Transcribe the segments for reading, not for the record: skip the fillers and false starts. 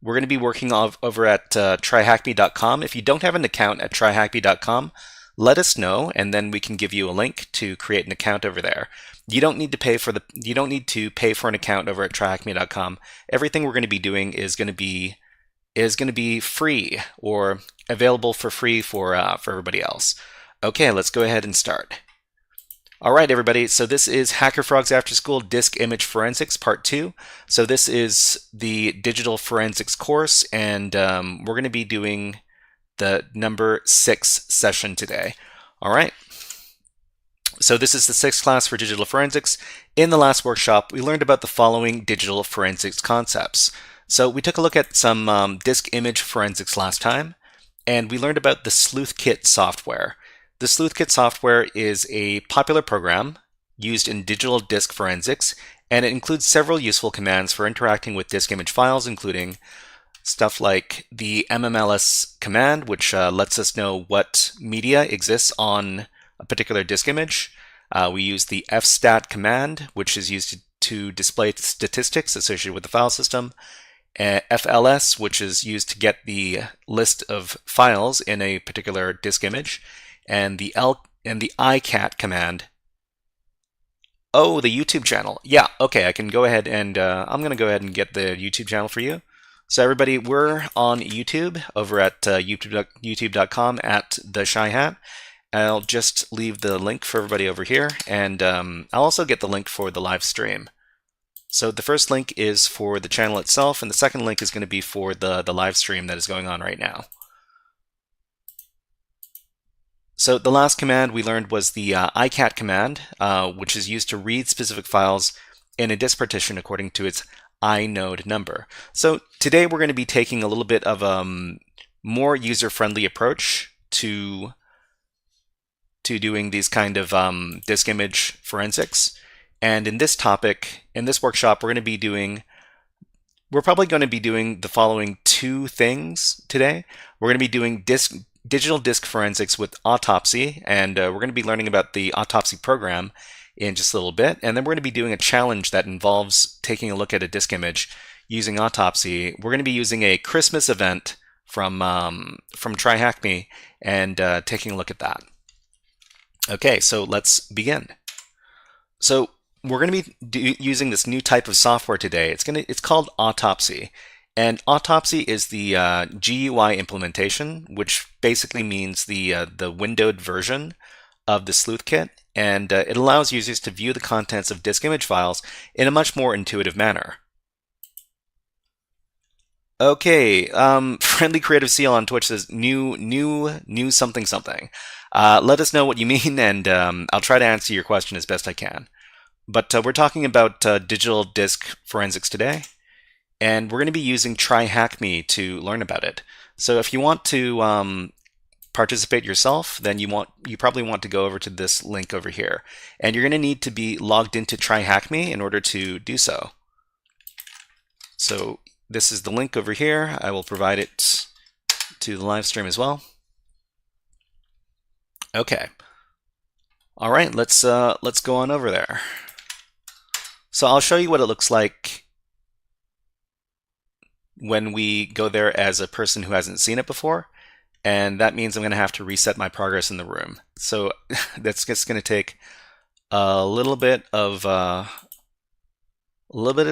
We're going to be working over at tryhackme.com. If you don't have an account at tryhackme.com, let us know, and then we can give you a link to create an account over there. You don't need to pay for an account over at tryhackme.com. Everything we're going to be doing is going to be free or available for free for everybody else. Okay, let's go ahead and start. All right, everybody. So this is HackerFrogs After School Disk Image Forensics Part 2. So this is the digital forensics course, and we're going to be doing the number 6 session today. All right. So this is the 6th class for digital forensics. In the last workshop, we learned about the following digital forensics concepts. So we took a look at some disk image forensics last time, and we learned about the SleuthKit software. The SleuthKit software is a popular program used in digital disk forensics, and it includes several useful commands for interacting with disk image files, including stuff like the mmls command, which lets us know what media exists on a particular disk image. We use the fstat command, which is used to display statistics associated with the file system. FLS, which is used to get the list of files in a particular disk image. And the icat command. Oh, the YouTube channel. Yeah, okay, I can go ahead and I'm going to go ahead and get the YouTube channel for you. So everybody, we're on YouTube over at youtube.com at the Shy Hat. I'll just leave the link for everybody over here, and I'll also get the link for the live stream. So the first link is for the channel itself, and the second link is going to be for the live stream that is going on right now. So the last command we learned was the icat command, which is used to read specific files in a disk partition according to its inode number. So today we're going to be taking a little bit of a more user-friendly approach to doing these kind of disk image forensics. And in this topic, in this workshop, we're probably going to be doing the following 2 things today. We're going to be doing digital disk forensics with autopsy, and we're going to be learning about the autopsy program in just a little bit. And then we're going to be doing a challenge that involves taking a look at a disk image using autopsy. We're going to be using a Christmas event from TryHackMe and taking a look at that. Okay, so let's begin. So we're going to be using this new type of software today. It's called autopsy. And autopsy is the GUI implementation, which basically means the windowed version of the SleuthKit, and it allows users to view the contents of disk image files in a much more intuitive manner. Okay, Friendly Creative Seal on Twitch says new something something. Let us know what you mean, and I'll try to answer your question as best I can. But we're talking about digital disk forensics today. And we're going to be using TryHackMe to learn about it. So if you want to participate yourself, then you probably want to go over to this link over here. And you're going to need to be logged into TryHackMe in order to do so. So this is the link over here. I will provide it to the live stream as well. Okay. All right, let's go on over there. So I'll show you what it looks like when we go there as a person who hasn't seen it before, and that means I'm going to have to reset my progress in the room. So that's just going to take a little bit of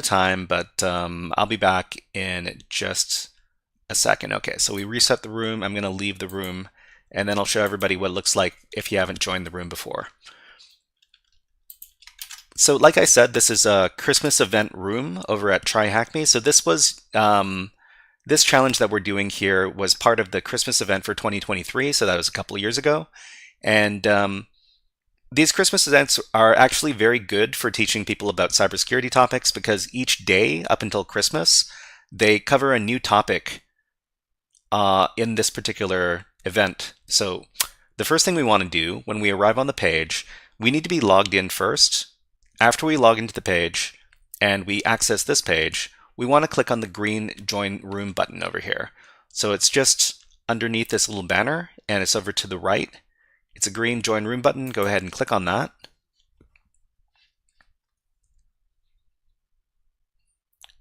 time, but I'll be back in just a second. Okay, so we reset the room. I'm going to leave the room, and then I'll show everybody what it looks like if you haven't joined the room before. So like I said, this is a Christmas event room over at TryHackMe. So this was this challenge that we're doing here was part of the Christmas event for 2023. So that was a couple of years ago. And these Christmas events are actually very good for teaching people about cybersecurity topics, because each day up until Christmas, they cover a new topic in this particular event. So the first thing we want to do when we arrive on the page, we need to be logged in first. After we log into the page and we access this page, we want to click on the green Join Room button over here. So it's just underneath this little banner, and it's over to the right. It's a green Join Room button. Go ahead and click on that.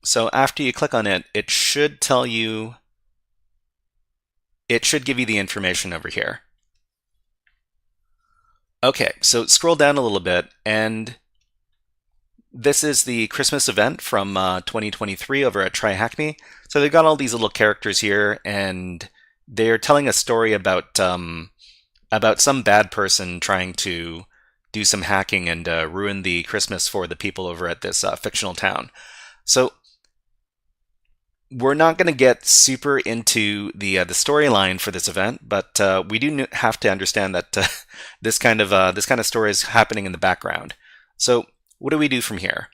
So after you click on it, it should tell you, it should give you the information over here. Okay, so scroll down a little bit, and this is the Christmas event from 2023 over at Try Hack Me. So they've got all these little characters here, and they're telling a story about some bad person trying to do some hacking and ruin the Christmas for the people over at this fictional town. So we're not going to get super into the storyline for this event, but we do have to understand that this kind of story is happening in the background. So what do we do from here?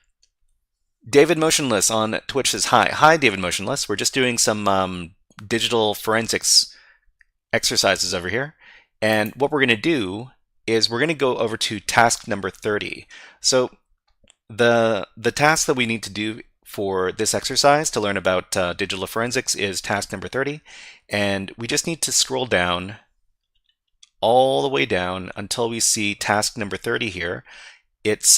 David Motionless on Twitch says hi. Hi, David Motionless. We're just doing some digital forensics exercises over here, and what we're going to do is we're going to go over to task number 30. So the task that we need to do for this exercise to learn about digital forensics is task number 30, and we just need to scroll down all the way down until we see task number 30 here. It's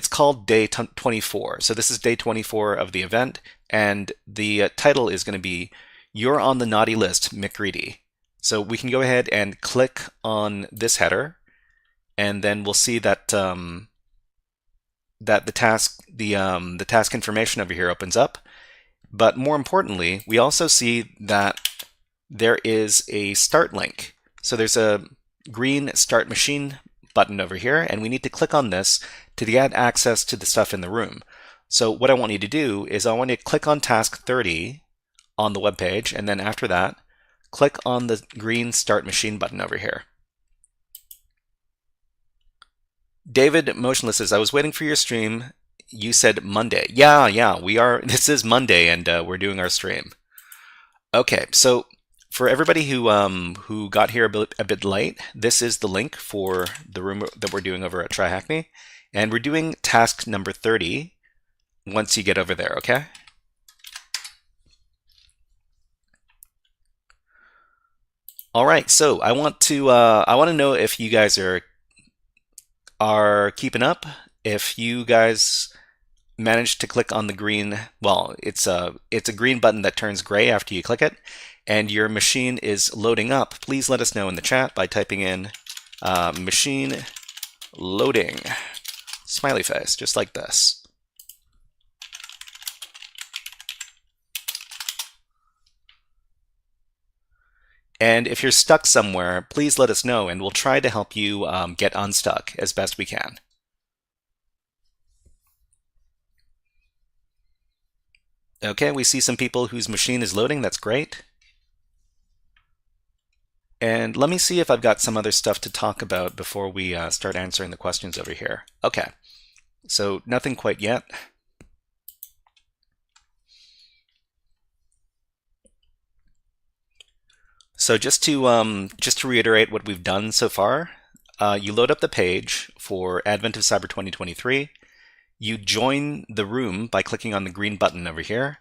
called day 24. So this is day 24 of the event, and the title is going to be "You're on the Naughty List, McReady." So we can go ahead and click on this header, and then we'll see that that the task information over here opens up. But more importantly, we also see that there is a start link. So there's a green Start Machine button over here, and we need to click on this to get access to the stuff in the room. So what I want you to do is I want you to click on task 30 on the web page, and then after that, click on the green Start Machine button over here. David Motionless says, I was waiting for your stream. You said Monday. Yeah, we are. This is Monday, and we're doing our stream. Okay, so for everybody who got here a bit late, this is the link for the room that we're doing over at Try Hack Me, and we're doing task number 30 once you get over there, okay? All right, so I want to know if you guys are keeping up. If you guys managed to click on the green, well, it's a green button that turns gray after you click it, and your machine is loading up. Please let us know in the chat by typing in machine loading, smiley face, just like this. And if you're stuck somewhere, please let us know, and we'll try to help you get unstuck as best we can. Okay, we see some people whose machine is loading. That's great. And let me see if I've got some other stuff to talk about before we start answering the questions over here. Okay, so nothing quite yet. So just to reiterate what we've done so far, you load up the page for Advent of Cyber 2023. You join the room by clicking on the green button over here,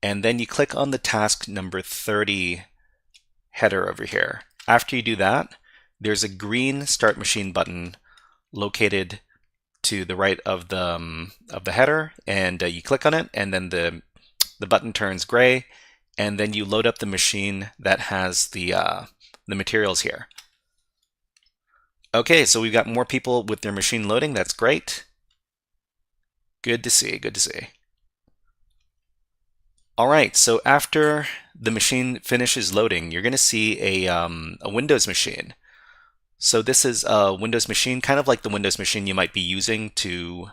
and then you click on the task number 30 header over here. After you do that, there's a green Start Machine button located to the right of the header, and you click on it, and then the button turns gray, and then you load up the machine that has the materials here. Okay, so we've got more people with their machine loading. That's great. Good to see, good to see. All right, so after the machine finishes loading, you're going to see a Windows machine. So this is a Windows machine, kind of like the Windows machine you might be using to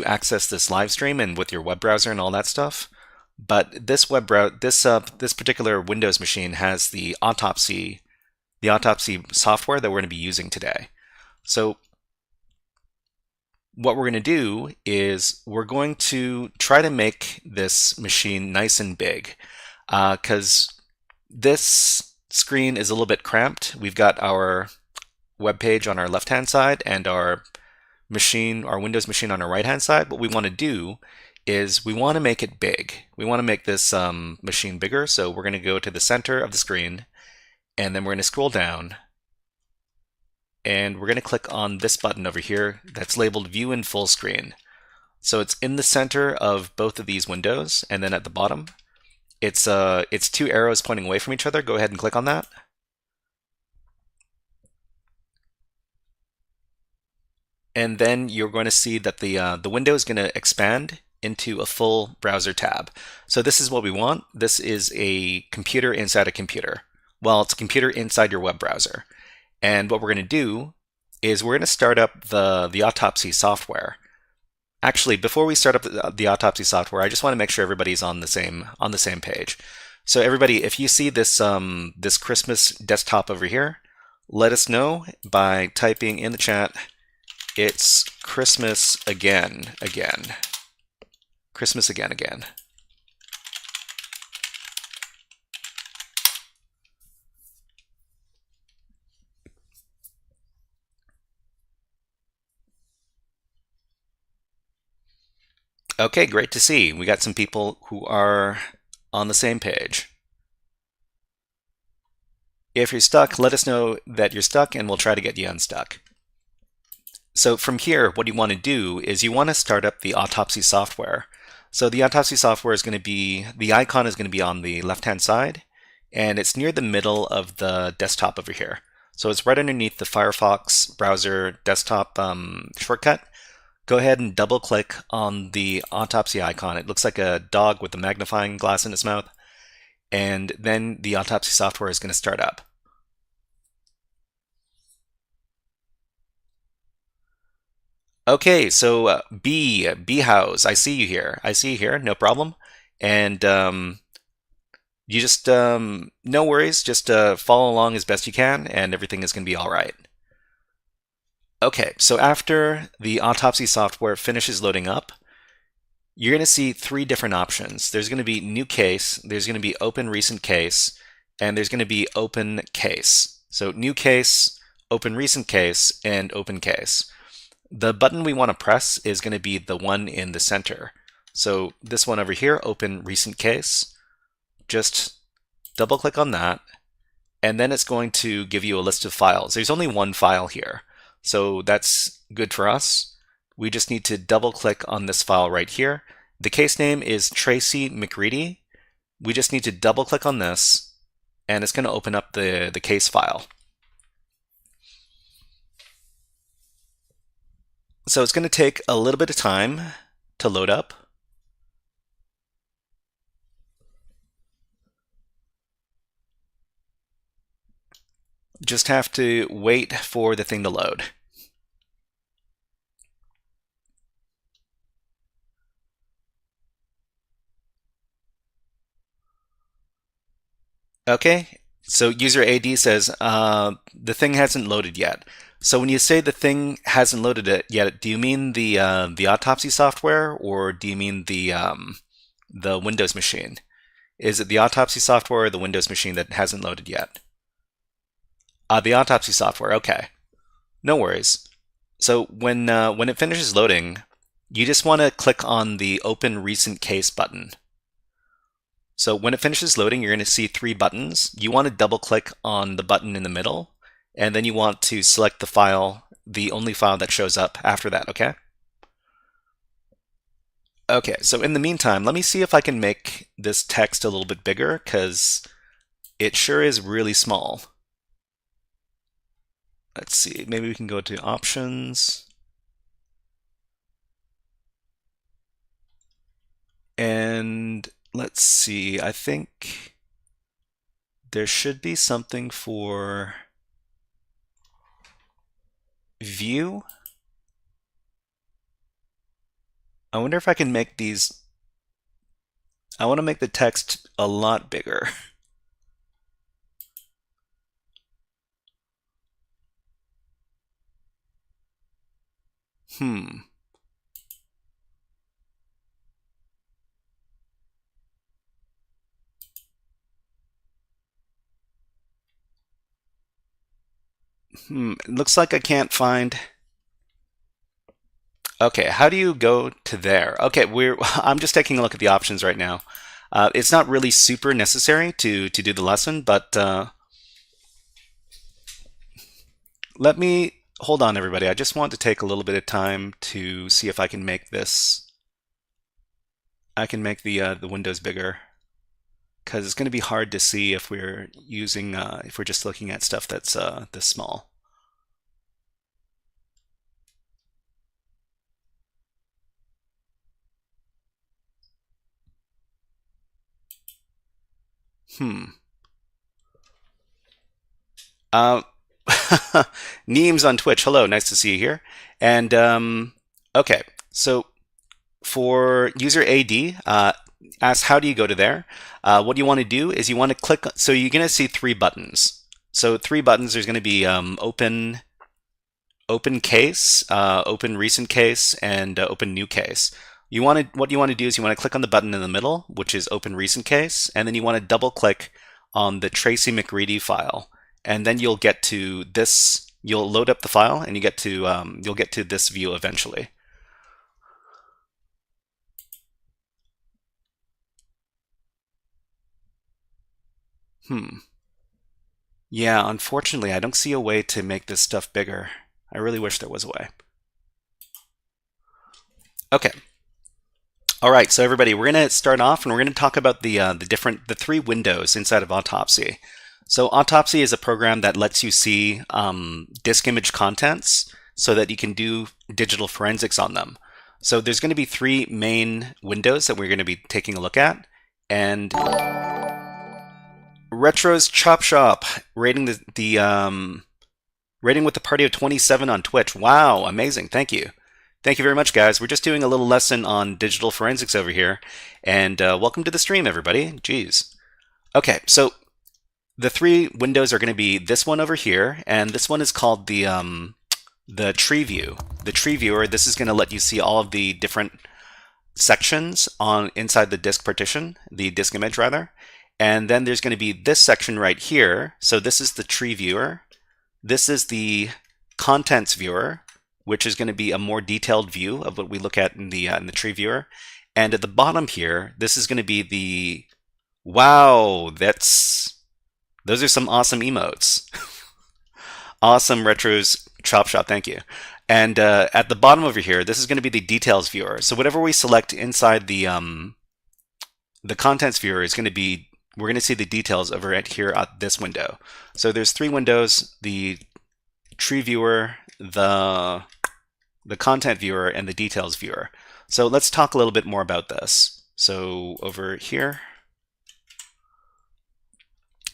access this live stream and with your web browser and all that stuff. But this this particular Windows machine has the autopsy software that we're going to be using today. So what we're going to do is we're going to try to make this machine nice and big, because this screen is a little bit cramped. We've got our web page on our left-hand side and our Windows machine on our right-hand side. What we want to do is we want to make it big. We want to make this machine bigger, so we're going to go to the center of the screen, and then we're going to scroll down, and we're going to click on this button over here that's labeled View in Full Screen. So it's in the center of both of these windows, and then at the bottom, it's two arrows pointing away from each other. Go ahead and click on that. And then you're going to see that the window is going to expand into a full browser tab. So this is what we want. This is a computer inside a computer. Well, it's a computer inside your web browser. And what we're going to do is we're going to start up the autopsy software. Actually, before we start up the autopsy software, I just want to make sure everybody's on the same page. So everybody, if you see this this Christmas desktop over here, let us know by typing in the chat, "It's Christmas again, again. Christmas again, again." Okay, great to see. We got some people who are on the same page. If you're stuck, let us know that you're stuck and we'll try to get you unstuck. So from here, what you want to do is you want to start up the autopsy software. So the autopsy software is going to be, the icon is going to be on the left-hand side, and it's near the middle of the desktop over here. So it's right underneath the Firefox browser desktop shortcut. Go ahead and double click on the autopsy icon. It looks like a dog with a magnifying glass in its mouth. And then the autopsy software is going to start up. Okay, so B House, I see you here. I see you here, no problem. And you just, no worries, just follow along as best you can, and everything is going to be all right. Okay, so after the autopsy software finishes loading up, you're going to see three different options. There's going to be new case, there's going to be open recent case, and there's going to be open case. So new case, open recent case, and open case. The button we want to press is going to be the one in the center. So this one over here, open recent case, just double click on that, and then it's going to give you a list of files. There's only one file here. So that's good for us. We just need to double click on this file right here. The case name is Tracy McReady. We just need to double click on this, and it's going to open up the case file. So it's going to take a little bit of time to load up. Just have to wait for the thing to load. Okay, so user AD says the thing hasn't loaded yet. So when you say the thing hasn't loaded it yet, do you mean the autopsy software, or do you mean the Windows machine? Is it the autopsy software or the Windows machine that hasn't loaded yet? The autopsy software. Okay, no worries. So when it finishes loading, you just want to click on the Open Recent Case button. So when it finishes loading, you're going to see three buttons. You want to double click on the button in the middle, and then you want to select the file, the only file that shows up after that, okay? Okay, so in the meantime, let me see if I can make this text a little bit bigger, because it sure is really small. Let's see, maybe we can go to options. And let's see, I think there should be something for view. I wonder if I can make these, I want to make the text a lot bigger. Hmm. It looks like I can't find. Okay, how do you go to there? Okay, I'm just taking a look at the options right now. It's not really super necessary to do the lesson, but let me hold on, everybody. I just want to take a little bit of time to see if I can make this I can make the windows bigger because it's going to be hard to see if we're using if we're just looking at stuff that's this small. Hmm. Uh, Neems on Twitch. Hello, nice to see you here. And okay, so for user AD, asks how do you go to there? What you want to do is you want to click. So you're going to see three buttons. So three buttons. There's going to be open case, open recent case, and open new case. What you want to do is you want to click on the button in the middle, which is open recent case, and then you want to double click on the Tracy McReady file, and then you'll get to this. You'll load up the file, and you'll get to this view eventually. Yeah, unfortunately, I don't see a way to make this stuff bigger. I really wish there was a way. Okay. All right, so everybody, we're going to start off and we're going to talk about the three windows inside of Autopsy. So Autopsy is a program that lets you see disk image contents so that you can do digital forensics on them. So there's going to be three main windows that we're going to be taking a look at. And Retro's Chop Shop rating rating with the party of 27 on Twitch. Wow, amazing. Thank you. Thank you very much, guys. We're just doing a little lesson on digital forensics over here. And welcome to the stream, everybody. Jeez. Okay, so the three windows are going to be this one over here, and this one is called the tree view. The tree viewer, this is going to let you see all of the different sections on inside the disk partition, the disk image rather. And then there's going to be this section right here. So this is the tree viewer. This is the contents viewer, which is going to be a more detailed view of what we look at in the tree viewer. And at the bottom here, this is going to be the, wow, those are some awesome emotes. Awesome Retro's Chop Shop, thank you. And at the bottom over here, this is going to be the details viewer. So whatever we select inside the contents viewer is going to be, we're going to see the details over at here at this window. So there's three windows: the tree viewer, the content viewer, and the details viewer. So let's talk a little bit more about this. So over here,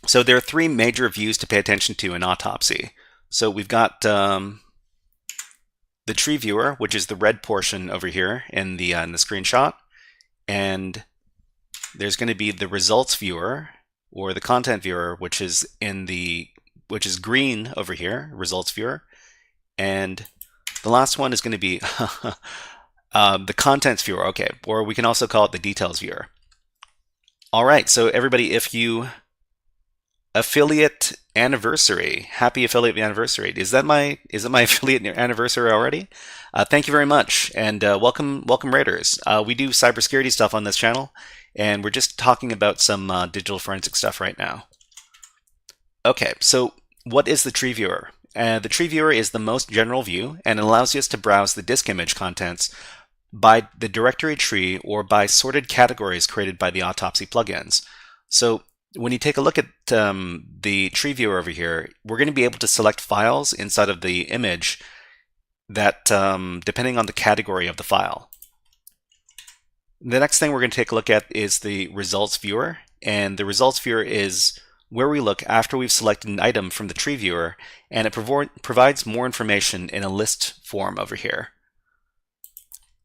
so there are three major views to pay attention to in Autopsy. So we've got the tree viewer, which is the red portion over here in the screenshot, and there's going to be the results viewer or the content viewer, which is green over here, results viewer, and the last one is going to be the contents viewer. Okay, or we can also call it the details viewer. All right, so everybody, if you affiliate anniversary, happy affiliate anniversary. Is it my affiliate anniversary already? Thank you very much, and welcome Raiders. We do cybersecurity stuff on this channel, and we're just talking about some digital forensic stuff right now. Okay, so what is the tree viewer? The tree viewer is the most general view, and it allows us to browse the disk image contents by the directory tree or by sorted categories created by the Autopsy plugins. So when you take a look at the tree viewer over here, we're going to be able to select files inside of the image that depending on the category of the file. The next thing we're going to take a look at is the results viewer, and the results viewer is where we look after we've selected an item from the tree viewer, and it provides more information in a list form over here.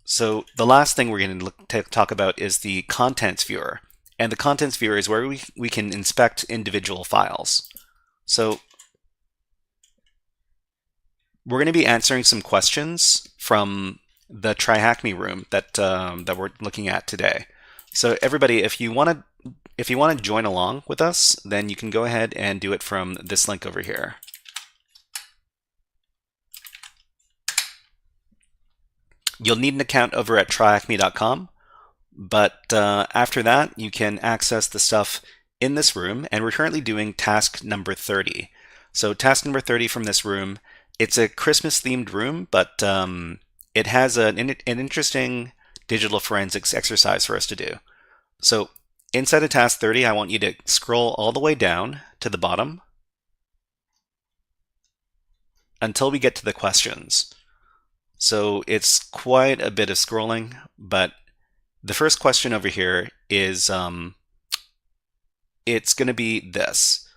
So the last thing we're going to talk about is the contents viewer. And the contents viewer is where we can inspect individual files. So we're going to be answering some questions from the Try Hack Me room that we're looking at today. So everybody, if you want to join along with us, then you can go ahead and do it from this link over here. You'll need an account over at tryhackme.com. But after that, you can access the stuff in this room, and we're currently doing task number 30. So task number 30 from this room, it's a Christmas-themed room, but it has an interesting digital forensics exercise for us to do. So inside of task 30, I want you to scroll all the way down to the bottom until we get to the questions. So it's quite a bit of scrolling, but the first question over here is it's going to be this.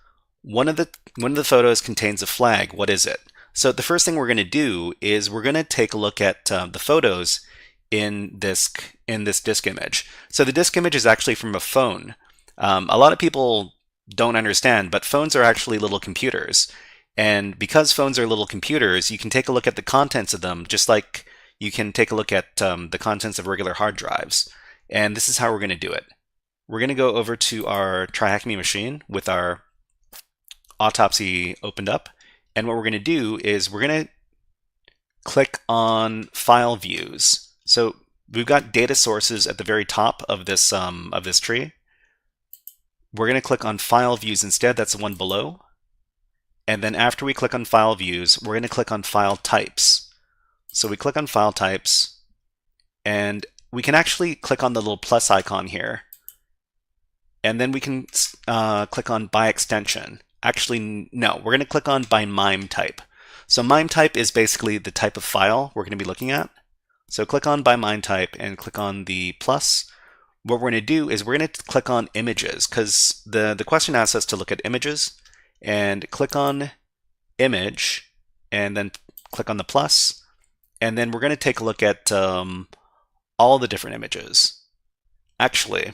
One of the photos contains a flag. What is it? So the first thing we're going to do is we're going to take a look at the photos in this disk image. So the disk image is actually from a phone. A lot of people don't understand, but phones are actually little computers. And because phones are little computers, you can take a look at the contents of them just like you can take a look at the contents of regular hard drives. And this is how we're going to do it. We're going to go over to our Try Hack Me machine with our autopsy opened up. And what we're going to do is we're going to click on File Views. So we've got data sources at the very top of this tree. We're going to click on File Views instead. That's the one below. And then after we click on File Views, we're going to click on File Types. So we click on File Types, and we can actually click on the little plus icon here. And then we can click on By Extension. Actually, no, we're going to click on By MIME Type. So MIME Type is basically the type of file we're going to be looking at. So click on By MIME Type and click on the plus. What we're going to do is we're going to click on Images, because the question asks us to look at images. And click on Image, and then click on the plus. And then we're going to take a look at all the different images. Actually,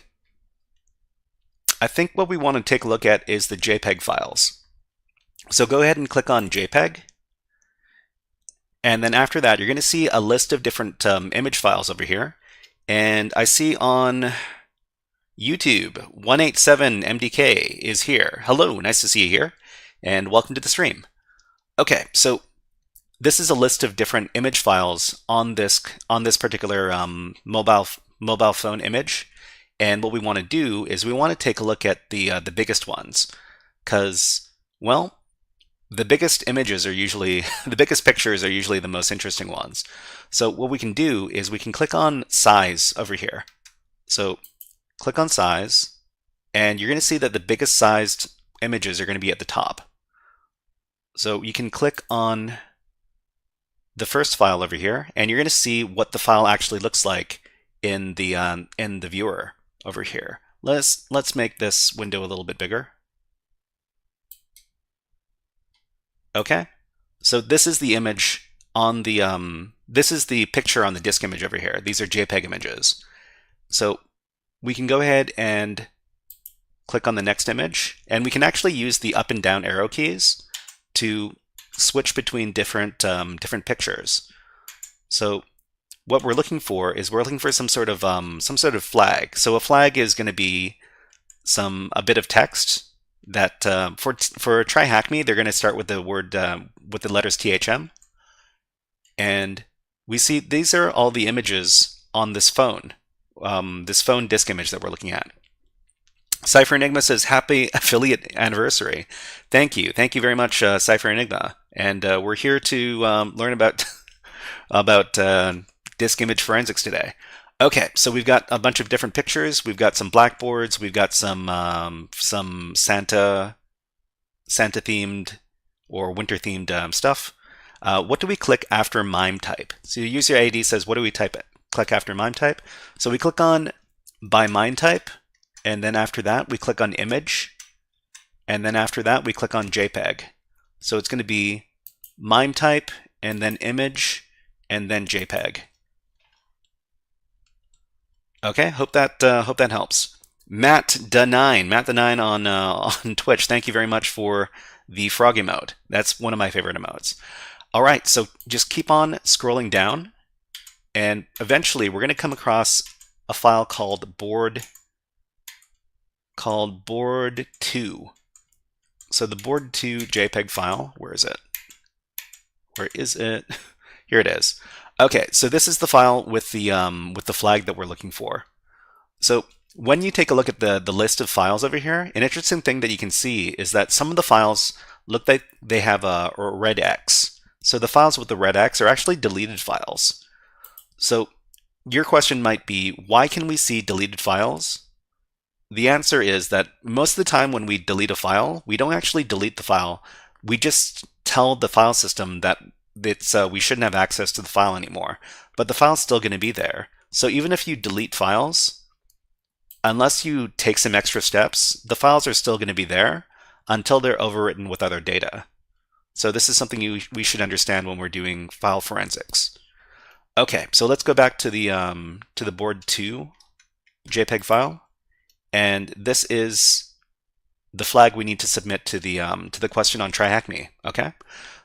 I think what we want to take a look at is the JPEG files. So go ahead and click on JPEG. And then after that, you're going to see a list of different image files over here. And I see on YouTube, 187MDK is here. Hello, nice to see you here. And welcome to the stream. Okay, so this is a list of different image files on this particular mobile phone image. And what we want to do is we want to take a look at the biggest ones, because, well, the biggest images are usually, the biggest pictures are usually the most interesting ones. So what we can do is we can click on Size over here. So click on Size, and you're going to see that the biggest sized images are going to be at the top. So you can click on the first file over here, and you're going to see what the file actually looks like in the viewer over here. Let's make this window a little bit bigger. Okay, so this is the image on the this is the picture on the disk image over here. These are JPEG images. So we can go ahead and click on the next image, and we can actually use the up and down arrow keys to switch between different pictures. So what we're looking for is we're looking for some sort of flag. So a flag is going to be a bit of text that for Try Hack Me, they're going to start with the word with the letters THM, and we see these are all the images on this phone disk image that we're looking at. Cypher Enigma says, "Happy affiliate anniversary." Thank you very much, Cypher Enigma. And we're here to learn about disk image forensics today. Okay, so we've got a bunch of different pictures. We've got some blackboards. We've got some Santa themed or winter themed stuff. What do we click after MIME type? So user ID says, what do we click after MIME type? So we click on By MIME type, and then after that we click on Image, and then after that we click on JPEG. So it's going to be MIME type, and then Image, and then JPEG. Okay, hope that helps. Matt the 9 on Twitch. Thank you very much for the frog emote. That's one of my favorite emotes. All right, so just keep on scrolling down, and eventually we're going to come across a file called board2. So the board2 JPEG file, where is it? Here it is. Okay, so this is the file with the flag that we're looking for. So when you take a look at the list of files over here, an interesting thing that you can see is that some of the files look like they have a red X. So the files with the red X are actually deleted files. So your question might be, why can we see deleted files? The answer is that most of the time when we delete a file, we don't actually delete the file. We just tell the file system that we shouldn't have access to the file anymore. But the file's still going to be there. So even if you delete files, unless you take some extra steps, the files are still going to be there until they're overwritten with other data. So this is something we should understand when we're doing file forensics. Okay, so let's go back to the board 2 JPEG file, and this is the flag we need to submit to the question on TryHackMe. Okay,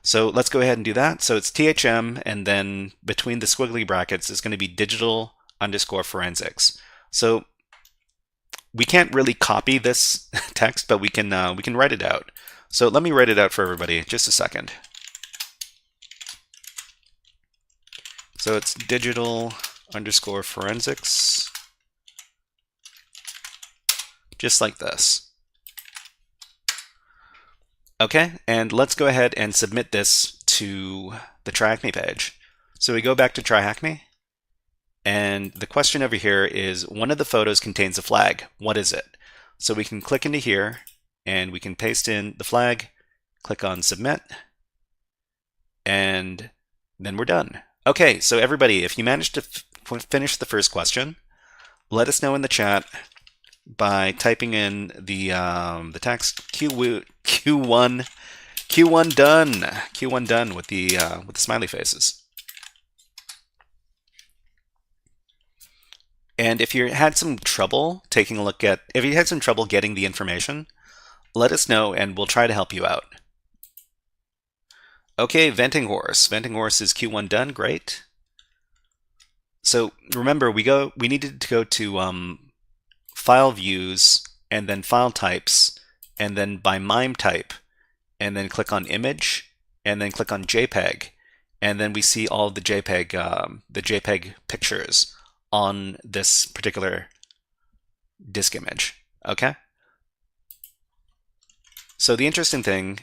so let's go ahead and do that. So it's THM, and then between the squiggly brackets is going to be digital_forensics. So we can't really copy this text, but we can write it out. So let me write it out for everybody. Just a second. So it's digital_forensics, just like this. Okay, and let's go ahead and submit this to the TryHackMe page. So we go back to TryHackMe, and the question over here is, one of the photos contains a flag. What is it? So we can click into here, and we can paste in the flag, click on Submit, and then we're done. Okay, so everybody, if you managed to finish the first question, let us know in the chat by typing in the text Q1 done with the smiley faces. And if you had some trouble getting the information, let us know and we'll try to help you out. Okay, Venting Horse. Venting Horse is Q1 done. Great. So remember, we needed to go to File Views, and then File Types, and then by MIME type, and then click on Image, and then click on JPEG, and then we see all the JPEG pictures on this particular disk image. Okay. So the interesting thing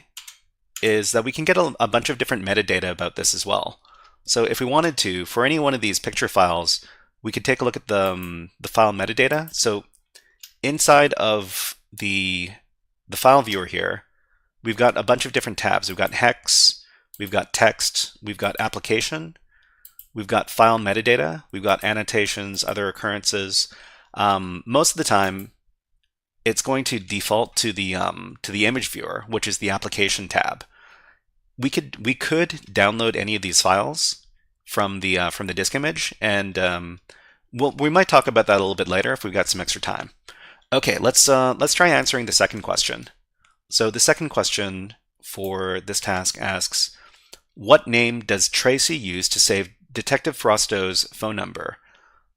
is that we can get a bunch of different metadata about this as well. So if we wanted to, for any one of these picture files, we could take a look at the file metadata. So inside of the file viewer here, we've got a bunch of different tabs. We've got hex, we've got text, we've got application, we've got file metadata, we've got annotations, other occurrences. Most of the time, it's going to default to the image viewer, which is the application tab. We could download any of these files from the disk image, and we might talk about that a little bit later if we've got some extra time. Okay, let's try answering the second question. So the second question for this task asks, what name does Tracy use to save Detective Frosto's phone number?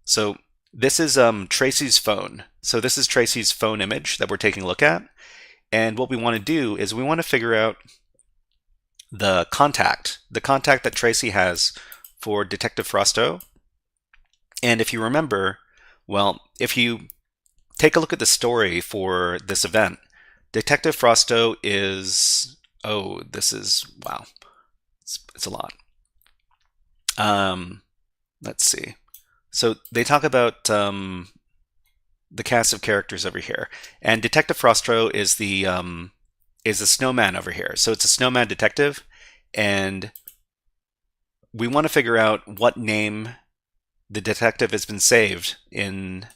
So this is Tracy's phone. So this is Tracy's phone image that we're taking a look at. And what we want to do is we want to figure out the contact that Tracy has for Detective Frosto. And if you remember, well, if you take a look at the story for this event, Detective Frosto is, wow, it's a lot. Let's see. So they talk about the cast of characters over here, and Detective Frosto is the snowman over here. So it's a snowman detective, and we want to figure out what name the detective has been saved in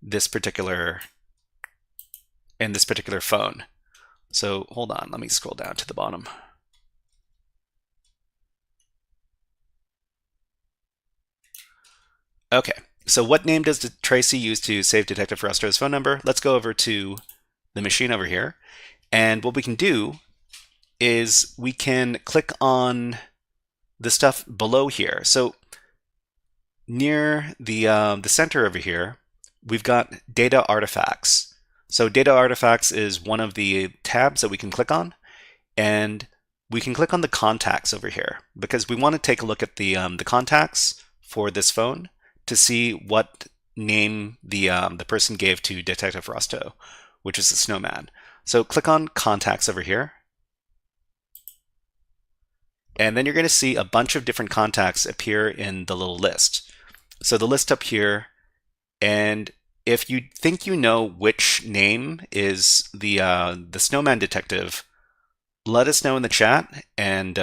this particular phone. So hold on, let me scroll down to the bottom. Okay, so what name does Tracy use to save Detective Frosto's phone number? Let's go over to the machine over here. And what we can do is we can click on the stuff below here. So near the center over here, we've got Data Artifacts. So Data Artifacts is one of the tabs that we can click on. And we can click on the contacts over here because we want to take a look at the contacts for this phone to see what name the person gave to Detective Frosto, which is the snowman. So click on contacts over here. And then you're going to see a bunch of different contacts appear in the little list. So the list up here, and if you think you know which name is the snowman detective, let us know in the chat and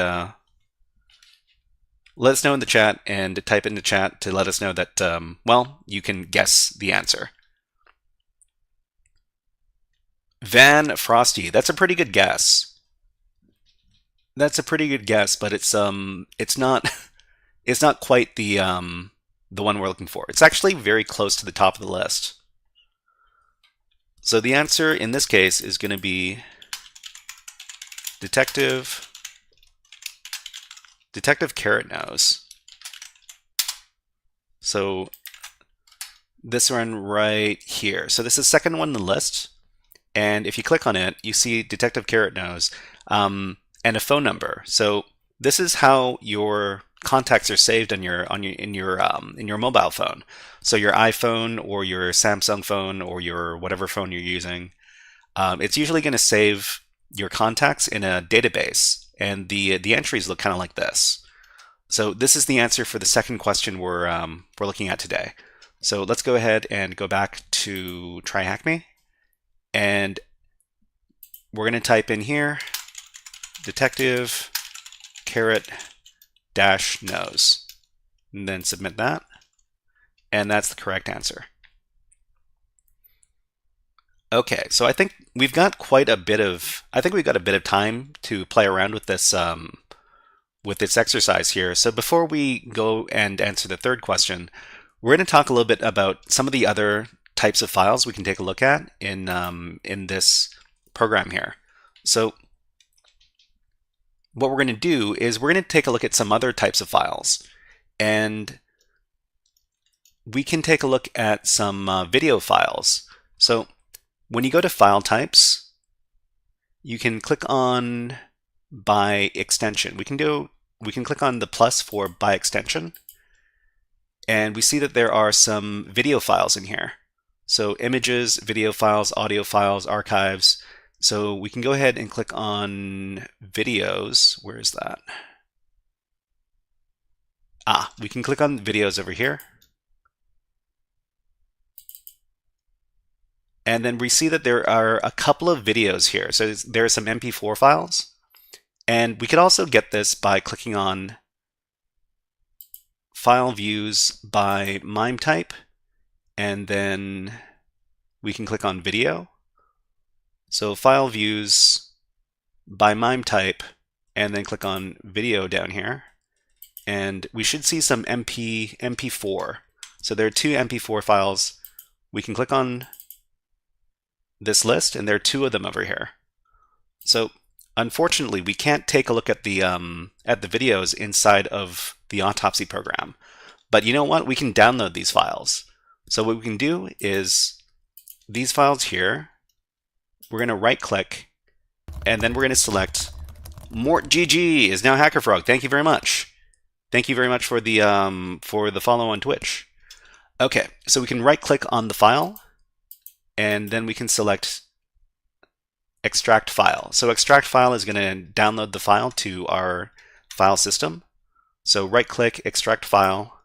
type in the chat to let us know that well, you can guess the answer. Van Frosty. That's a pretty good guess. That's a pretty good guess, but it's not it's not quite the one we're looking for. It's actually very close to the top of the list. So the answer in this case is going to be Detective Carrot Nose. So this one right here. So this is the second one in the list. And if you click on it, you see Detective Carrot Nose and a phone number. So this is how your contacts are saved in your mobile phone. So your iPhone or your Samsung phone or your whatever phone you're using, it's usually going to save your contacts in a database, and the entries look kind of like this. So this is the answer for the second question we're looking at today. So let's go ahead and go back to Try Hack Me. And we're going to type in here, Detective Carrot Nose, and then submit that. And that's the correct answer. Okay, so I think we've got a bit of time to play around with this exercise here. So before we go and answer the third question, we're going to talk a little bit about some of the other types of files we can take a look at in this program here. So what we're going to do is we're going to take a look at some other types of files, and we can take a look at some video files. So when you go to File Types, you can click on By Extension. We can click on the plus for By Extension, and we see that there are some video files in here. So images, video files, audio files, archives. So we can go ahead and click on videos. Where is that? We can click on videos over here. And then we see that there are a couple of videos here. So there are some MP4 files. And we could also get this by clicking on File Views by MIME type, and then we can click on Video. So File Views by MIME type, and then click on Video down here. And we should see some MP4. So there are two MP4 files. We can click on this list, and there are two of them over here. So unfortunately, we can't take a look at the videos inside of the autopsy program. But you know what? We can download these files. So what we can do is these files here, we're going to right click, and then we're going to select Mort GG is now HackerFrog. Thank you very much. Thank you very much for the follow on Twitch. Okay, so we can right click on the file, and then we can select Extract File. So Extract File is going to download the file to our file system. So right click, Extract File,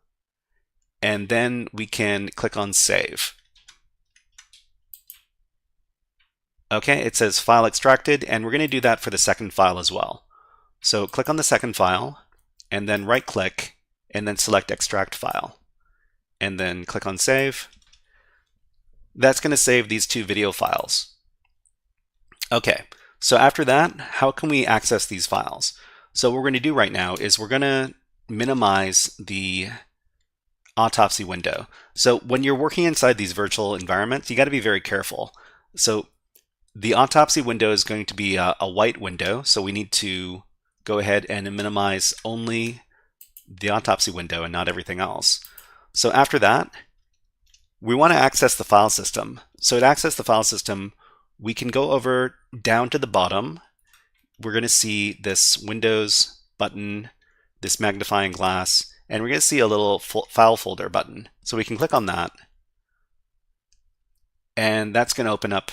and then we can click on Save. Okay, it says File Extracted, and we're going to do that for the second file as well. So click on the second file, and then right click, and then select Extract File, and then click on Save. That's going to save these two video files. Okay, so after that, how can we access these files? So what we're going to do right now is we're going to minimize the autopsy window. So when you're working inside these virtual environments, you got to be very careful. So the autopsy window is going to be a white window, so we need to go ahead and minimize only the autopsy window and not everything else. So after that, we want to access the file system. So to access the file system, we can go over down to the bottom. We're going to see this Windows button, this magnifying glass, and we're going to see a little file folder button. So we can click on that, and that's going to open up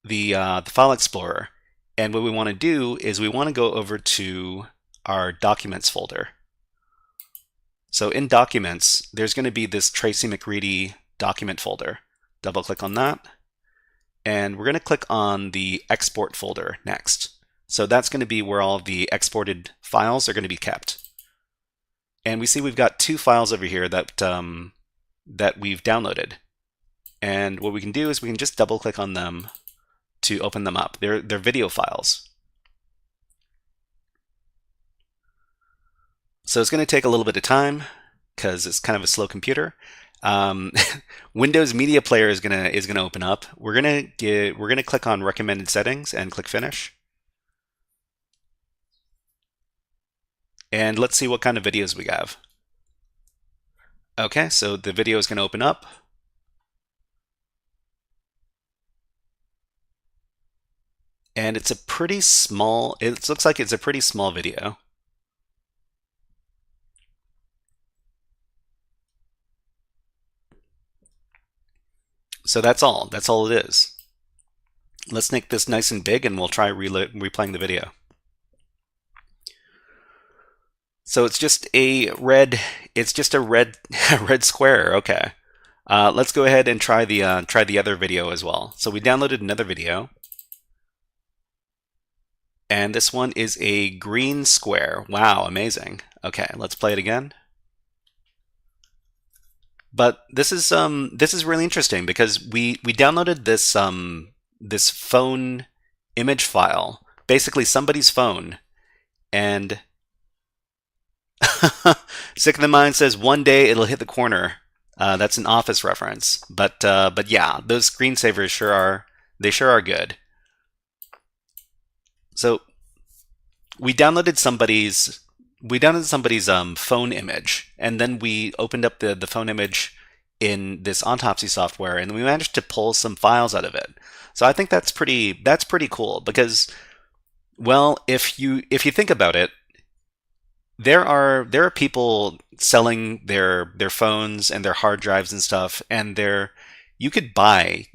the File Explorer. And what we want to do is we want to go over to our Documents folder. So in Documents, there's going to be this Tracy McReady document folder. Double click on that. And we're going to click on the Export folder next. So that's going to be where all the exported files are going to be kept. And we see we've got two files over here that, that we've downloaded. And what we can do is we can just double click on them to open them up. They're video files. So it's going to take a little bit of time because it's kind of a slow computer. Windows Media Player is gonna open up. We're gonna click on Recommended Settings and click Finish. And let's see what kind of videos we have. Okay, so the video is going to open up. And it's a pretty small, it looks like it's a pretty small video. So that's all it is. Let's make this nice and big and we'll try replaying the video. So it's just a red red square. Okay. Let's go ahead and try the other video as well. So we downloaded another video. And this one is a green square. Wow, amazing. Okay, let's play it again. But this is really interesting because we downloaded this this phone image file, basically somebody's phone, and Sick in the Mind says one day it'll hit the corner. That's an Office reference, but yeah, those screensavers sure are good. So we downloaded somebody's phone image, and then we opened up the phone image in this autopsy software, and we managed to pull some files out of it. So I think that's pretty cool because, well, if you think about it, there are people selling their phones and their hard drives and stuff, and you could buy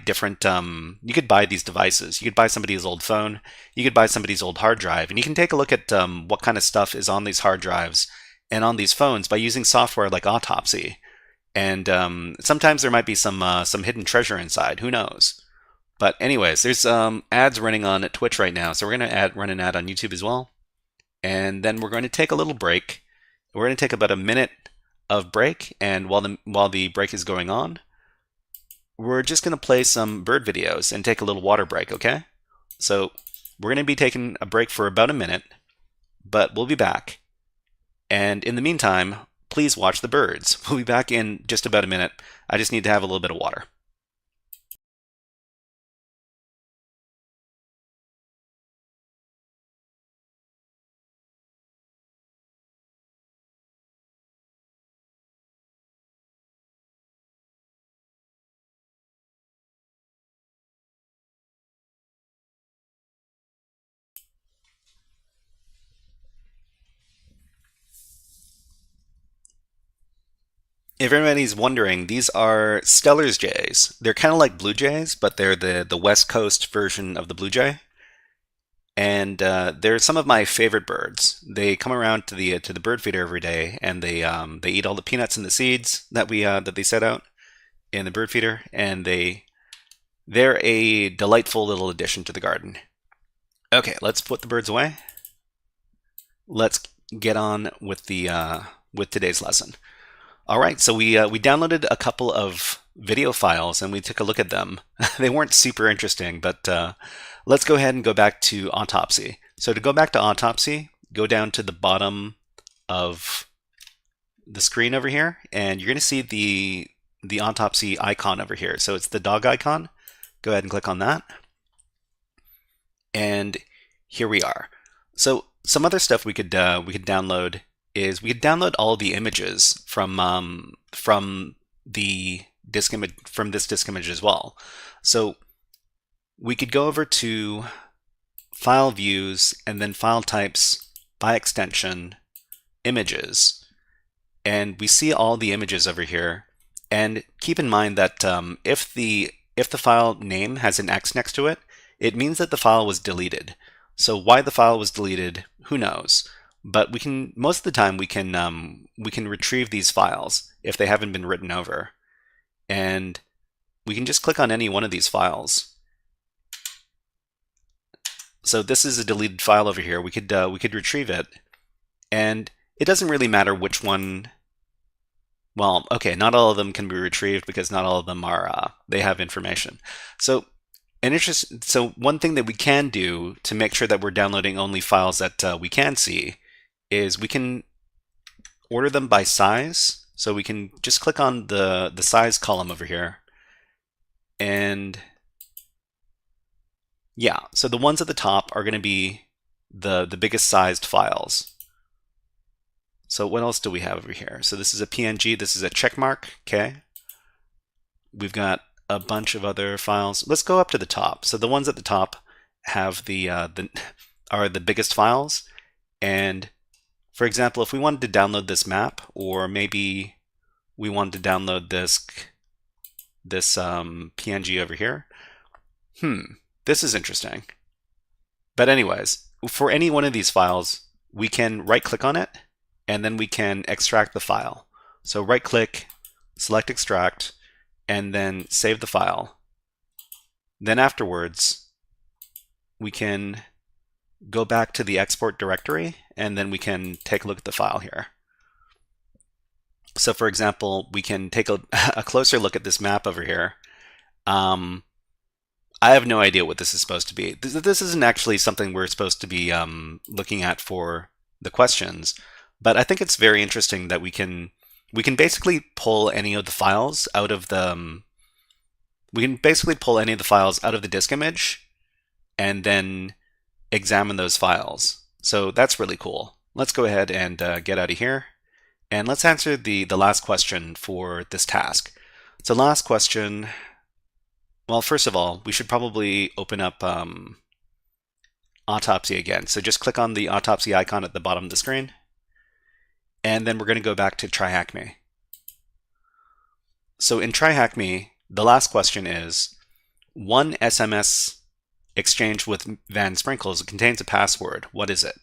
different you could buy these devices. You could buy somebody's old phone, you could buy somebody's old hard drive, and you can take a look at what kind of stuff is on these hard drives and on these phones by using software like Autopsy. And sometimes there might be some hidden treasure inside. Who knows? But anyways, there's ads running on Twitch right now, so we're gonna run an ad on YouTube as well. And then we're going to take a little break. We're going to take about a minute of break, and while the break is going on, we're just going to play some bird videos and take a little water break, okay? So we're going to be taking a break for about a minute, but we'll be back. And in the meantime, please watch the birds. We'll be back in just about a minute. I just need to have a little bit of water. If anybody's wondering, these are Stellar's jays. They're kind of like blue jays, but they're the West Coast version of the blue jay. And they're some of my favorite birds. They come around to the bird feeder every day, and they eat all the peanuts and the seeds that they set out in the bird feeder, and they're a delightful little addition to the garden. Okay, let's put the birds away. Let's get on with with today's lesson. All right, so we downloaded a couple of video files and we took a look at them. They weren't super interesting, but let's go ahead and go back to Autopsy. So to go back to Autopsy, go down to the bottom of the screen over here, and you're going to see the Autopsy icon over here. So it's the dog icon. Go ahead and click on that. And here we are. So some other stuff we could download is we could download all the images from the disk image, from this disk image as well. So we could go over to File Views and then File Types, by extension, Images, and we see all the images over here. And keep in mind that if the file name has an X next to it, it means that the file was deleted. So why the file was deleted, who knows? but we can, most of the time we can retrieve these files if they haven't been written over, and we can just click on any one of these files. So this is a deleted file over here. We could retrieve it, and it doesn't really matter which one. Well, okay, not all of them can be retrieved because not all of them are they have information. So so one thing that we can do to make sure that we're downloading only files that we can see is we can order them by size. So we can just click on the size column over here, and yeah, so the ones at the top are going to be the biggest sized files. So what else do we have over here? So this is a PNG, this is a check mark, okay? We've got a bunch of other files. Let's go up to the top. So the ones at the top have are the biggest files. And for example, if we wanted to download this map, or maybe we wanted to download this PNG over here, this is interesting. But anyways, for any one of these files, we can right-click on it, and then we can extract the file. So right-click, select extract, and then save the file. Then afterwards, we can go back to the export directory, and then we can take a look at the file here. So for example, we can take a closer look at this map over here. I have no idea what this is supposed to be. This isn't actually something we're supposed to be looking at for the questions, but I think it's very interesting that we can basically pull any of the files out of the disk image and then examine those files. So that's really cool. Let's go ahead and get out of here, and let's answer the last question for this task. So last question. Well, first of all, we should probably open up autopsy again. So just click on the autopsy icon at the bottom of the screen, and then we're going to go back to Try Hack Me. So in Try Hack Me, the last question is, one SMS exchanged with Van Sprinkles contains a password. What is it?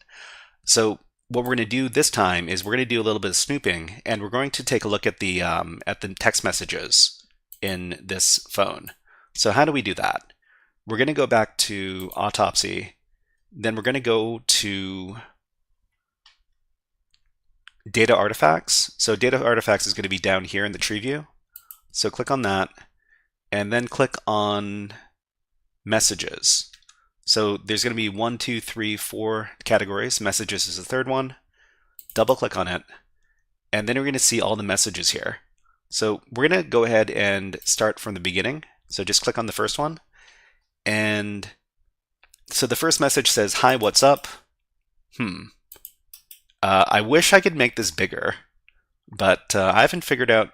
So what we're going to do this time is we're going to do a little bit of snooping, and we're going to take a look at the text messages in this phone. So how do we do that? We're going to go back to autopsy, then we're going to go to data artifacts. So data artifacts is going to be down here in the tree view. So click on that, and then click on messages. So there's going to be 1, 2, 3, 4 categories. Messages is the third one. Double click on it, and then we're going to see all the messages here. So we're going to go ahead and start from the beginning. So just click on the first one, and so the first message says, "Hi, what's up?" I wish I could make this bigger, but I haven't figured out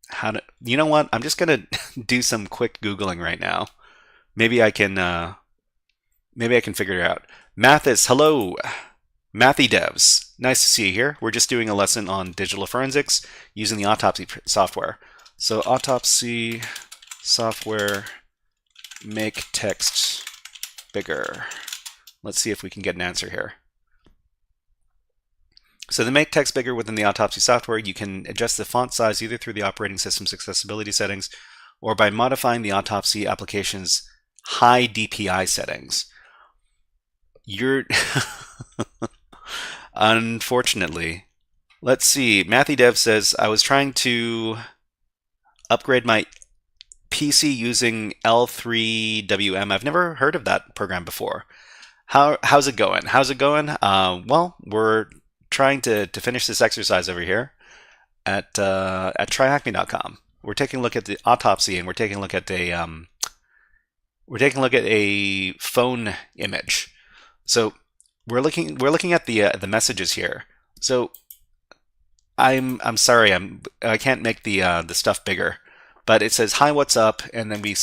how to. You know what? I'm just gonna do some quick Googling right now. Maybe I can figure it out. Mathis, hello, Mathy devs. Nice to see you here. We're just doing a lesson on digital forensics using the autopsy software. So autopsy software, make text bigger. Let's see if we can get an answer here. So to make text bigger within the autopsy software, you can adjust the font size either through the operating system's accessibility settings or by modifying the autopsy application's high DPI settings. You're unfortunately, let's see. Mathy Dev says, I was trying to upgrade my PC using L3WM. I've never heard of that program before. How's it going? Well, we're trying to finish this exercise over here at tryhackme.com. We're taking a look at the autopsy, and we're taking a look at a phone image. So we're looking at the messages here. So I'm sorry, I can't make the stuff bigger. But it says, "Hi, what's up?" And then we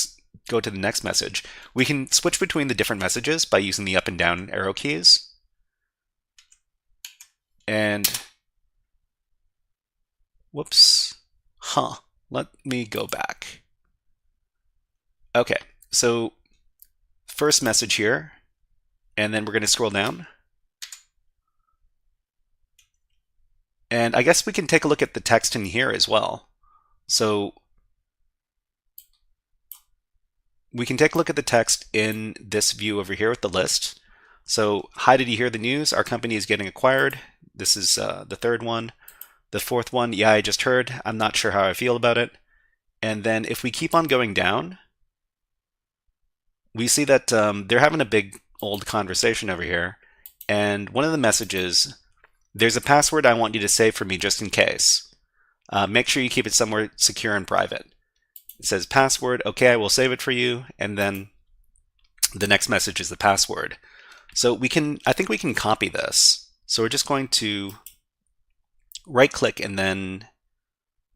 go to the next message. We can switch between the different messages by using the up and down arrow keys. And whoops, let me go back. Okay, so first message here, and then we're going to scroll down. And I guess we can take a look at the text in here as well. So we can take a look at the text in this view over here with the list. So, hi, did you hear the news? Our company is getting acquired. This is the third one. The fourth one, yeah, I just heard. I'm not sure how I feel about it. And then if we keep on going down, we see that they're having a big old conversation over here. And one of the messages, there's a password I want you to save for me just in case. Make sure you keep it somewhere secure and private. It says password, okay, I will save it for you. And then the next message is the password. So I think we can copy this. So we're just going to right click and then,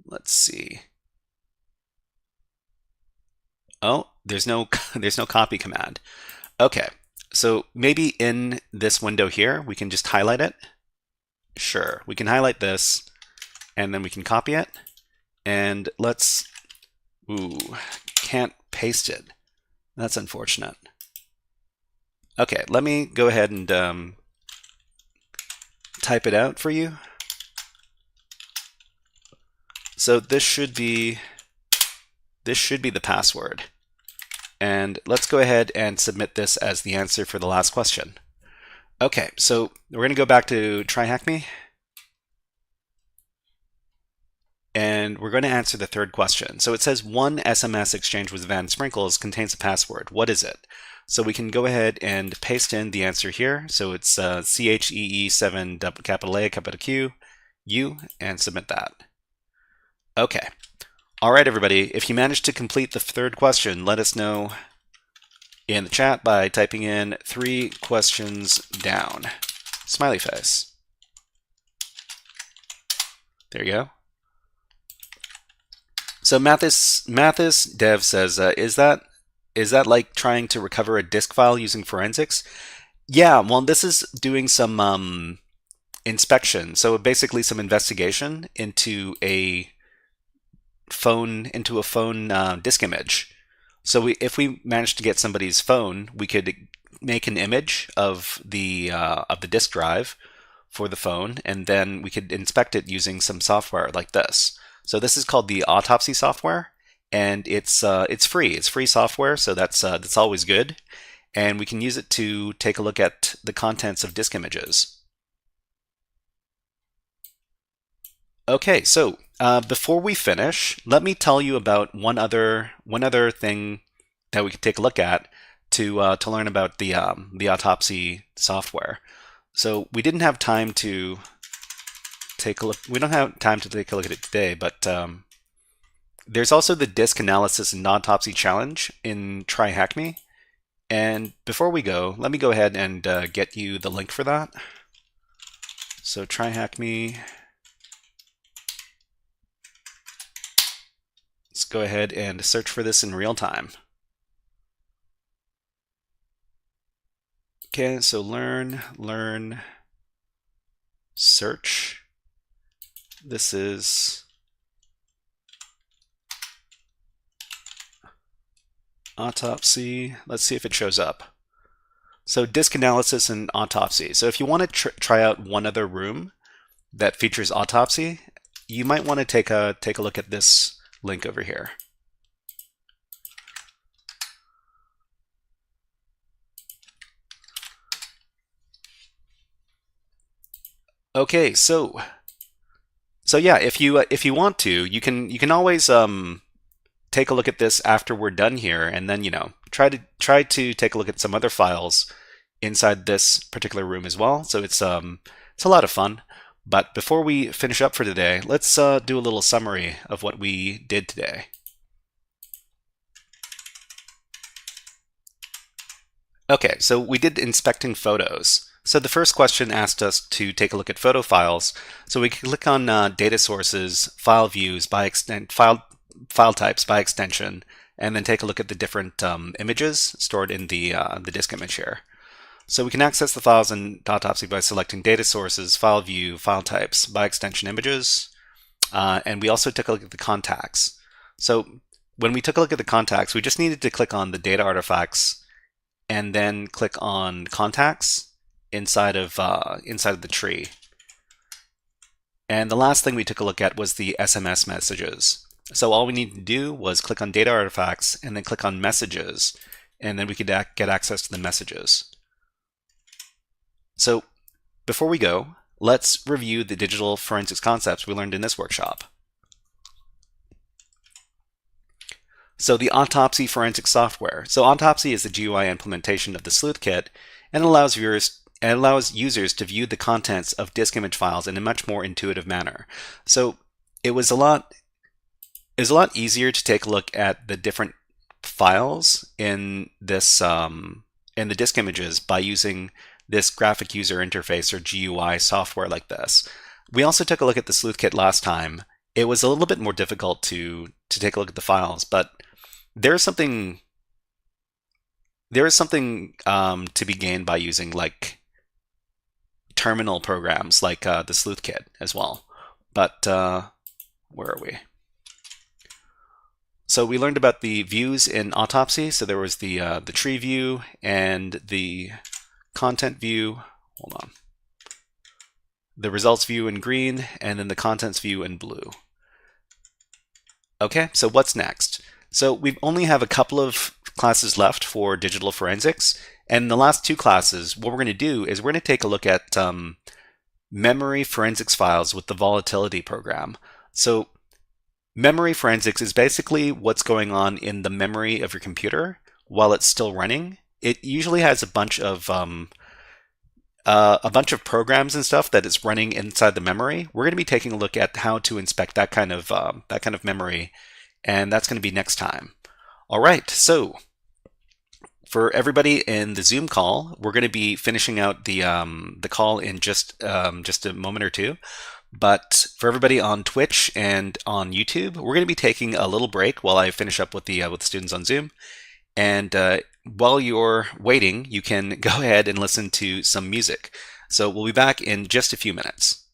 let's see. Oh, there's no copy command. Okay, so maybe in this window here, we can just highlight it. Sure, we can highlight this and then we can copy it. And can't paste it. That's unfortunate. Okay, let me go ahead and type it out for you. So this should be the password. And let's go ahead and submit this as the answer for the last question. Okay, so we're going to go back to Try Hack Me. And we're going to answer the third question. So it says one SMS exchange with Van Sprinkles contains a password. What is it? So we can go ahead and paste in the answer here. So it's CHEE7 capital A, capital Q, U, and submit that. Okay. All right, everybody. If you managed to complete the third question, let us know in the chat by typing in 3 questions down. Smiley face. There you go. So Mathis Dev says, is that like trying to recover a disk file using forensics? Yeah, well, this is doing some inspection. So basically some investigation into a phone disk image. So if we managed to get somebody's phone, we could make an image of the disk drive for the phone, and then we could inspect it using some software like this. So this is called the autopsy software, and it's free. It's free software, so that's always good. And we can use it to take a look at the contents of disk images. Okay, so before we finish, let me tell you about one other thing that we could take a look at to learn about the autopsy software. So we didn't have time to take a look. We don't have time to take a look at it today, but there's also the disk analysis and autopsy challenge in Try Hack Me. And before we go, let me go ahead and get you the link for that. So Try Hack Me. Let's go ahead and search for this in real time. Okay, so learn, search. This is autopsy. Let's see if it shows up. So disk analysis and autopsy. So if you want to try out one other room that features autopsy, you might want to take a look at this link over here. Okay, so yeah, if you want to, you can always take a look at this after we're done here, and then try to take a look at some other files inside this particular room as well. So it's a lot of fun. But before we finish up for today, let's do a little summary of what we did today. Okay, so we did inspecting photos. So the first question asked us to take a look at photo files. So we click on data sources, file views by file types by extension, and then take a look at the different images stored in the disk image here. So we can access the files in autopsy by selecting data sources, file view, file types by extension images, and we also took a look at the contacts. So when we took a look at the contacts, we just needed to click on the data artifacts and then click on contacts inside of the tree. And the last thing we took a look at was the SMS messages. So all we need to do was click on data artifacts and then click on messages, and then we could get access to the messages. So before we go, let's review the digital forensics concepts we learned in this workshop. So the autopsy forensic software. So autopsy is the GUI implementation of the sleuth kit and allows users to view the contents of disk image files in a much more intuitive manner. So it was a lot easier to take a look at the different files in this in the disk images by using this graphic user interface or GUI software like this. We also took a look at the sleuth kit last time. It was a little bit more difficult to take a look at the files, but there's something to be gained by using like terminal programs like the sleuth kit as well. But where are we? So we learned about the views in autopsy. So there was the tree view and the content view. Hold on. The results view in green, and then the contents view in blue. Okay, so what's next? So we only have a couple of classes left for digital forensics, and in the last two classes, what we're going to do is we're going to take a look at memory forensics files with the volatility program. So memory forensics is basically what's going on in the memory of your computer while it's still running. It usually has a bunch of programs and stuff that is running inside the memory. We're going to be taking a look at how to inspect that kind of memory, and that's going to be next time. All right, so for everybody in the Zoom call, we're going to be finishing out the call in just a moment or two. But for everybody on Twitch and on YouTube, we're going to be taking a little break while I finish up with the students on Zoom. And while you're waiting, you can go ahead and listen to some music. So we'll be back in just a few minutes.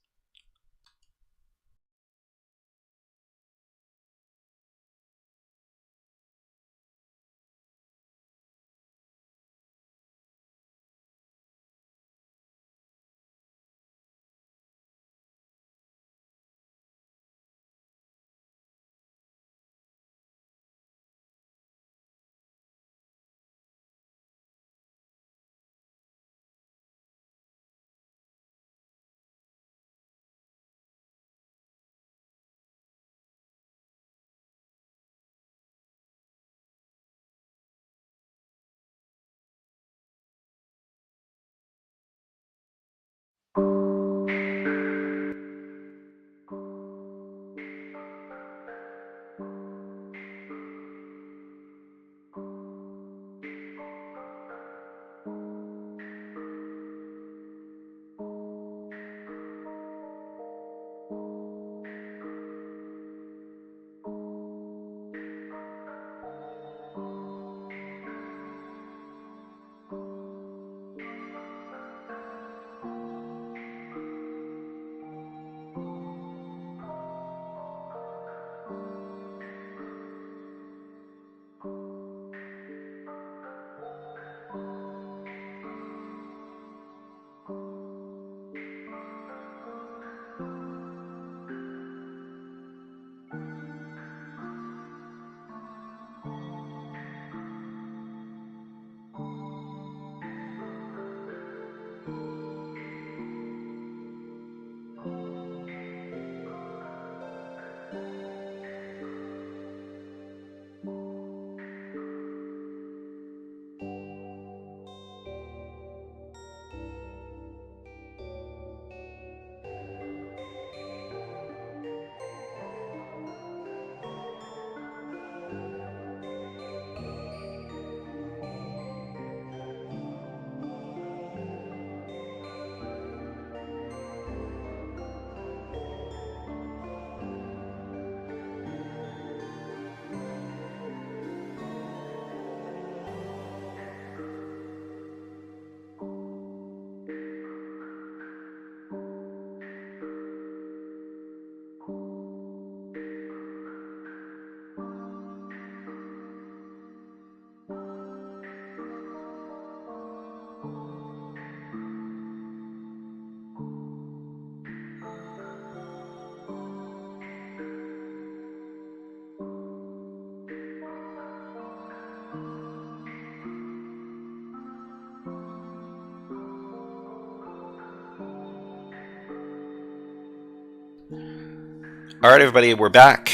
All right, everybody, we're back.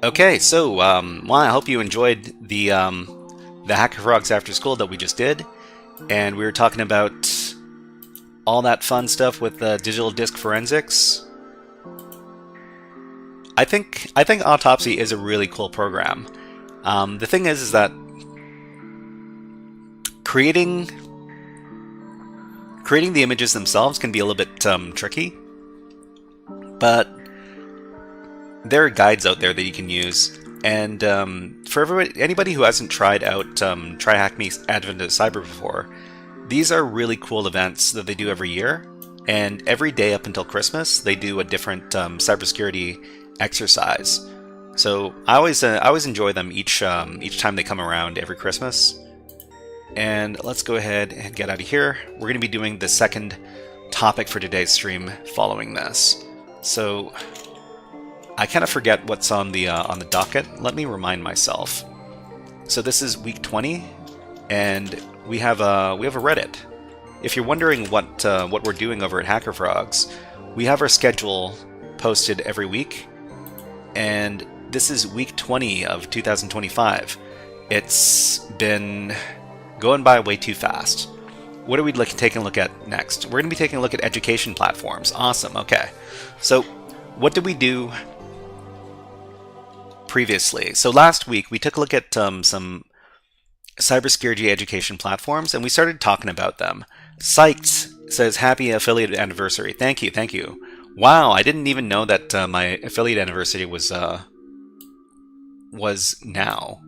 Okay, so well, I hope you enjoyed the HackerFrogs After School that we just did, and we were talking about all that fun stuff with digital disk forensics. I think Autopsy is a really cool program. The thing is that creating the images themselves can be a little bit tricky, but there are guides out there that you can use, and for anybody who hasn't tried out Try Hack Me Advent of Cyber before, these are really cool events that they do every year, and every day up until Christmas they do a different cybersecurity exercise. So I always enjoy them each time they come around every Christmas. And let's go ahead and get out of here. We're going to be doing the second topic for today's stream following this. So I kind of forget what's on the docket. Let me remind myself. So this is week 20, and we have a Reddit. If you're wondering what we're doing over at HackerFrogs, we have our schedule posted every week, and this is week 20 of 2025. It's been going by way too fast. What are we taking a look at next? We're going to be taking a look at education platforms. Awesome. Okay. So what did we do previously? So last week we took a look at some cybersecurity education platforms, and we started talking about them. Psyched says happy affiliate anniversary. Thank you, thank you. Wow, I didn't even know that my affiliate anniversary was now.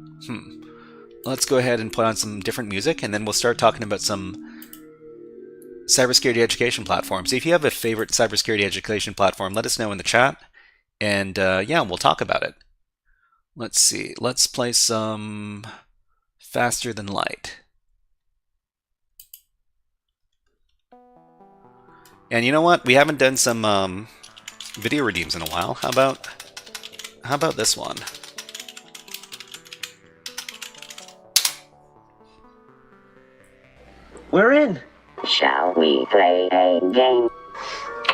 Let's go ahead and put on some different music, and then we'll start talking about some cybersecurity education platforms. If you have a favorite cybersecurity education platform, let us know in the chat, and yeah, we'll talk about it. Let's see. Let's play some Faster Than Light. And you know what? We haven't done some video redeems in a while. How about this one? We're in. Shall we play a game?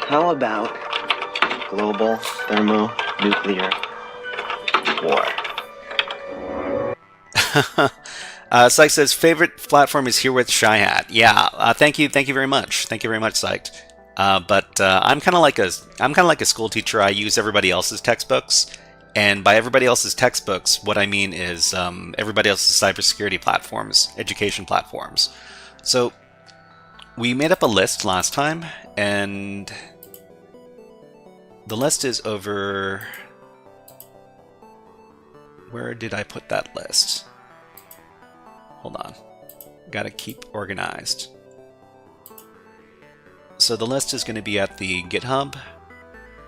How about global thermonuclear war? Psych says favorite platform is here with Shy Hat. Yeah, thank you very much. Thank you very much, Psyched. But I'm kind of like a school teacher. I use everybody else's textbooks, and by everybody else's textbooks, what I mean is everybody else's cybersecurity platforms, education platforms. So we made up a list last time, and the list is over. Where did I put that list? Hold on. Gotta keep organized. So the list is going to be at the GitHub.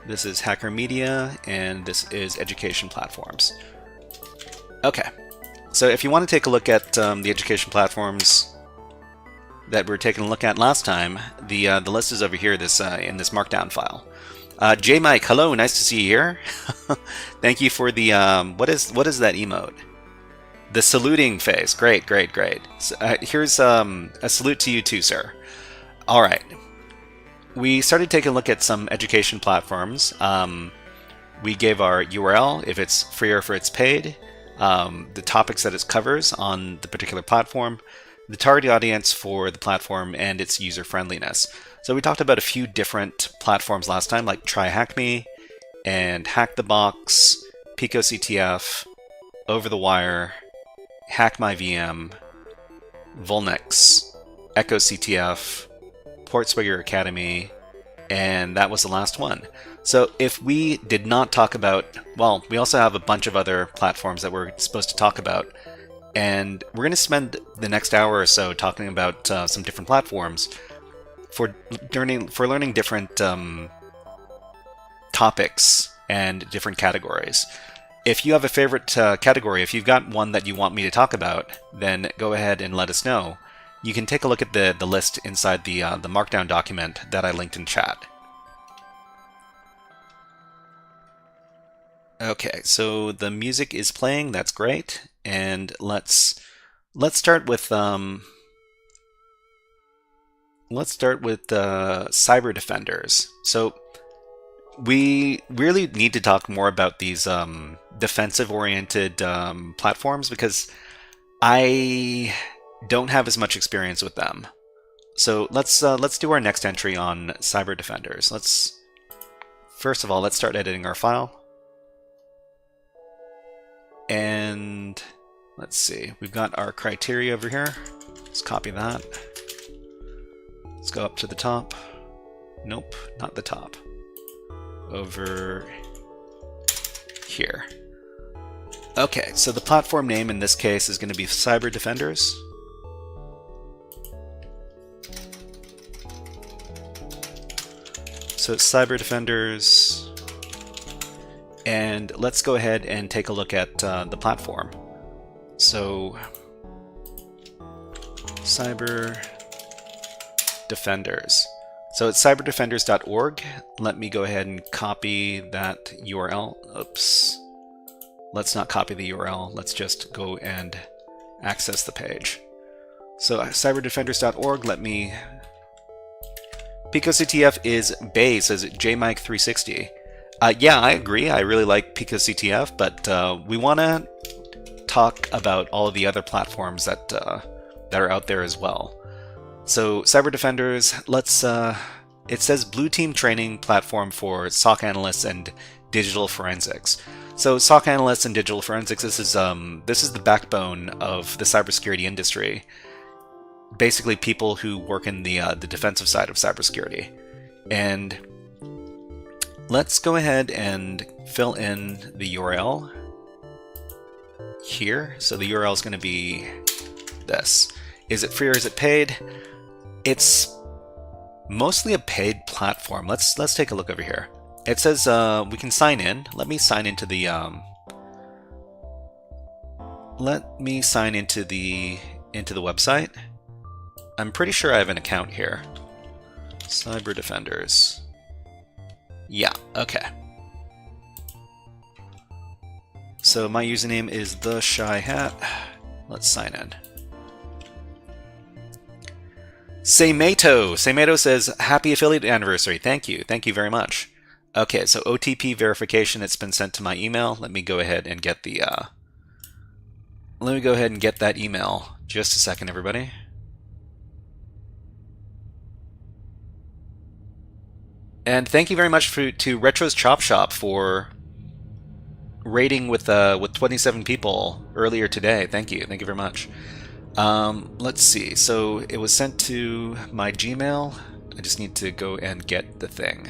This is Hacker Media, and this is Education Platforms. Okay. So if you want to take a look at the education platforms that we were taking a look at last time, the list is over here in this Markdown file. J Mike, hello, nice to see you here. Thank you for the what is that emote? The saluting face. Great. So, here's a salute to you too, sir. All right. We started taking a look at some education platforms. We gave our URL, if it's free or if it's paid, the topics that it covers on the particular platform, the target audience for the platform, and its user friendliness. So we talked about a few different platforms last time, like Try Hack Me, and Hack the Box, Pico CTF, Over the Wire, Hack My VM, Vulnix, Echo CTF, Portswigger Academy, and that was the last one. So if we did not talk about, well, we also have a bunch of other platforms that we're supposed to talk about, and we're going to spend the next hour or so talking about some different platforms for learning different topics and different categories. If you have a favorite category, if you've got one that you want me to talk about, then go ahead and let us know. You can take a look at the list inside the Markdown document that I linked in chat. Okay, so the music is playing. That's great, and let's start with cyber defenders. So we really need to talk more about these defensive-oriented platforms because I don't have as much experience with them. So let's do our next entry on cyber defenders. First of all, let's start editing our file. And let's see, we've got our criteria over here. Let's copy that. Let's go up to the top. Nope, not the top. Over here. Okay, so the platform name in this case is going to be Cyber Defenders. So it's Cyber Defenders. And let's go ahead and take a look at the platform. So, Cyber Defenders. So it's cyberdefenders.org. Let me go ahead and copy that URL. Oops. Let's not copy the URL. Let's just go and access the page. So cyberdefenders.org, let me... PicoCTF is Bay, says JMike360. Yeah, I agree. I really like PicoCTF, but we want to talk about all of the other platforms that are out there as well. So Cyber Defenders, it says Blue Team Training Platform for SOC Analysts and Digital Forensics. So SOC Analysts and Digital Forensics, this is the backbone of the cybersecurity industry. Basically people who work in the defensive side of cybersecurity. And let's go ahead and fill in the URL here. So the URL is going to be this. Is it free or is it paid? It's mostly a paid platform. Let's take a look over here. It says we can sign in. Let me sign into the website. I'm pretty sure I have an account here. Cyber Defenders. Yeah, okay. So my username is the Shy Hat. Let's sign in. Seimeto says, happy affiliate anniversary. Thank you. Thank you very much. Okay, so OTP verification, it's been sent to my email. Let me go ahead and get that email. Just a second, everybody. And thank you very much to Retro's Chop Shop for raiding with 27 people earlier today. Thank you very much. Let's see. So it was sent to my Gmail. I just need to go and get the thing.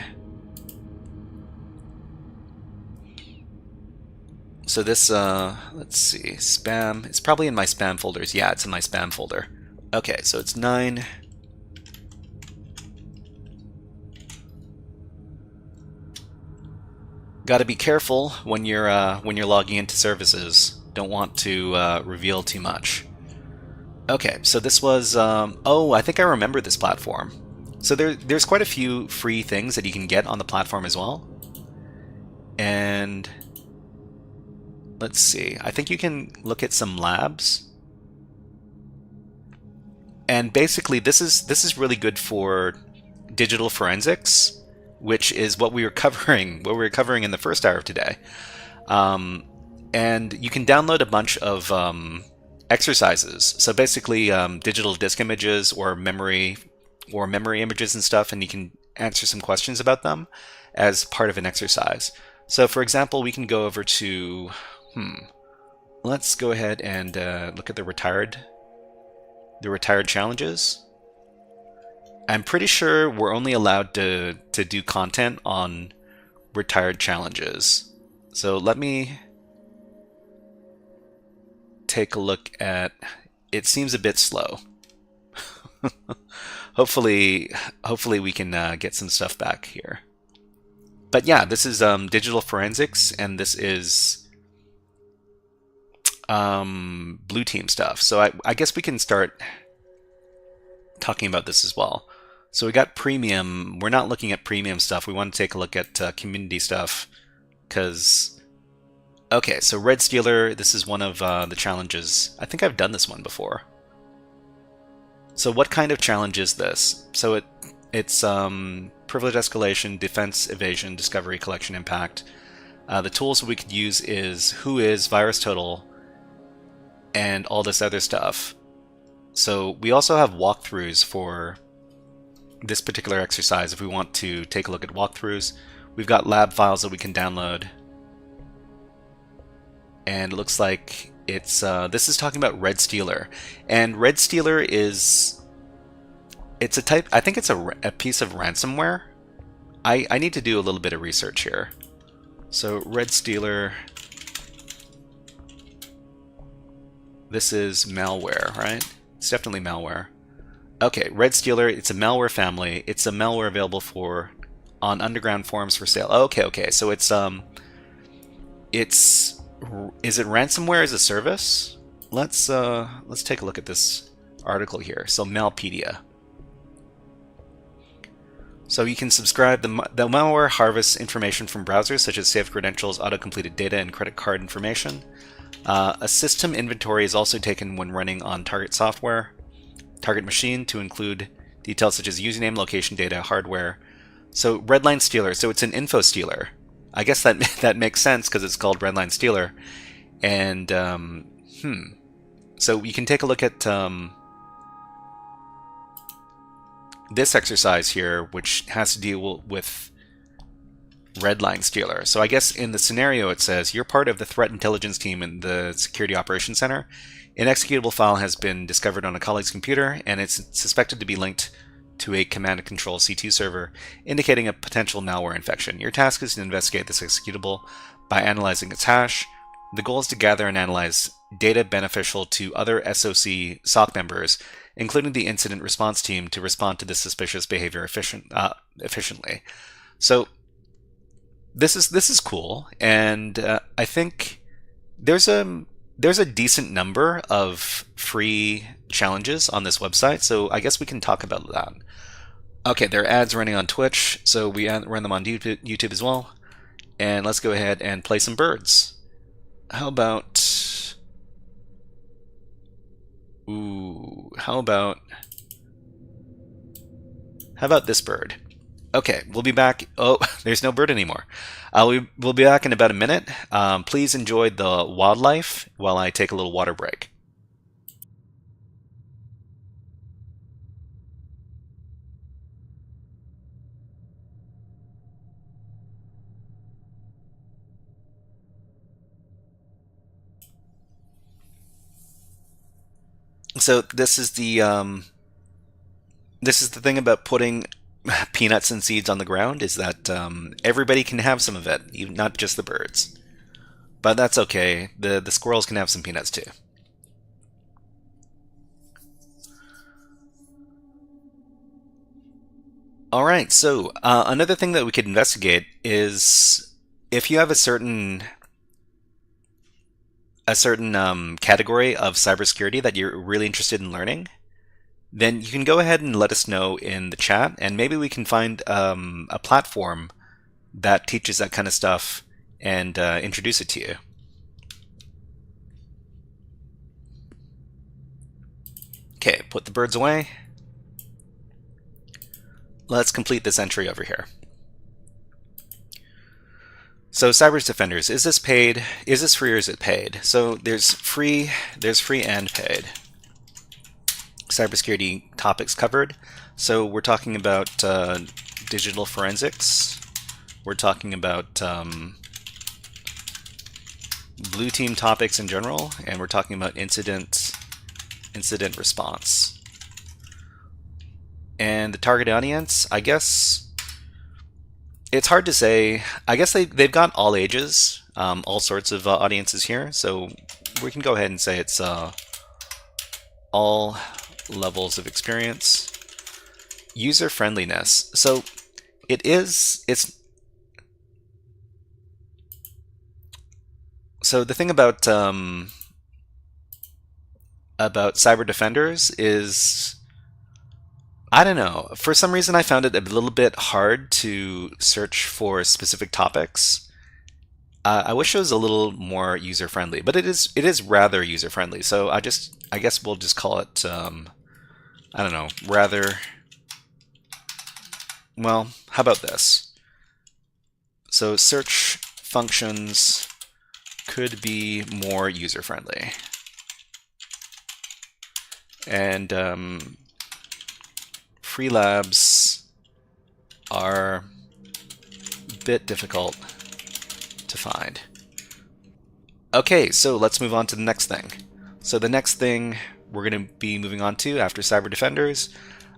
So this, let's see, spam. It's probably in my spam folders. Yeah, it's in my spam folder. Okay, so it's 9. Got to be careful when you're logging into services. Don't want to reveal too much. Okay, so this was oh, I think I remember this platform. So there's quite a few free things that you can get on the platform as well. And let's see. I think you can look at some labs. And basically this is really good for digital forensics, which is what we were covering in the first hour of today. And you can download a bunch of exercises. So basically digital disk images or memory images and stuff, and you can answer some questions about them as part of an exercise. So for example, we can go over to let's go ahead and look at the retired challenges. I'm pretty sure we're only allowed to do content on retired challenges. So let me take a look at... It seems a bit slow. Hopefully we can get some stuff back here. But yeah, this is digital forensics, and this is blue team stuff. So I guess we can start talking about this as well. So we got premium. We're not looking at premium stuff. We want to take a look at community stuff because... Okay, so Red Stealer, this is one of the challenges. I think I've done this one before. So what kind of challenge is this? So it's privilege escalation, defense, evasion, discovery, collection, impact. The tools we could use is whois, virus total, and all this other stuff. So we also have walkthroughs for this particular exercise if we want to take a look at walkthroughs. We've got lab files that we can download. And it looks like it's this is talking about Red Stealer. And Red Stealer is, it's a type, I think it's a piece of ransomware. I need to do a little bit of research here. So Red Stealer, this is malware, right? It's definitely malware. Okay, Red Stealer, it's a malware family. It's a malware available on underground forums for sale. Okay. So is it ransomware as a service? Let's take a look at this article here. So Malpedia. So you can subscribe. The malware harvests information from browsers such as saved credentials, auto-completed data, and credit card information. A system inventory is also taken when running on target software, target machine, to include details such as username, location data, hardware. So Redline Stealer, so it's an info stealer. I guess that makes sense because it's called Redline Stealer. And so you can take a look at this exercise here, which has to deal with Redline Stealer. So I guess in the scenario it says, you're part of the threat intelligence team in the Security Operations Center. An executable file has been discovered on a colleague's computer, and it's suspected to be linked to a command and control C2 server, indicating a potential malware infection. Your task is to investigate this executable by analyzing its hash. The goal is to gather and analyze data beneficial to other SOC members, including the incident response team, to respond to this suspicious behavior efficiently. So this is cool, and I think there's a decent number of free challenges on this website, so I guess we can talk about that. Okay, there are ads running on Twitch, so we run them on YouTube as well. And let's go ahead and play some birds. How about... Ooh, how about this bird? Okay, we'll be back. Oh, there's no bird anymore. We'll be back in about a minute. Please enjoy the wildlife while I take a little water break. So this is the thing about putting peanuts and seeds on the ground, is that everybody can have some of it, even not just the birds. But that's okay. The squirrels can have some peanuts too. All right. So another thing that we could investigate is if you have a certain category of cybersecurity that you're really interested in learning, then you can go ahead and let us know in the chat, and maybe we can find a platform that teaches that kind of stuff and introduce it to you. Okay, put the birds away. Let's complete this entry over here. So Cyber Defenders, is this paid? Is this free or is it paid? So there's free and paid. Cybersecurity topics covered. So we're talking about digital forensics. We're talking about blue team topics in general, and we're talking about incident response. And the target audience, I guess it's hard to say. I guess they've got all ages, all sorts of audiences here. So we can go ahead and say it's all levels of experience. User friendliness. So so the thing about Cyber Defenders is, I don't know, for some reason I found it a little bit hard to search for specific topics. I wish it was a little more user friendly, but it is rather user friendly. So I guess we'll just call it I don't know, rather well, how about this? So search functions could be more user-friendly. And free labs are a bit difficult to find. Okay, so let's move on to the next thing. So the next thing we're going to be moving on to after Cyber Defenders,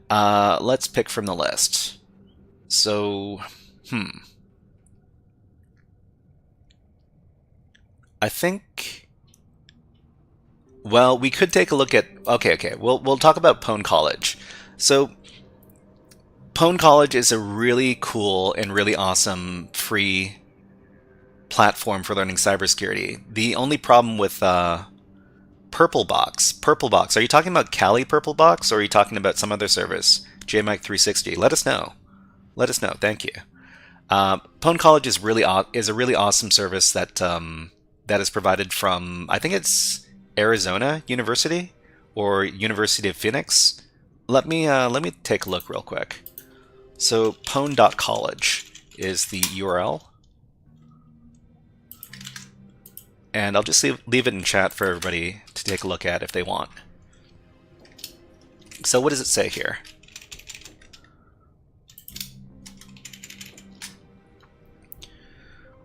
let's pick from the list. So, I think, well, we could take a look at, okay, we'll talk about Pwn College. So, Pwn College is a really cool and really awesome free platform for learning cybersecurity. The only problem with Purplebox, are you talking about Kali Purplebox, or are you talking about some other service? JMic 360. Let us know. Let us know. Thank you. Pwn College is a really awesome service that that is provided from, I think it's Arizona University or University of Phoenix. Let me take a look real quick. So pwn.college is the URL. And I'll just leave it in chat for everybody to take a look at if they want. So what does it say here?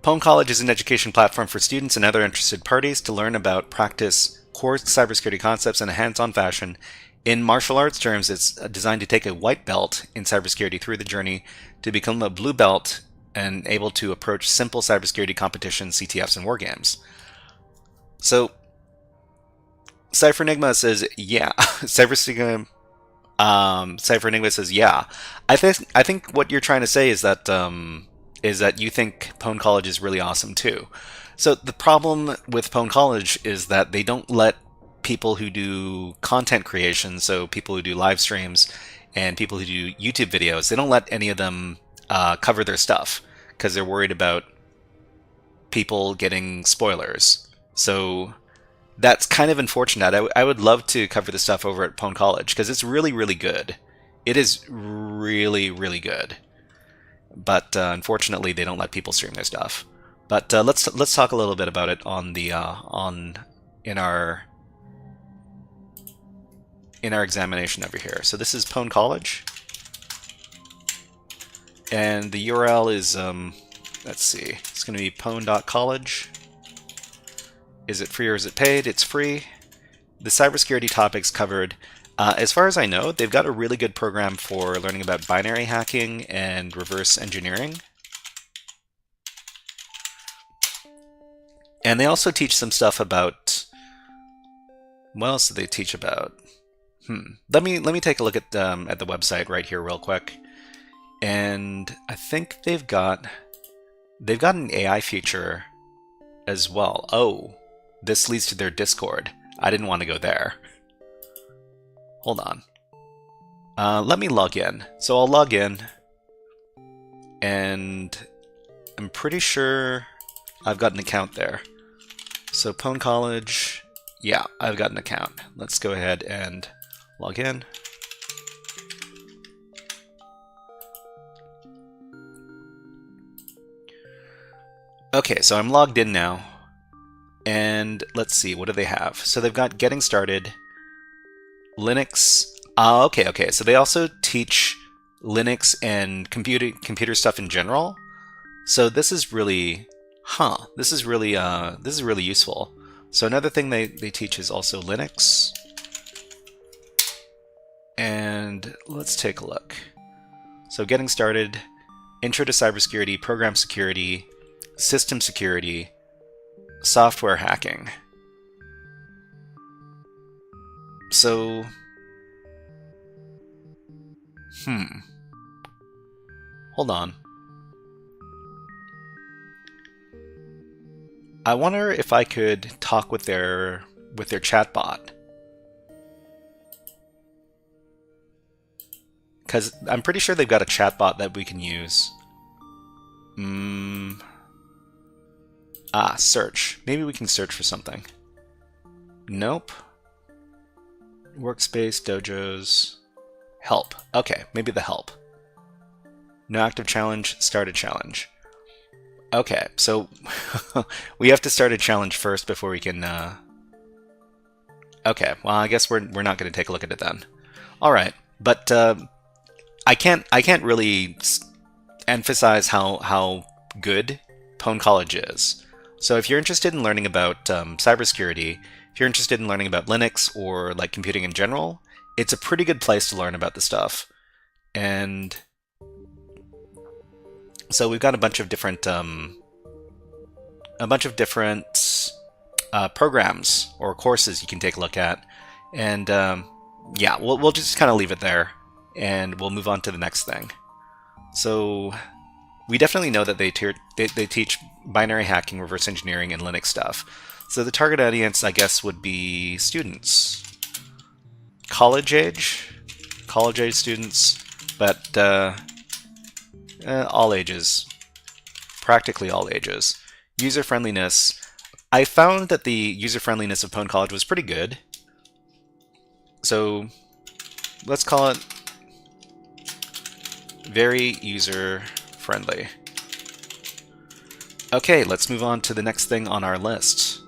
Pwn College is an education platform for students and other interested parties to learn about, practice core cybersecurity concepts in a hands-on fashion. In martial arts terms, it's designed to take a white belt in cybersecurity through the journey to become a blue belt and able to approach simple cybersecurity competitions, CTFs, and wargames. So, Cypher Enigma says, yeah. Cypher Enigma says, yeah. I think what you're trying to say is that you think Pwn College is really awesome too. So the problem with Pwn College is that they don't let people who do content creation, so people who do live streams and people who do YouTube videos, they don't let any of them cover their stuff because they're worried about people getting spoilers. So that's kind of unfortunate. I would love to cover the stuff over at Pwn College because it's really, really good. It is really, really good. But unfortunately, they don't let people stream their stuff. But let's talk a little bit about it on the in our examination over here. So this is Pwn College, and the URL is let's see, it's going to be pwn.college. Is it free or is it paid? It's free. The cybersecurity topics covered. As far as I know, they've got a really good program for learning about binary hacking and reverse engineering. And they also teach some stuff about, what else do they teach about? Let me take a look at the website right here real quick. And I think they've got an AI feature as well. Oh, this leads to their Discord. I didn't want to go there. Hold on. Let me log in. So I'll log in, and I'm pretty sure I've got an account there. So Pwn College, yeah, I've got an account. Let's go ahead and log in. Okay, so I'm logged in now. And let's see, what do they have? So they've got Getting Started, Linux. Okay. So they also teach Linux and computer stuff in general. So this is really, this is really useful. So another thing they teach is also Linux. And let's take a look. So Getting Started, Intro to Cybersecurity, Program Security, System Security, Software Hacking. So, hold on. I wonder if I could talk with their chatbot. Because I'm pretty sure they've got a chatbot that we can use. Search. Maybe we can search for something. Nope. Workspace, dojos, help. Okay, maybe the help. No active challenge, start a challenge. Okay, so we have to start a challenge first before we can... Okay, well, I guess we're not going to take a look at it then. All right, but I can't really emphasize how good Pwn College is. So if you're interested in learning about cybersecurity, if you're interested in learning about Linux or like computing in general, it's a pretty good place to learn about the stuff. And so we've got a bunch of different programs or courses you can take a look at, and yeah, we'll just kind of leave it there, and we'll move on to the next thing. So we definitely know that they teach binary hacking, reverse engineering, and Linux stuff. So the target audience, I guess, would be students, college age students, but all ages, practically all ages. User friendliness. I found that the user friendliness of Pwn College was pretty good. So let's call it very user friendly. Okay, let's move on to the next thing on our list.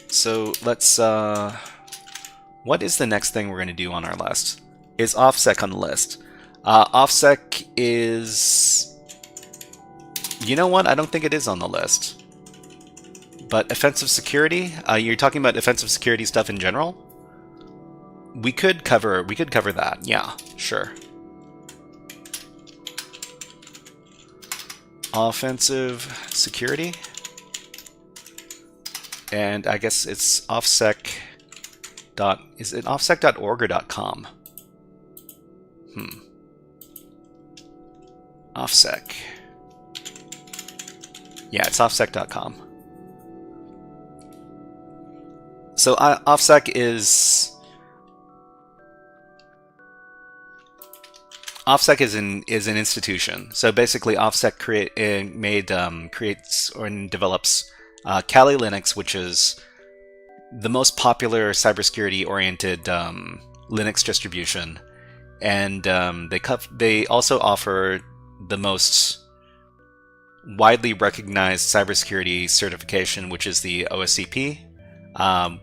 So let's, what is the next thing we're going to do on our list? Is OffSec on the list? OffSec is... You know what? I don't think it is on the list. But offensive security? You're talking about offensive security stuff in general? We could cover that. Yeah, sure. Offensive security. And I guess it's offsec. Is it offsec.org or .com? OffSec. Yeah, it's offsec.com. So OffSec is an institution. So basically, OffSec creates or develops Kali Linux, which is the most popular cybersecurity-oriented Linux distribution, and they also offer the most widely recognized cybersecurity certification, which is the OSCP,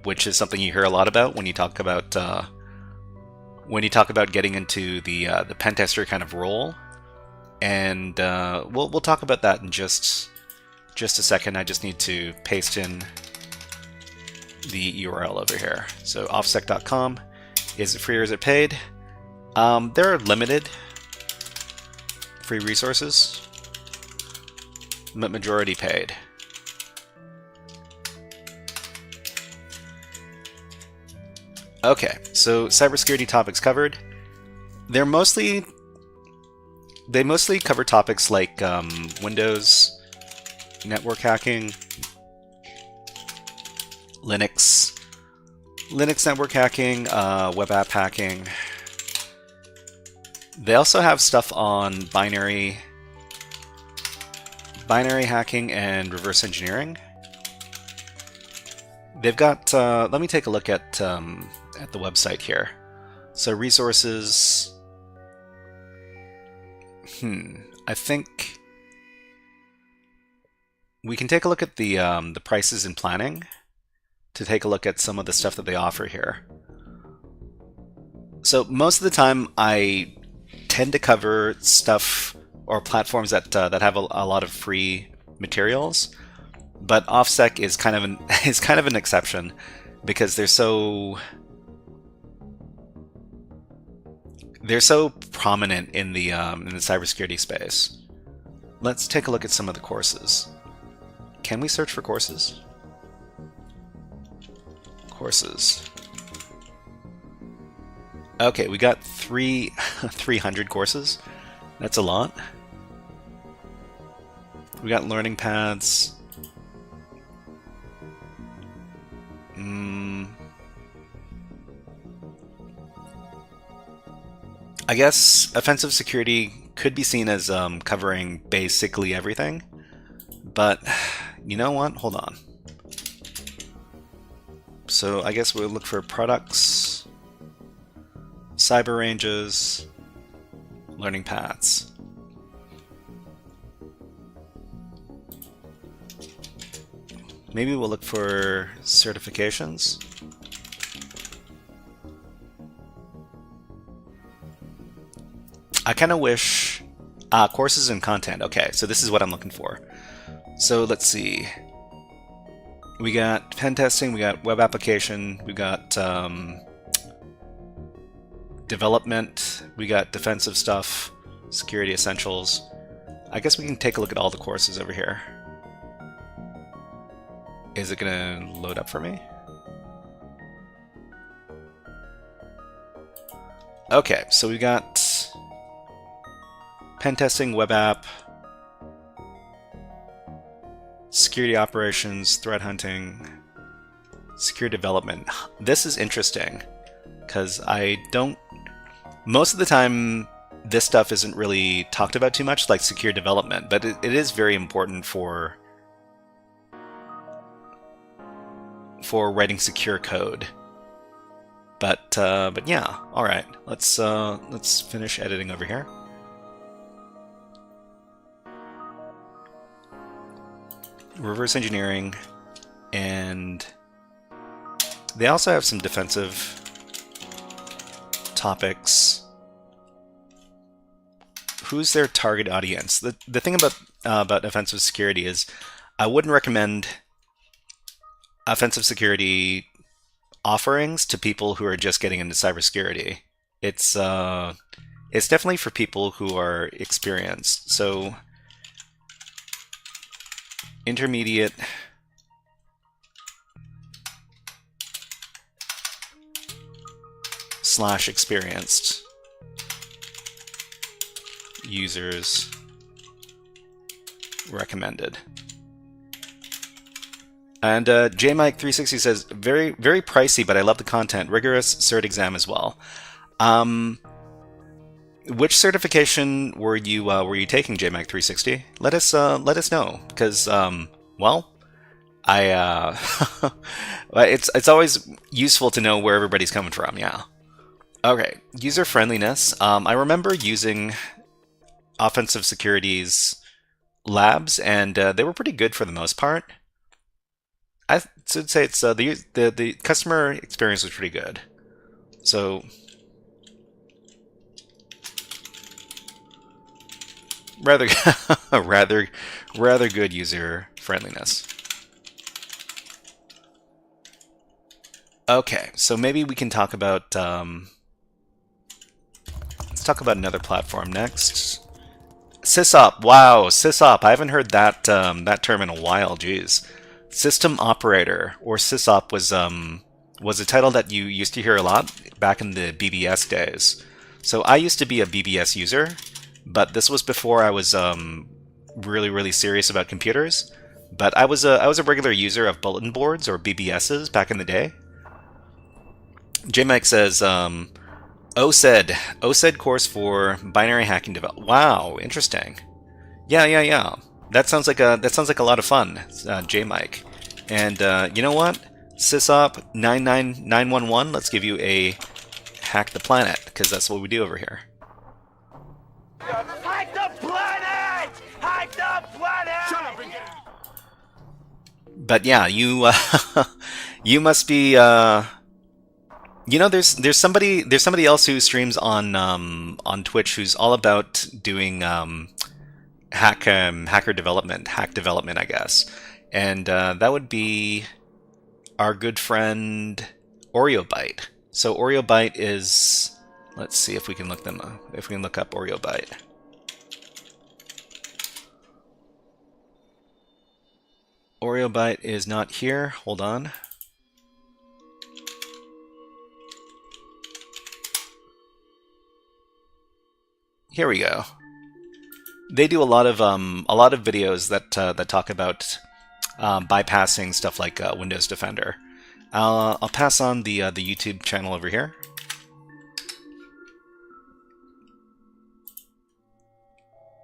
which is something you hear a lot about when you talk about getting into the pen tester kind of role. And we'll talk about that in just a second. I just need to paste in the URL over here. So offsec.com. Is it free or is it paid? There are limited free resources, but majority paid. Okay, so cybersecurity topics covered. They mostly cover topics like Windows, network hacking, Linux network hacking, web app hacking. They also have stuff on binary hacking and reverse engineering. They've got, let me take a look at the website here. So resources, I think we can take a look at the prices and planning to take a look at some of the stuff that they offer here. So most of the time I tend to cover stuff or platforms that have a lot of free materials, but OffSec is kind of an exception because they're so prominent in the cybersecurity space. Let's take a look at some of the courses. Can we search for courses? Courses. Okay, we got 300 courses. That's a lot. We got learning paths. I guess offensive security could be seen as covering basically everything, but you know what? Hold on. So I guess we'll look for products, cyber ranges, learning paths. Maybe we'll look for certifications. I kind of wish courses and content. Okay, so this is what I'm looking for. So let's see. We got pen testing, we got web application, we got development, we got defensive stuff, security essentials. I guess we can take a look at all the courses over here. Is it gonna load up for me? Okay, so we got pen testing, web app, security operations, threat hunting, security development. This is interesting because I don't. Most of the time, this stuff isn't really talked about too much, like secure development, but it is very important for writing secure code. But yeah, all right. Let's finish editing over here. Reverse engineering, and they also have some defensive topics. Who's their target audience? The thing about offensive security is I wouldn't recommend offensive security offerings to people who are just getting into cybersecurity. It's definitely for people who are experienced. So intermediate / experienced users recommended. And JMike360 says, very pricey, but I love the content. Rigorous cert exam as well. Which certification were you taking, JMike360? Let us know, because well, it's always useful to know where everybody's coming from. Yeah. Okay, user friendliness. I remember using offensive security's labs, and they were pretty good for the most part. I should say it's the customer experience was pretty good. So rather rather good user friendliness. Okay, so maybe we can talk about let's talk about another platform next. SysOp. Wow, SysOp. I haven't heard that that term in a while. Geez. System operator, or SysOp, was a title that you used to hear a lot back in the BBS days. So I used to be a BBS user, but this was before I was really serious about computers. But I was a regular user of bulletin boards, or BBSs, back in the day. JMike says OSED course for binary hacking development. Wow, interesting. Yeah. That sounds like a lot of fun, JMike. And you know what? SysOp 99911. Let's give you a hack the planet, because that's what we do over here. Hack the planet! Hack the planet! Shut up and get out. But yeah, you you must be you know, there's somebody else who streams on Twitch who's all about doing hack development, I guess. And that would be our good friend OreoByte. So OreoByte is, let's see if we can look up OreoByte. OreoByte is not here. Hold on. Here we go. They do a lot of videos that talk about bypassing stuff like Windows Defender. I'll pass on the YouTube channel over here.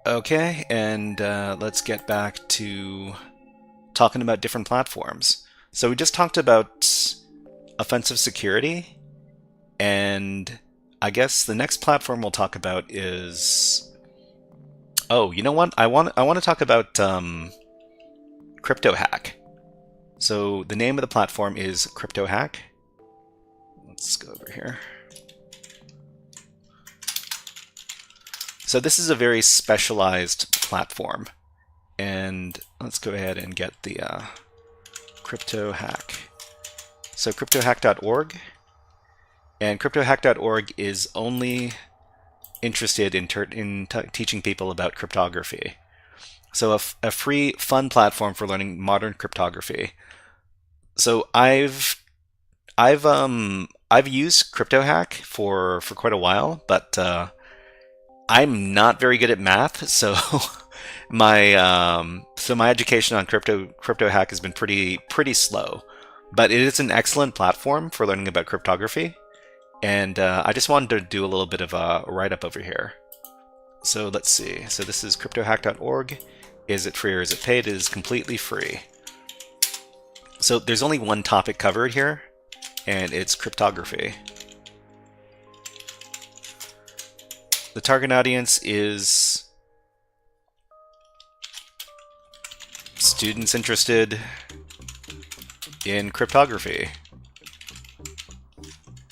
Okay, and let's get back to talking about different platforms. So we just talked about offensive security, and I guess the next platform we'll talk about is... Oh, you know what? I want to talk about CryptoHack. So the name of the platform is CryptoHack. Let's go over here. So this is a very specialized platform. And let's go ahead and get the CryptoHack. So cryptohack.org. And cryptohack.org is only interested in teaching people about cryptography. So a free, fun platform for learning modern cryptography. So I've used CryptoHack for quite a while, but I'm not very good at math, so my education on CryptoHack has been pretty slow. But it is an excellent platform for learning about cryptography, and I just wanted to do a little bit of a write-up over here. So let's see. So this is cryptohack.org. Is it free or is it paid? It is completely free. So there's only one topic covered here, and it's cryptography. The target audience is students interested in cryptography.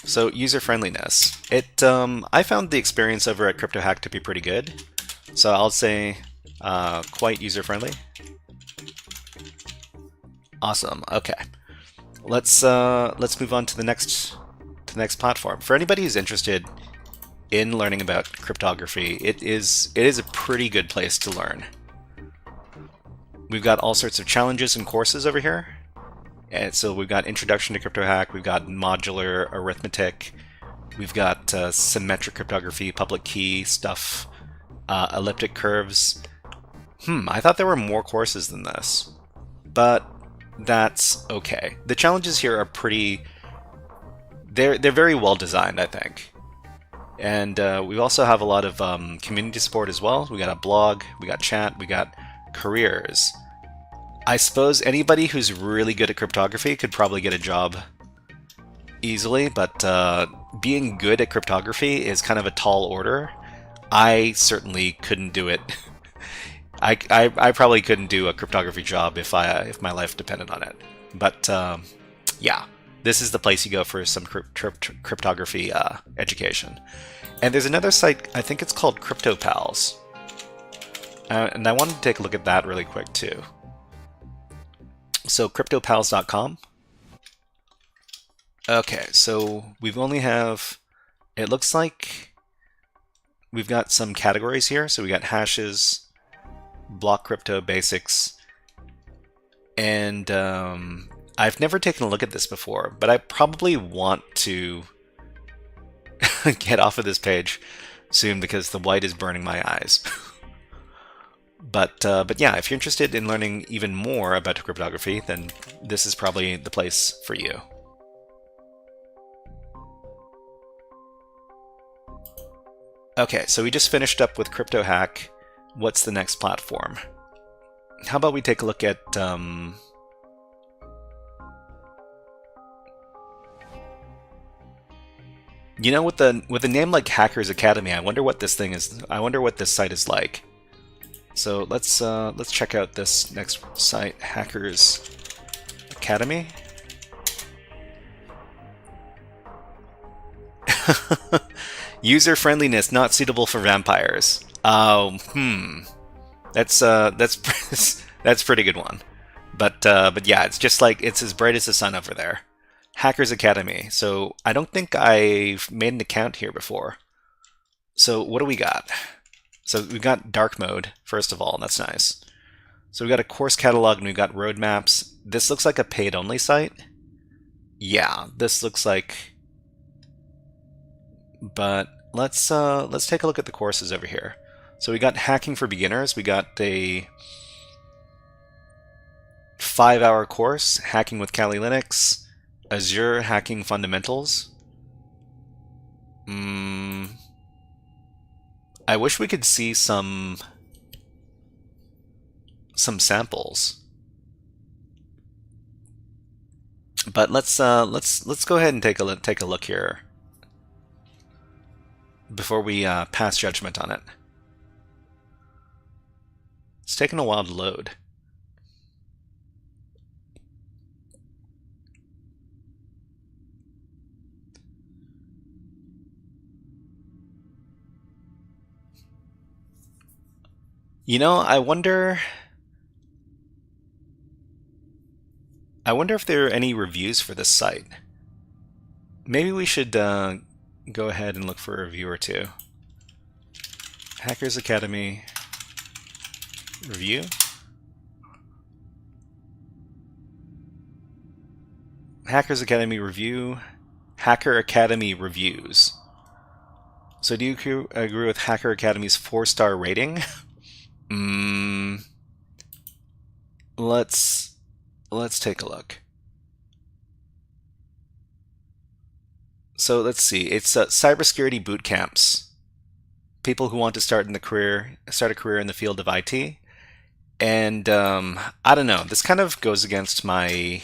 So user friendliness. I found the experience over at CryptoHack to be pretty good. So I'll say quite user friendly. Awesome. Okay. Let's move on to the next platform. For anybody who's interested in learning about cryptography, it is a pretty good place to learn. We've got all sorts of challenges and courses over here. And so we've got Introduction to CryptoHack, we've got Modular Arithmetic, we've got Symmetric Cryptography, Public Key stuff, Elliptic Curves. I thought there were more courses than this, but that's okay. The challenges here are they're very well designed, I think. And we also have a lot of community support as well. We got a blog, we got chat, we got careers. I suppose anybody who's really good at cryptography could probably get a job easily, but being good at cryptography is kind of a tall order. I certainly couldn't do it. I probably couldn't do a cryptography job if my life depended on it. But yeah, this is the place you go for some cryptography education. And there's another site, I think it's called CryptoPals. And I wanted to take a look at that really quick too. So cryptopals.com. Okay, so we've only have, it looks like we've got some categories here. So we got hashes, block crypto basics, and I've never taken a look at this before, but I probably want to get off of this page soon because the white is burning my eyes. But yeah, if you're interested in learning even more about cryptography, then this is probably the place for you. Okay, so we just finished up with CryptoHack. What's the next platform? How about we take a look at you know, with a name like Hackers Academy, I wonder what this thing is. I wonder what this site is like. So let's check out this next site, Hackers Academy. User friendliness not suitable for vampires. Oh, that's that's pretty good one. But yeah, it's just like it's as bright as the sun over there. Hackers Academy. So I don't think I've made an account here before. So what do we got? So we've got dark mode, first of all, and that's nice. So we've got a course catalog and we've got roadmaps. This looks like a paid-only site. Yeah, this looks like... But let's take a look at the courses over here. So we got Hacking for Beginners. We got a 5-hour course, Hacking with Kali Linux, Azure Hacking Fundamentals. I wish we could see some samples. But let's go ahead and take a look here. before we pass judgment on it. It's taking a while to load. You know, I wonder if there are any reviews for this site. Maybe we should go ahead and look for a review or two. Hackers Academy review. Hackers Academy review. Hacker Academy reviews. So do you agree with Hacker Academy's 4-star rating? Let's take a look. So let's see. It's cybersecurity boot camps. People who want to start a career in the field of IT. And I don't know. This kind of goes against my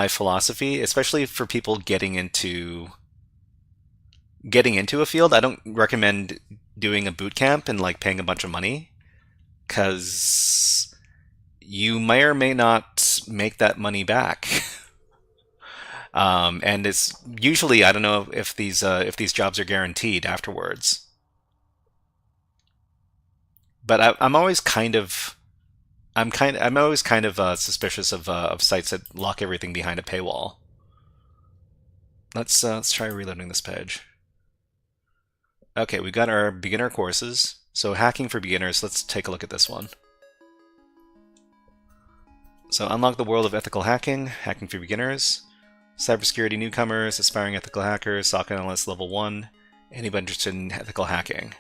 philosophy, especially for people getting into a field. I don't recommend doing a boot camp and like paying a bunch of money, because you may or may not make that money back. And it's usually, I don't know if these jobs are guaranteed afterwards. But I'm always kind of suspicious of sites that lock everything behind a paywall. Let's try reloading this page. Okay, we got our beginner courses. So hacking for beginners. Let's take a look at this one. So unlock the world of ethical hacking. Hacking for beginners. Cybersecurity newcomers, aspiring ethical hackers, SOC analyst level 1, anybody interested in ethical hacking.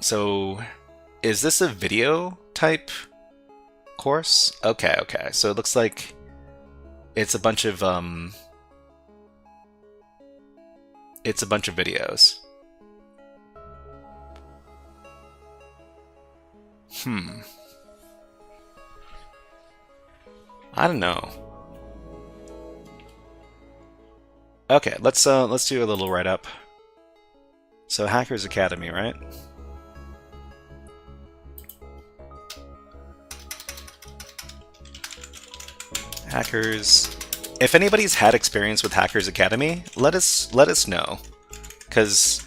So, is this a video type course? Okay. So it looks like it's a bunch of videos. I don't know. Okay, let's do a little write-up. So Hackers Academy, right? Hackers. If anybody's had experience with Hackers Academy, let us know, because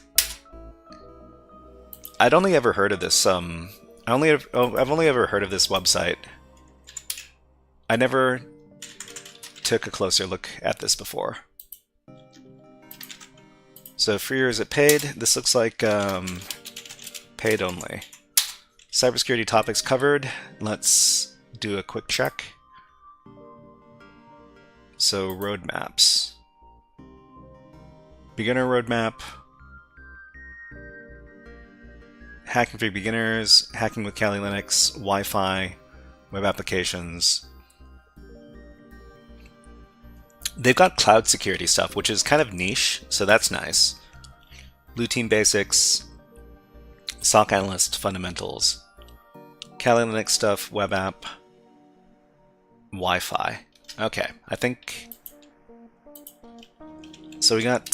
I'd only ever heard of this. I've only ever heard of this website. I never took a closer look at this before. So free or is it paid? This looks like paid only. Cybersecurity topics covered. Let's do a quick check. So roadmaps. Beginner roadmap. Hacking for beginners. Hacking with Kali Linux. Wi-Fi. Web applications. They've got cloud security stuff, which is kind of niche, so that's nice. Blue Team Basics, SOC Analyst Fundamentals, Kali Linux stuff, web app, Wi-Fi. Okay, I think... So we got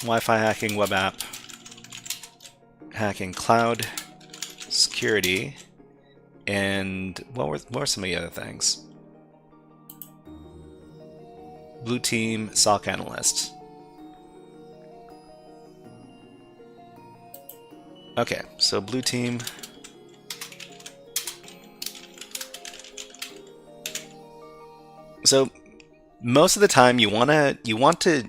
Wi-Fi hacking, web app, hacking cloud, security, and what were some of the other things? Blue Team, SOC Analyst. Okay, so Blue Team. So most of the time you want to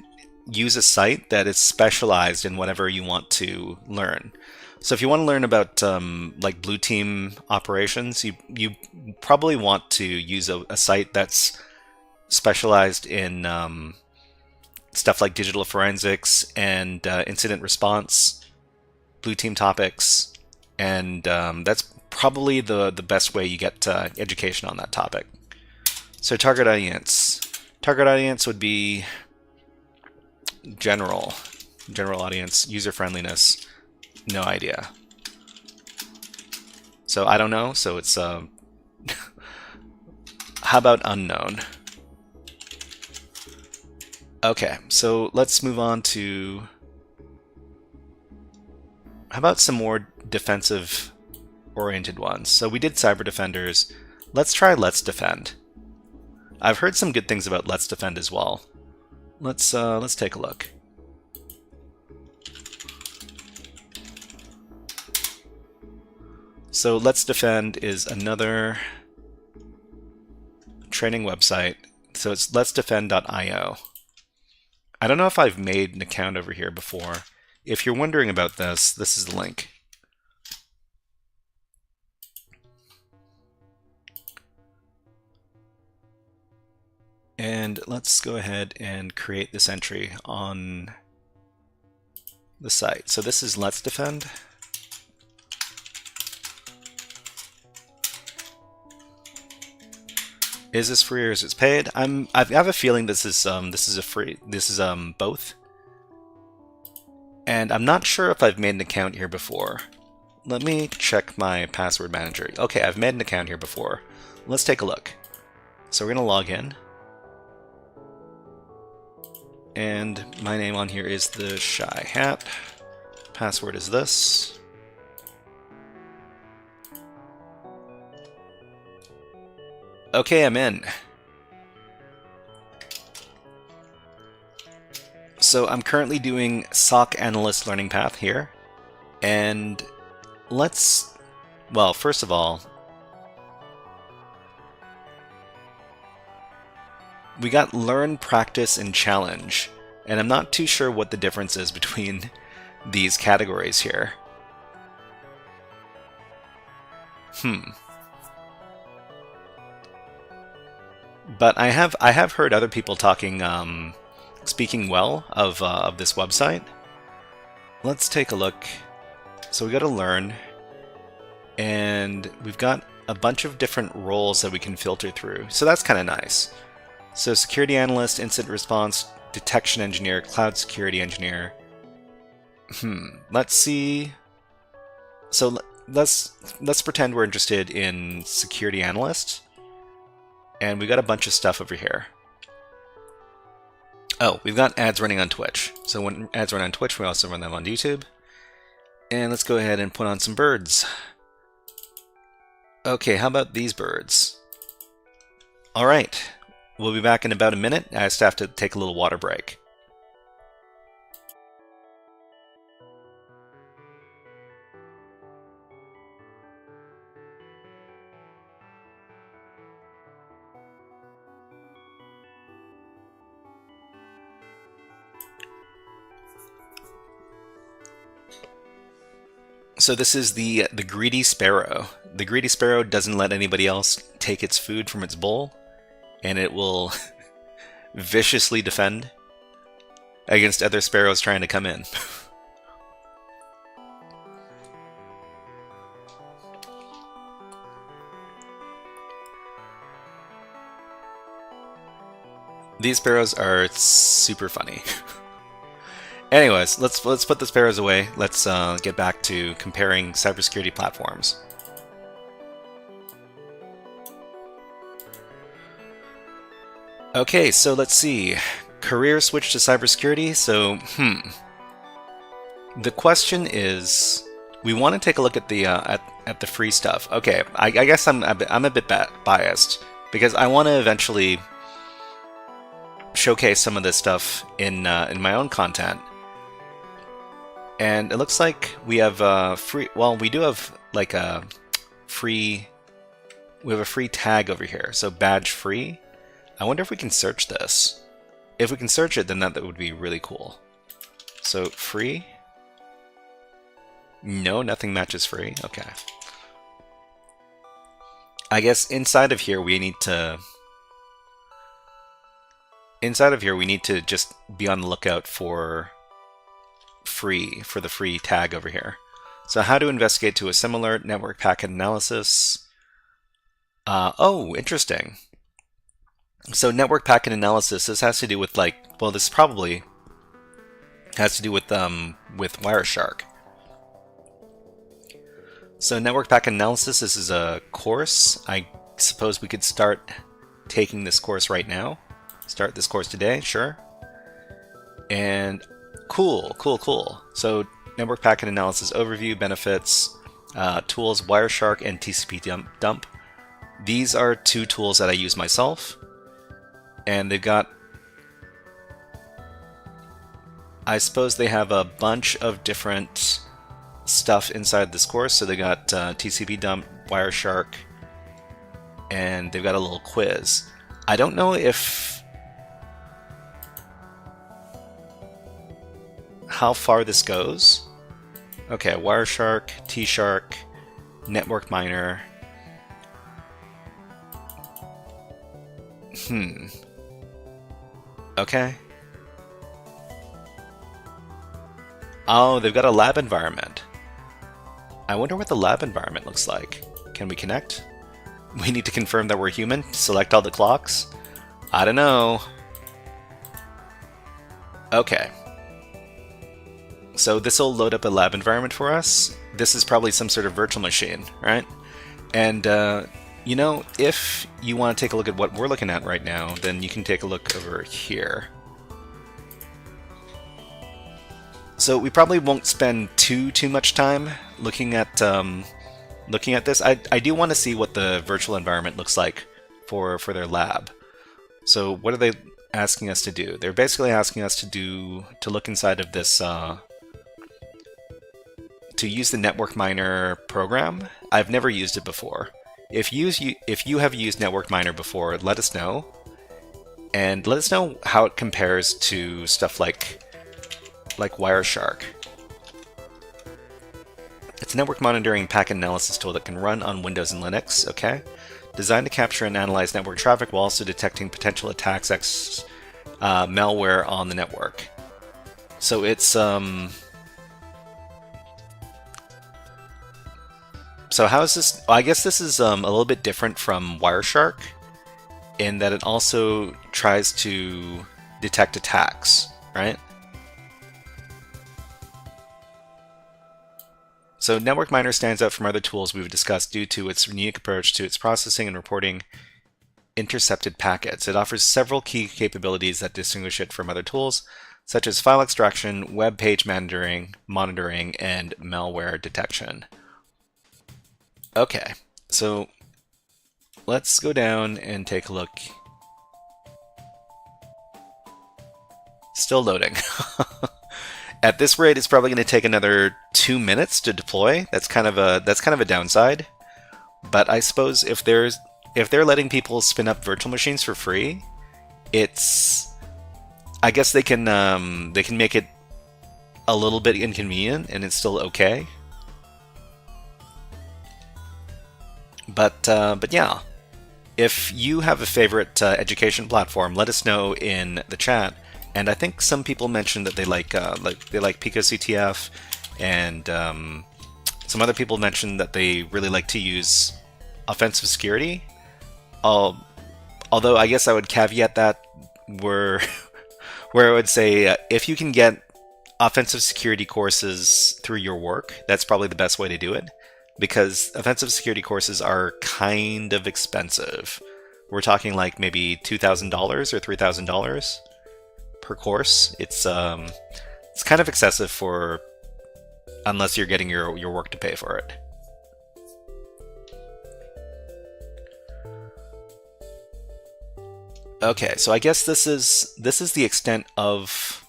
use a site that is specialized in whatever you want to learn. So if you want to learn about like Blue Team operations, you probably want to use a site that's specialized in stuff like digital forensics and incident response, Blue Team topics, and that's probably the best way you get education on that topic. So target audience. Target audience would be general audience, user friendliness, no idea. So I don't know, so it's how about unknown? Okay, so let's move on to... How about some more defensive-oriented ones? So we did Cyber Defenders. Let's try Let's Defend. I've heard some good things about Let's Defend as well. Let's take a look. So Let's Defend is another training website. So it's letsdefend.io. I don't know if I've made an account over here before. If you're wondering about this, this is the link. And let's go ahead and create this entry on the site. So this is Let's Defend. Is this free or is it paid? I have a feeling this is both. And I'm not sure if I've made an account here before. Let me check my password manager. Okay, I've made an account here before. Let's take a look. So we're gonna log in. And my name on here is the Shy Hat. Password is this. Okay, I'm in. So I'm currently doing SOC Analyst Learning Path here. And well, first of all, we got Learn, Practice, and Challenge. And I'm not too sure what the difference is between these categories here. But I have heard other people talking, speaking well of this website. Let's take a look. So we got to learn, and we've got a bunch of different roles that we can filter through. So that's kind of nice. So security analyst, incident response, detection engineer, cloud security engineer. Let's see. So let's pretend we're interested in security analyst. And we've got a bunch of stuff over here. Oh, we've got ads running on Twitch. So when ads run on Twitch, we also run them on YouTube. And let's go ahead and put on some birds. Okay, how about these birds? All right, we'll be back in about a minute. I just have to take a little water break. So this is the greedy sparrow. The greedy sparrow doesn't let anybody else take its food from its bowl, and it will viciously defend against other sparrows trying to come in. These sparrows are super funny. Anyways, let's put the sparrows away. Let's get back to comparing cybersecurity platforms. Okay, so let's see. Career switch to cybersecurity. So, the question is, we want to take a look at the free stuff. Okay, I guess I'm a bit biased because I want to eventually showcase some of this stuff in my own content. And it looks like we have free. Well, we do have like a free. We have a free tag over here, so badge free. I wonder if we can search this. If we can search it, then that would be really cool. So free. No, nothing matches free. Okay. I guess inside of here we need to. Inside of here we need to just be on the lookout for the free tag over here. So how to investigate to a similar network packet analysis. Oh, interesting. So network packet analysis, this has to do with this probably has to do with Wireshark. So network packet analysis, this is a course. I suppose we could start taking this course right now. Start this course today, sure. And cool, cool, cool. So network packet analysis overview, benefits, tools, Wireshark, and TCP dump. These are two tools that I use myself, and they've got, I suppose they have a bunch of different stuff inside this course. So they got TCP dump, Wireshark, and they've got a little quiz. I don't know if how far this goes. Okay, Wireshark, T-Shark, Network Miner. Okay. Oh, they've got a lab environment. I wonder what the lab environment looks like. Can we connect? We need to confirm that we're human. Select all the clocks. I don't know. Okay. So this will load up a lab environment for us. This is probably some sort of virtual machine, right? And you know, if you want to take a look at what we're looking at right now, then you can take a look over here. So we probably won't spend too much time looking at this. I do want to see what the virtual environment looks like for their lab. So what are they asking us to do? They're basically asking us to look inside of this to use the Network Miner program. I've never used it before. If you have used Network Miner before, let us know, and let us know how it compares to stuff like Wireshark. It's a network monitoring packet analysis tool that can run on Windows and Linux. Okay, designed to capture and analyze network traffic while also detecting potential attacks, malware on the network. So it's So how is this? I guess this is a little bit different from Wireshark in that it also tries to detect attacks, right? So Network Miner stands out from other tools we've discussed due to its unique approach to its processing and reporting intercepted packets. It offers several key capabilities that distinguish it from other tools, such as file extraction, web page monitoring, and malware detection. Okay, so let's go down and take a look. Still loading. At this rate, it's probably going to take another 2 minutes to deploy. That's kind of a downside. But I suppose if they're letting people spin up virtual machines for free, I guess they can make it a little bit inconvenient, and it's still okay. But yeah, if you have a favorite education platform, let us know in the chat. And I think some people mentioned that they like PicoCTF, and some other people mentioned that they really like to use offensive security. Although I guess I would caveat that where I would say if you can get offensive security courses through your work, that's probably the best way to do it. Because offensive security courses are kind of expensive. We're talking like maybe $2,000 or $3,000 per course. It's kind of excessive unless you're getting your work to pay for it. Okay, so I guess this is the extent of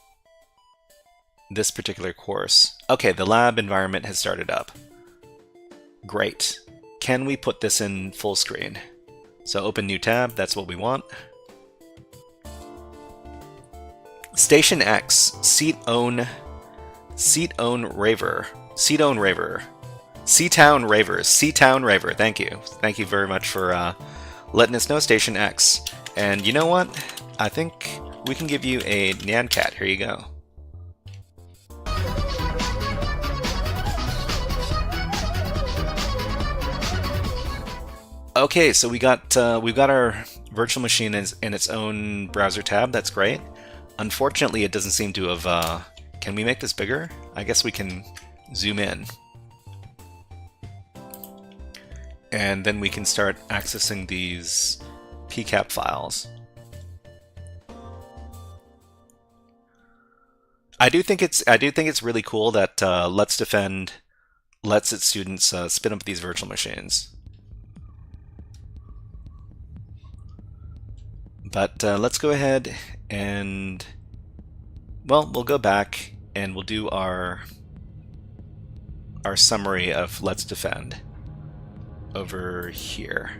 this particular course. Okay, the lab environment has started up. Great. Can we put this in full screen? So open new tab, that's what we want. Station X, Seat-Own Raver. Seat-Own Raver. Seatown Raver, thank you. Thank you very much for letting us know, Station X. And you know what? I think we can give you a Nyan Cat. Here you go. Okay, so we've got our virtual machine in its own browser tab. That's great. Unfortunately, it doesn't seem to have... can we make this bigger? I guess we can zoom in. And then we can start accessing these PCAP files. I do think it's really cool that Let's Defend lets its students spin up these virtual machines. But let's go ahead and, well, we'll go back and we'll do our summary of Let's Defend over here.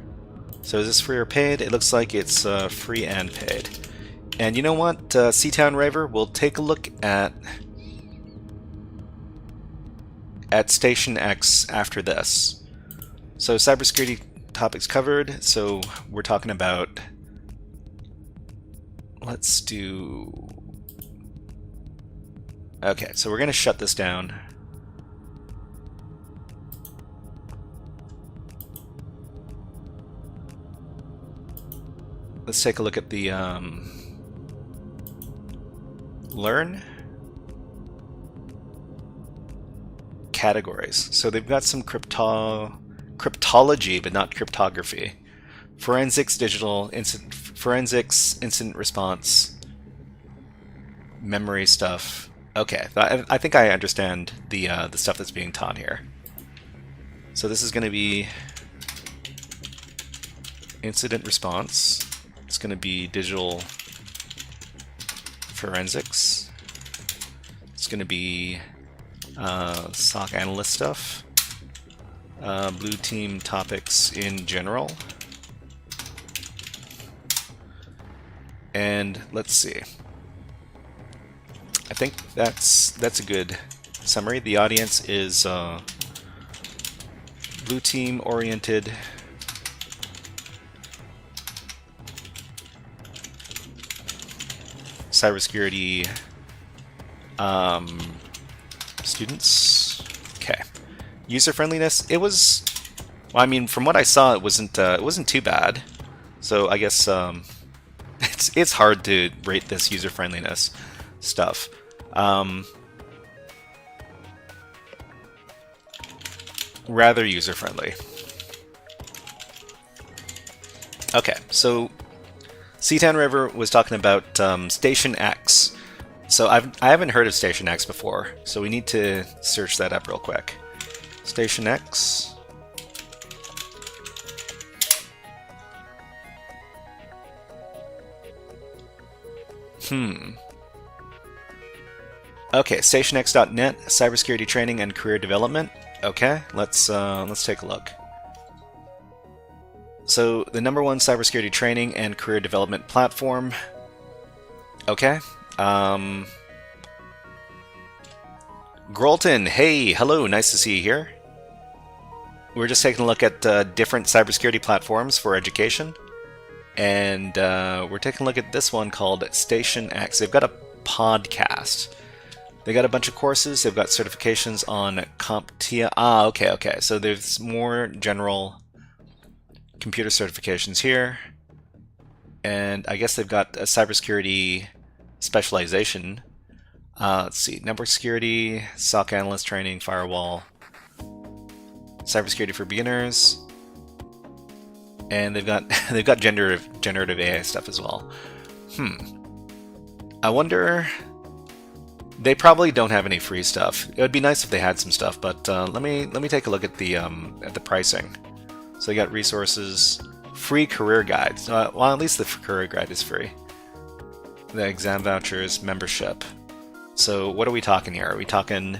So is this free or paid? It looks like it's free and paid. And you know what, Seatown Raver, we'll take a look at Station X after this. So cybersecurity topics covered. So we're talking about, let's do, okay, so we're going to shut this down. Let's take a look at the learn categories. So they've got some cryptology, but not cryptography. Forensics, forensics, incident response, memory stuff. Okay, I think I understand the stuff that's being taught here. So this is going to be incident response. It's going to be digital forensics. It's going to be SOC analyst stuff. Blue team topics in general. And let's see. I think that's a good summary. The audience is blue team oriented. Cybersecurity students. Okay. User friendliness. It was, well, I mean, from what I saw, it wasn't too bad. So I guess it's hard to rate this user friendliness stuff. Rather user friendly. Okay, so Seatown River was talking about Station X. So I haven't heard of Station X before, so we need to search that up real quick. Station X. Okay, stationx.net, cybersecurity training and career development. Okay, let's take a look. So the #1 cybersecurity training and career development platform. Okay. Grolton, hey, hello, nice to see you here. We're just taking a look at different cybersecurity platforms for education. And we're taking a look at this one called Station X. They've got a podcast. They got a bunch of courses. They've got certifications on CompTIA. Okay. So there's more general computer certifications here. And I guess they've got a cybersecurity specialization. Let's see, network security, SOC analyst training, firewall, cybersecurity for beginners, and they've got generative AI stuff as well. I wonder. They probably don't have any free stuff. It would be nice if they had some stuff, but let me take a look at the pricing. So you got resources, free career guides. Well, at least the career guide is free. The exam vouchers, membership. So what are we talking here? Are we talking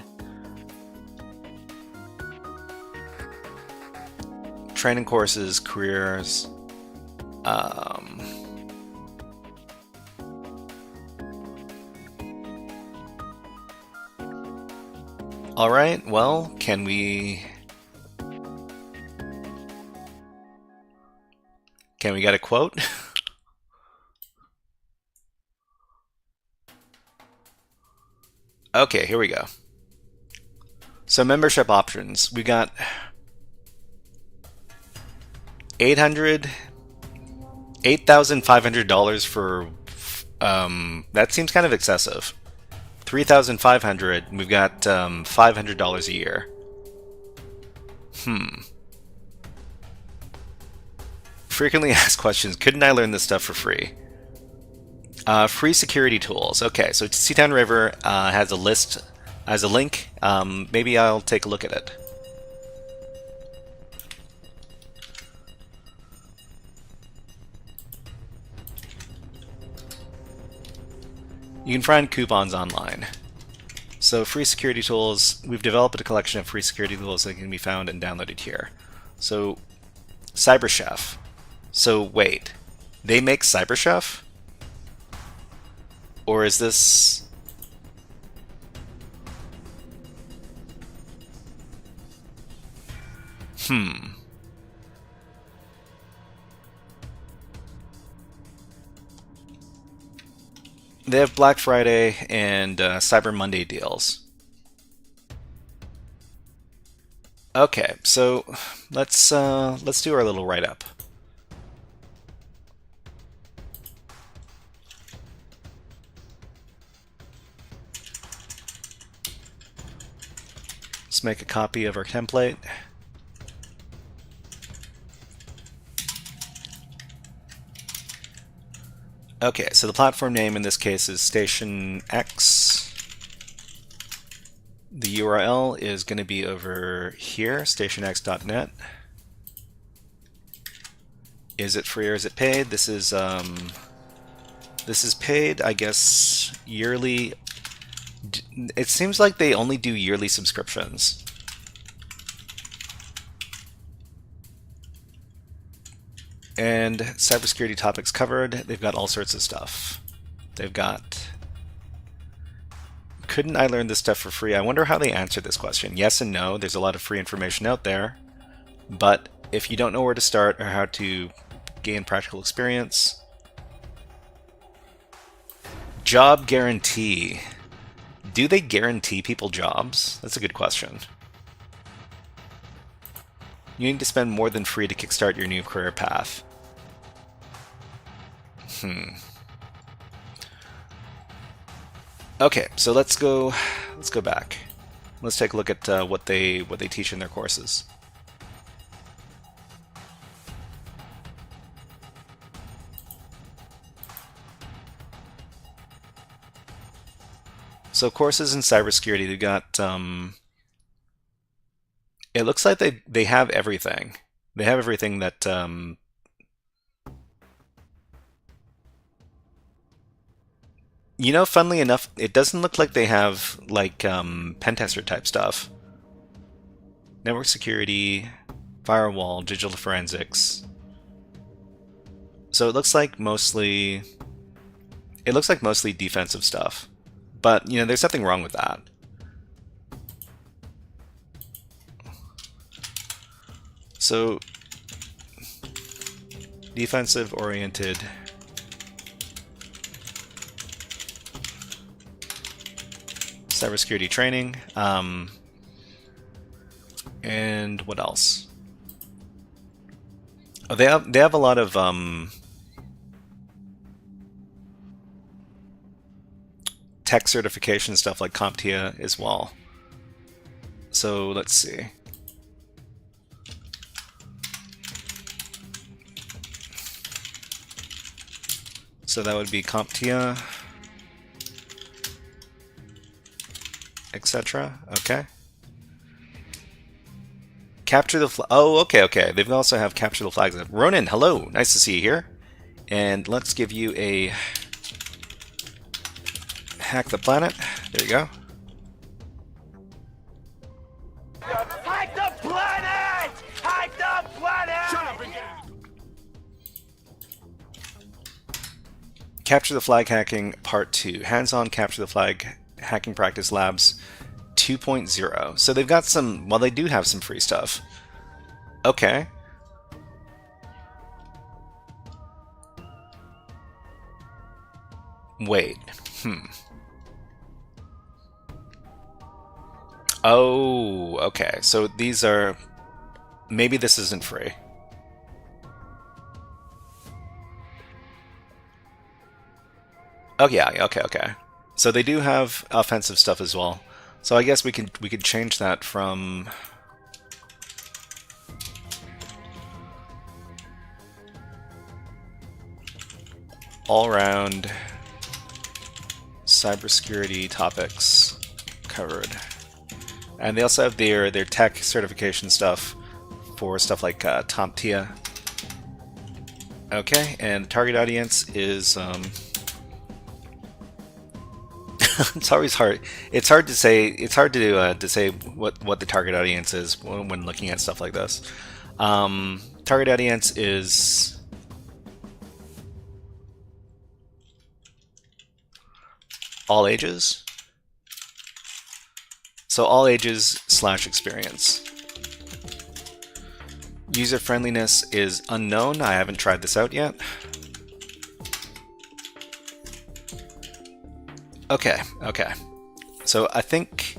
training courses, careers? All right. Well, can we get a quote? Okay, here we go. So membership options. We got $8,500 for that seems kind of excessive. $3,500. We've got $500 a year. Frequently asked questions. Couldn't I learn this stuff for free? Free security tools. Okay, so Seatown River has a list, has a link. Maybe I'll take a look at it. You can find coupons online. So free security tools, we've developed a collection of free security tools that can be found and downloaded here. So CyberChef. So wait, they make CyberChef? Or is this... They have Black Friday and Cyber Monday deals. Okay, so let's do our little write-up. Let's make a copy of our template. Okay, so the platform name in this case is Station X. The URL is going to be over here, stationx.net. Is it free or is it paid? This is paid, I guess, yearly. It seems like they only do yearly subscriptions. And cybersecurity topics covered. They've got all sorts of stuff. They've got... Couldn't I learn this stuff for free? I wonder how they answer this question. Yes and no. There's a lot of free information out there. But if you don't know where to start or how to gain practical experience... Job guarantee. Do they guarantee people jobs? That's a good question. You need to spend more than free to kickstart your new career path. Okay, so let's go back. Let's take a look at what they teach in their courses. So courses in cybersecurity, they've got it looks like they have everything. They have everything that you know, funnily enough, it doesn't look like they have like pen tester type stuff. Network security, firewall, digital forensics. So it looks like mostly defensive stuff. But, you know, there's nothing wrong with that. So, defensive-oriented cybersecurity training. And what else? Oh, they have a lot of tech certification stuff like CompTIA as well. So let's see. So that would be CompTIA, etc. Okay. Capture the flag. Oh, okay. They also have capture the flags. Ronan, hello. Nice to see you here. And let's give you a hack the planet. There you go. Hack the planet! Hack the planet! Shut up again! Capture the Flag Hacking Part 2. Hands-on Capture the Flag Hacking Practice Labs 2.0. So they've got some... Well, they do have some free stuff. Okay. Wait. Oh, okay. So these are... Maybe this isn't free. Oh yeah, okay. So they do have offensive stuff as well. So I guess we could change that from all round cybersecurity topics covered. And they also have their tech certification stuff for stuff like CompTIA. Okay, and the target audience is it's always hard. It's hard to say. It's hard to say what the target audience is when looking at stuff like this. Target audience is all ages. So all ages / experience. User friendliness is unknown. I haven't tried this out yet. Okay. So I think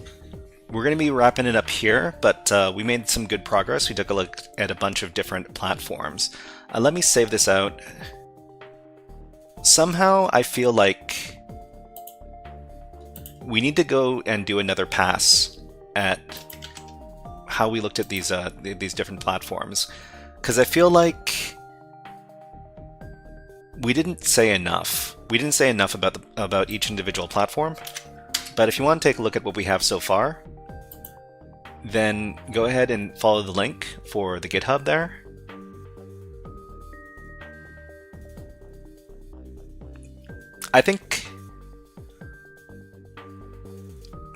we're going to be wrapping it up here, but we made some good progress. We took a look at a bunch of different platforms. Let me save this out. Somehow I feel like we need to go and do another pass at how we looked at these different platforms, because I feel like we didn't say enough. We didn't say enough about each individual platform. But if you want to take a look at what we have so far, then go ahead and follow the link for the GitHub there. I think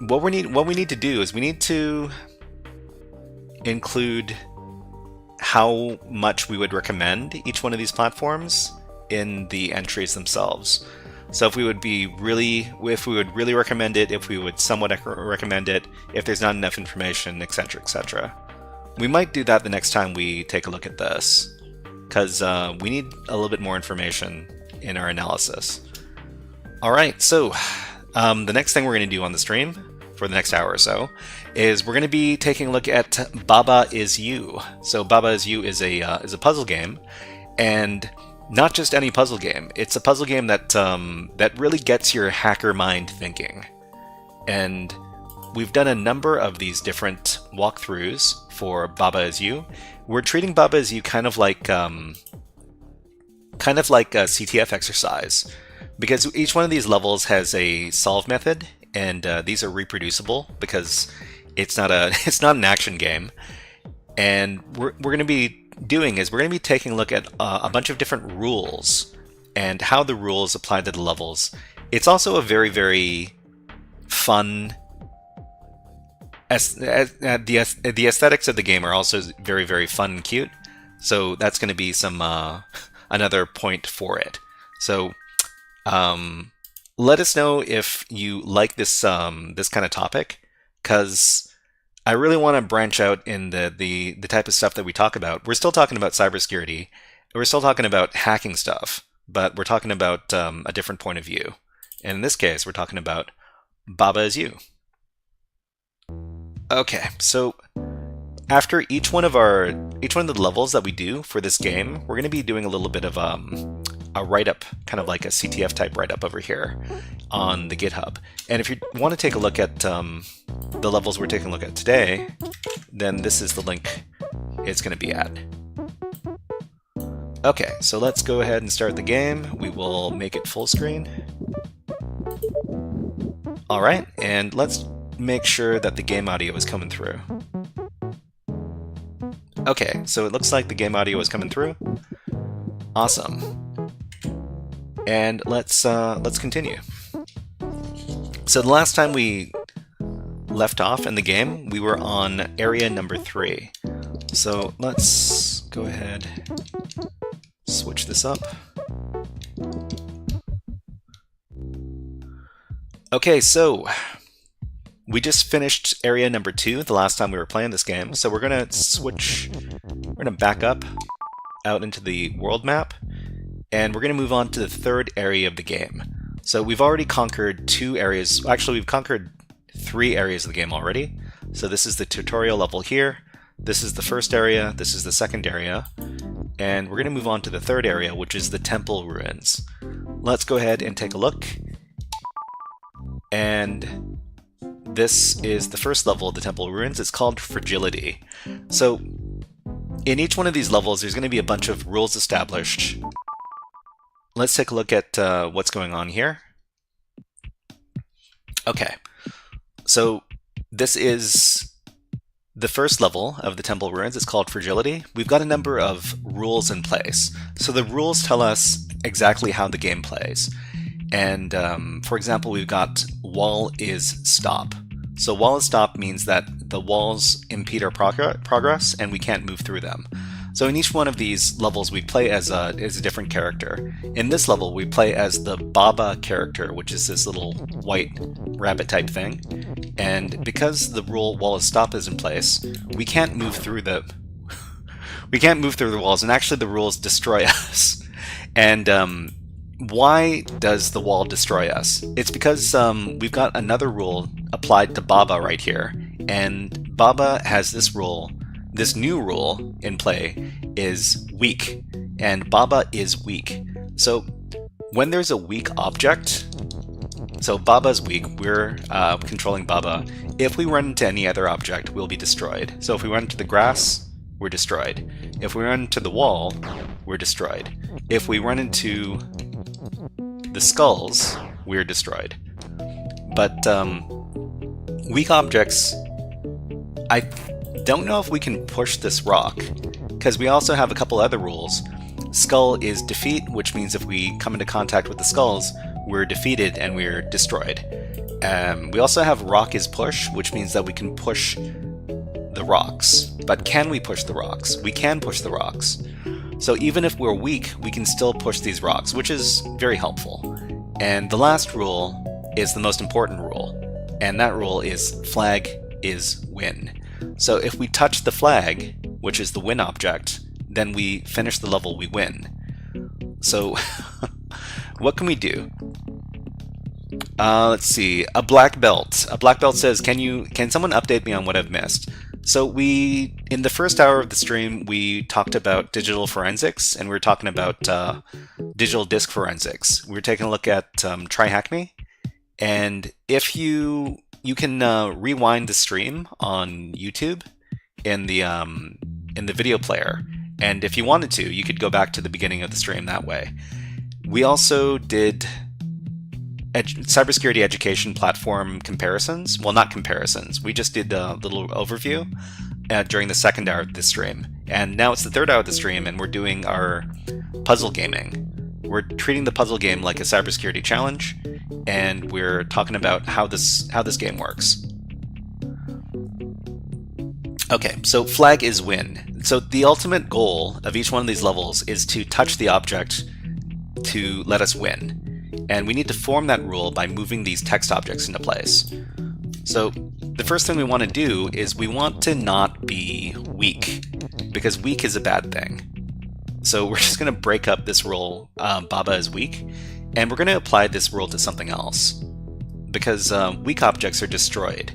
what we need to do is we need to include how much we would recommend each one of these platforms in the entries themselves. So if we would really recommend it, if we would somewhat recommend it, if there's not enough information, etc., etc. We might do that the next time we take a look at this, because we need a little bit more information in our analysis. All right, so the next thing we're going to do on the stream for the next hour or so is we're going to be taking a look at Baba Is You. So Baba Is You is a puzzle game, and not just any puzzle game. It's a puzzle game that that really gets your hacker mind thinking. And we've done a number of these different walkthroughs for Baba Is You. We're treating Baba Is You kind of like a CTF exercise, because each one of these levels has a solve method, and these are reproducible because it's not an action game. And we're going to be taking a look at a bunch of different rules and how the rules apply to the levels. It's also a very, very fun. The aesthetics of the game are also very, very fun and cute. So that's going to be some another point for it. So let us know if you like this this kind of topic, because I really want to branch out in the type of stuff that we talk about. We're still talking about cybersecurity. We're still talking about hacking stuff, but we're talking about a different point of view. And in this case, we're talking about Baba Is You. Okay, so after each one of the levels that we do for this game, we're going to be doing a little bit of a write-up, kind of like a CTF type write-up over here on the GitHub. And if you want to take a look at the levels we're taking a look at today, then this is the link it's going to be at. Okay, so let's go ahead and start the game. We will make it full screen. Alright, and let's make sure that the game audio is coming through. Okay, so it looks like the game audio is coming through. Awesome. And let's continue. So the last time we left off in the game, we were on area number 3. So let's go ahead, switch this up. Okay, so we just finished area number 2 the last time we were playing this game. So we're gonna back up out into the world map, and we're gonna move on to the third area of the game. So we've already conquered 2 areas. Actually, we've conquered 3 areas of the game already. So this is the tutorial level here. This is the first area. This is the second area. And we're going to move on to the third area, which is the temple ruins. Let's go ahead and take a look. And this is the first level of the temple ruins. It's called Fragility. So in each one of these levels, there's going to be a bunch of rules established. Let's take a look at what's going on here. Okay, so this is the first level of the Temple Ruins. It's called Fragility. We've got a number of rules in place. So the rules tell us exactly how the game plays. And for example, we've got wall is stop. So wall is stop means that the walls impede our progress and we can't move through them. So in each one of these levels we play as a different character. In this level we play as the Baba character, which is this little white rabbit type thing. And because the rule wall is stop is in place, we can't move through the walls, and actually the rules destroy us. And why does the wall destroy us? It's because we've got another rule applied to Baba right here, and Baba has this rule. This new rule in play is weak, and Baba is weak. So when there's a weak object, so Baba's weak, we're controlling Baba. If we run into any other object, we'll be destroyed. So if we run into the grass, we're destroyed. If we run into the wall, we're destroyed. If we run into the skulls, we're destroyed. But weak objects, I don't know if we can push this rock, because we also have a couple other rules. Skull is defeat, which means if we come into contact with the skulls, we're defeated and we're destroyed. We also have rock is push, which means that we can push the rocks. But can we push the rocks? We can push the rocks. So even if we're weak, we can still push these rocks, which is very helpful. And the last rule is the most important rule, and that rule is flag is win. So if we touch the flag, which is the win object, then we finish the level, we win. So what can we do? Let's see, a black belt. A black belt says, can someone update me on what I've missed? So in the first hour of the stream, we talked about digital forensics, and we were talking about digital disk forensics. We were taking a look at Try Hack Me, and if you can rewind the stream on YouTube in the video player, and if you wanted to, you could go back to the beginning of the stream that way. We also did cybersecurity education platform comparisons. Well, not comparisons. We just did a little overview during the second hour of the stream. And now it's the third hour of the stream, and we're doing our puzzle gaming. We're treating the puzzle game like a cybersecurity challenge, and we're talking about how this game works. Okay, so flag is win. So the ultimate goal of each one of these levels is to touch the object to let us win. And we need to form that rule by moving these text objects into place. So the first thing we want to do is we want to not be weak, because weak is a bad thing. So we're just going to break up this rule, Baba is weak, and we're going to apply this rule to something else. Because weak objects are destroyed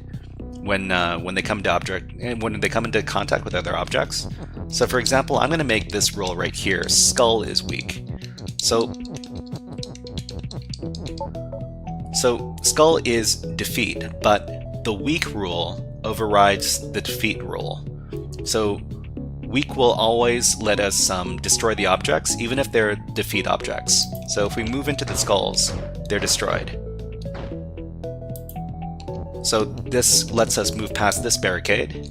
when they come into contact with other objects. So for example, I'm going to make this rule right here, skull is weak. So skull is defeat, but the weak rule overrides the defeat rule. So weak will always let us destroy the objects, even if they're defeat objects. So if we move into the skulls, they're destroyed. So this lets us move past this barricade.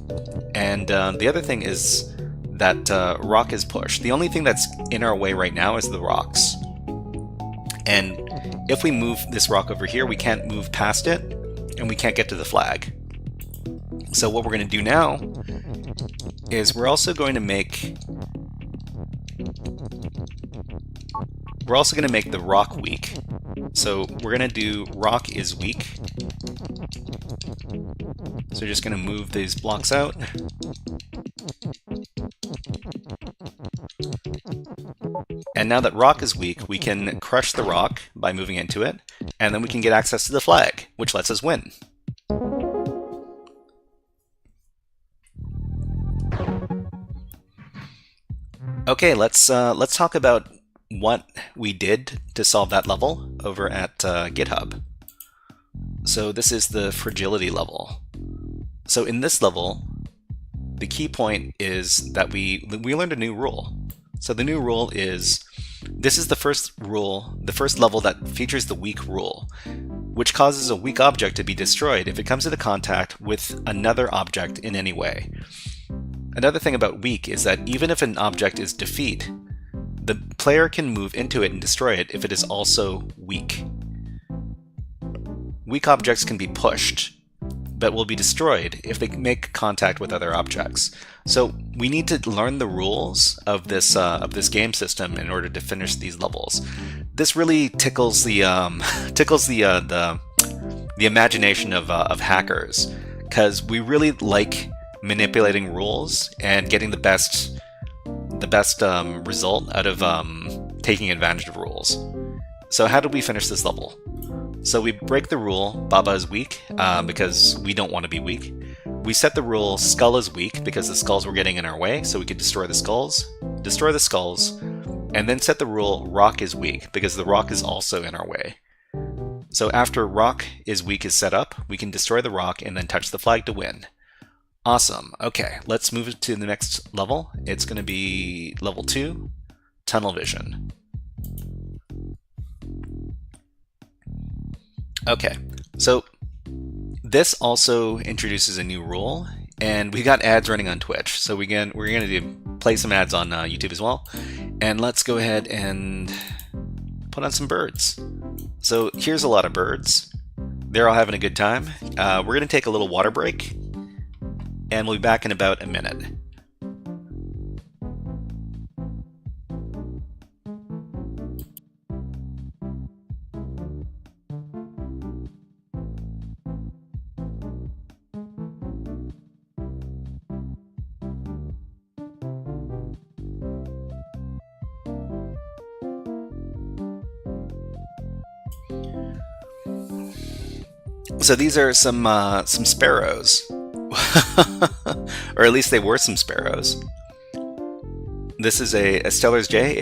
And the other thing is that rock is pushed. The only thing that's in our way right now is the rocks. And if we move this rock over here, we can't move past it, and we can't get to the flag. So what we're going to do now is we're also going to make the rock weak. So we're going to do rock is weak. So we're just going to move these blocks out. And now that rock is weak, we can crush the rock by moving into it, and then we can get access to the flag, which lets us win. Okay, let's talk about what we did to solve that level over at GitHub. So this is the fragility level. So in this level, the key point is that we learned a new rule. So the new rule is, this is the first level that features the weak rule. which causes a weak object to be destroyed if it comes into contact with another object in any way. Another thing about weak is that even if an object is defeat, the player can move into it and destroy it if it is also weak. Weak objects can be pushed, but will be destroyed if they make contact with other objects. So we need to learn the rules of this game system in order to finish these levels. This really tickles the imagination of hackers, because we really like manipulating rules and getting the best result out of taking advantage of rules. So how did we finish this level? So we break the rule Baba is weak because we don't want to be weak. We set the rule Skull is weak because the skulls were getting in our way, so we could destroy the skulls, and then set the rule Rock is weak because the rock is also in our way. So after Rock is weak is set up, we can destroy the rock and then touch the flag to win. Awesome. Okay, let's move to the next level. It's going to be level 2, Tunnel Vision. Okay, so this also introduces a new rule, and we got ads running on Twitch, so we're going to play some ads on YouTube as well. And let's go ahead and put on some birds. So here's a lot of birds. They're all having a good time. We're going to take a little water break, and we'll be back in about a minute. So these are some sparrows, or at least they were some sparrows. This is a Stellar's jay.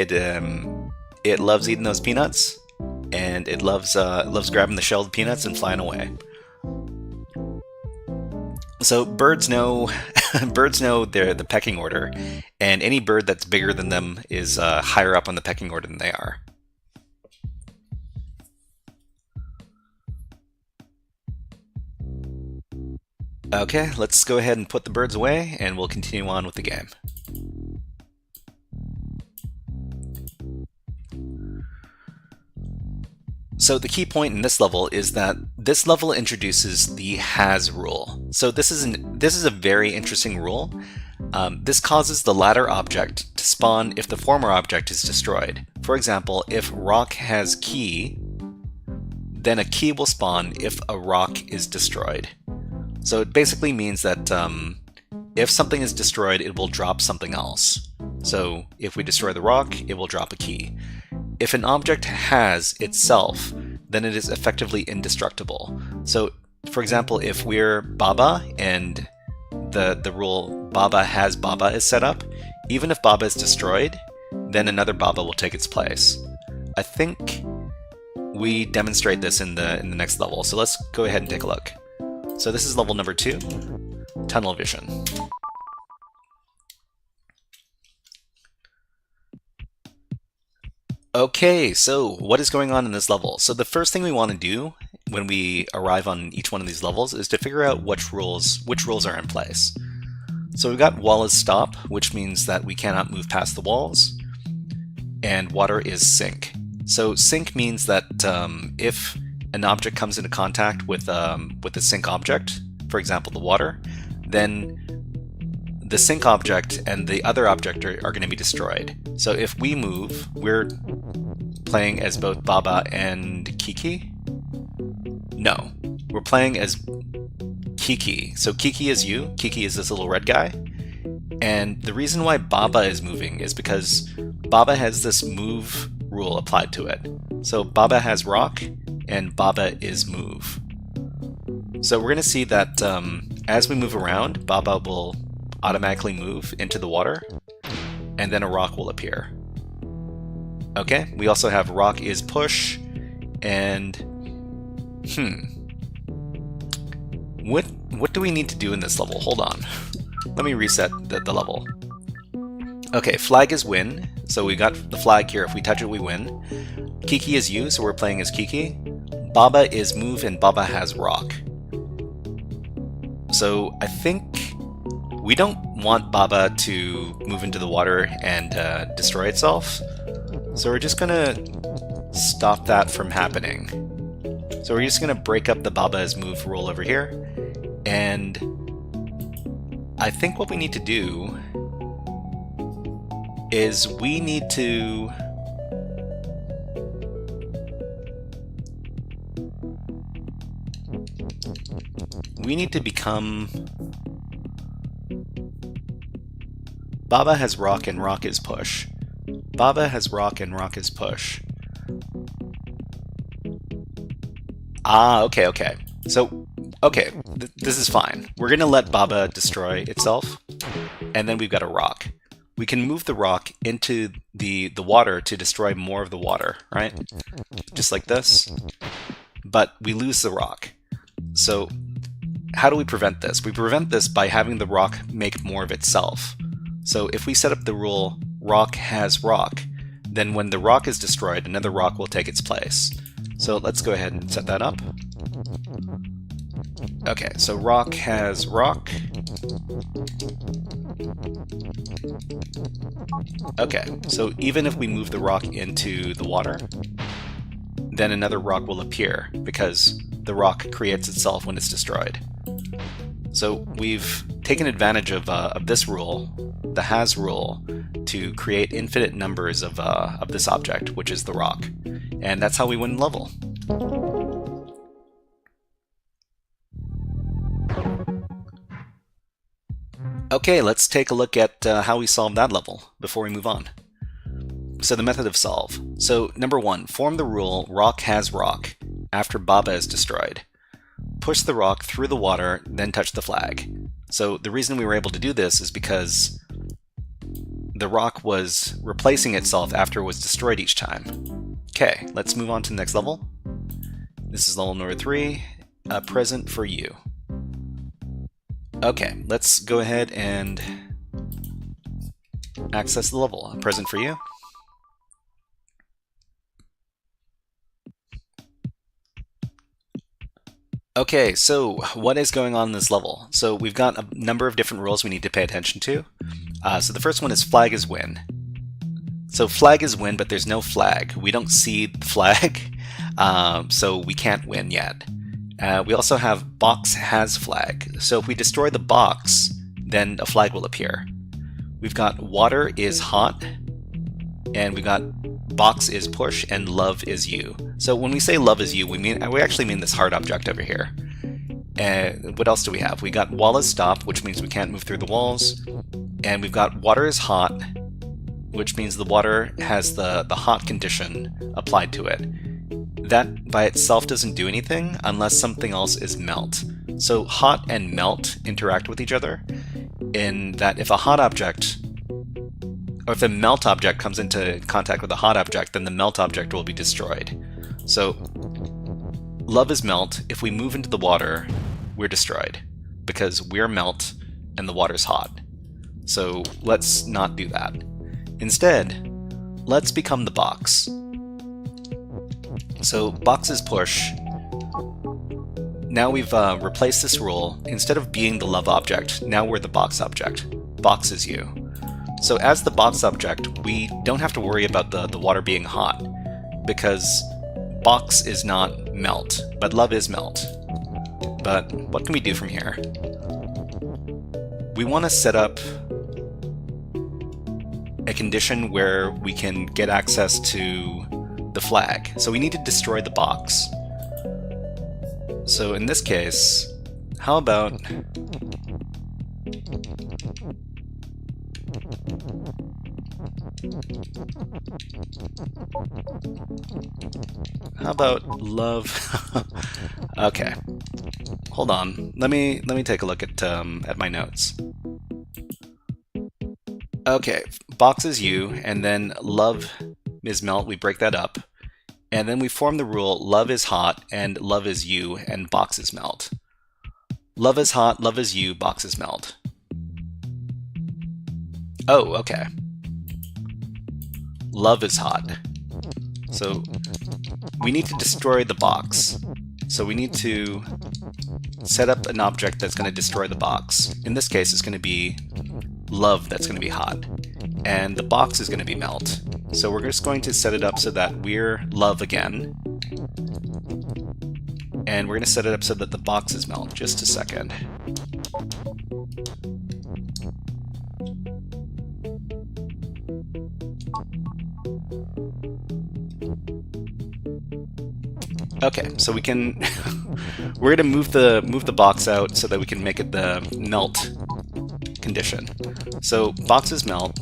It loves eating those peanuts, and it loves grabbing the shelled peanuts and flying away. So birds know the pecking order, and any bird that's bigger than them is higher up on the pecking order than they are. Okay, let's go ahead and put the birds away, and we'll continue on with the game. So the key point in this level is that this level introduces the has rule. So this is a very interesting rule. This causes the latter object to spawn if the former object is destroyed. For example, if rock has key, then a key will spawn if a rock is destroyed. So it basically means that if something is destroyed, it will drop something else. So if we destroy the rock, it will drop a key. If an object has itself, then it is effectively indestructible. So for example, if we're Baba and the rule Baba has Baba is set up, even if Baba is destroyed, then another Baba will take its place. I think we demonstrate this in the next level, so let's go ahead and take a look. So this is level number 2, Tunnel Vision. Okay, so what is going on in this level? So the first thing we want to do when we arrive on each one of these levels is to figure out which rules are in place. So we've got wall is stop, which means that we cannot move past the walls, and water is sink. So sink means that if an object comes into contact with a sink object, for example the water, then the sink object and the other object are going to be destroyed. So if we move, we're playing as both Baba and Kiki? No, we're playing as Kiki. So Kiki is you, Kiki is this little red guy, and the reason why Baba is moving is because Baba has this move rule applied to it. So Baba has rock, and Baba is move. So we're going to see that as we move around, Baba will automatically move into the water, and then a rock will appear. Okay, we also have rock is push, and what do we need to do in this level? Hold on. Let me reset the level. Okay, flag is win, so we got the flag here. If we touch it, we win. Kiki is you, so we're playing as Kiki. Baba is move and Baba has rock. So I think we don't want Baba to move into the water and destroy itself. So we're just gonna stop that from happening. So we're just gonna break up the Baba as move rule over here. And I think what we need to do is we need to become Baba has rock and rock is push. Baba has rock and rock is push. Ah, okay. So, okay, this is fine. We're gonna let Baba destroy itself, and then we've got a rock. We can move the rock into the water to destroy more of the water, right? Just like this. But we lose the rock. So how do we prevent this? We prevent this by having the rock make more of itself. So if we set up the rule rock has rock, then when the rock is destroyed, another rock will take its place. So let's go ahead and set that up. Okay, so rock has rock. Okay, so even if we move the rock into the water, then another rock will appear because the rock creates itself when it's destroyed. So we've taken advantage of this rule, the has rule, to create infinite numbers of this object, which is the rock. And that's how we win level. Okay, let's take a look at how we solve that level before we move on. So the method of solve. So number 1, form the rule rock has rock after Baba is destroyed. Push the rock through the water, then touch the flag. So the reason we were able to do this is because the rock was replacing itself after it was destroyed each time. Okay, let's move on to the next level. This is level number 3, a present for you. Okay, let's go ahead and access the level. A present for you. Okay, so what is going on in this level? So we've got a number of different rules we need to pay attention to. So the first one is flag is win. So flag is win, but there's no flag. We don't see the flag, so we can't win yet. We also have box has flag. So if we destroy the box, then a flag will appear. We've got water is hot, and we've got box is push, and love is you. So when we say love is you, we actually mean this hard object over here. And what else do we have? We got wall is stop, which means we can't move through the walls. And we've got water is hot, which means the water has the hot condition applied to it. That by itself doesn't do anything unless something else is melt. So hot and melt interact with each other in that if a hot object, or if a melt object comes into contact with a hot object, then the melt object will be destroyed. So love is melt. If we move into the water, we're destroyed because we're melt and the water's hot. So let's not do that. Instead, let's become the box. So box is push. Now we've replaced this rule. Instead of being the love object, now we're the box object. Box is you. So as the box object, we don't have to worry about the water being hot because box is not melt, but love is melt. But what can we do from here? We want to set up a condition where we can get access to the flag. So we need to destroy the box. So in this case, how about love? Okay, hold on. Let me take a look at my notes. Okay, box is you, and then love is melt. We break that up, and then we form the rule love is hot and love is you, and box is melt. Love is hot, love is you, box is melt. Oh, okay. Love is hot. So we need to destroy the box. So we need to set up an object that's going to destroy the box. In this case, it's going to be love that's going to be hot. And the box is going to be melt. So we're just going to set it up so that we're love again. And we're going to set it up so that the box is melt. Just a second. Okay, so we can we're gonna move the box out so that we can make it the melt condition. So box is melt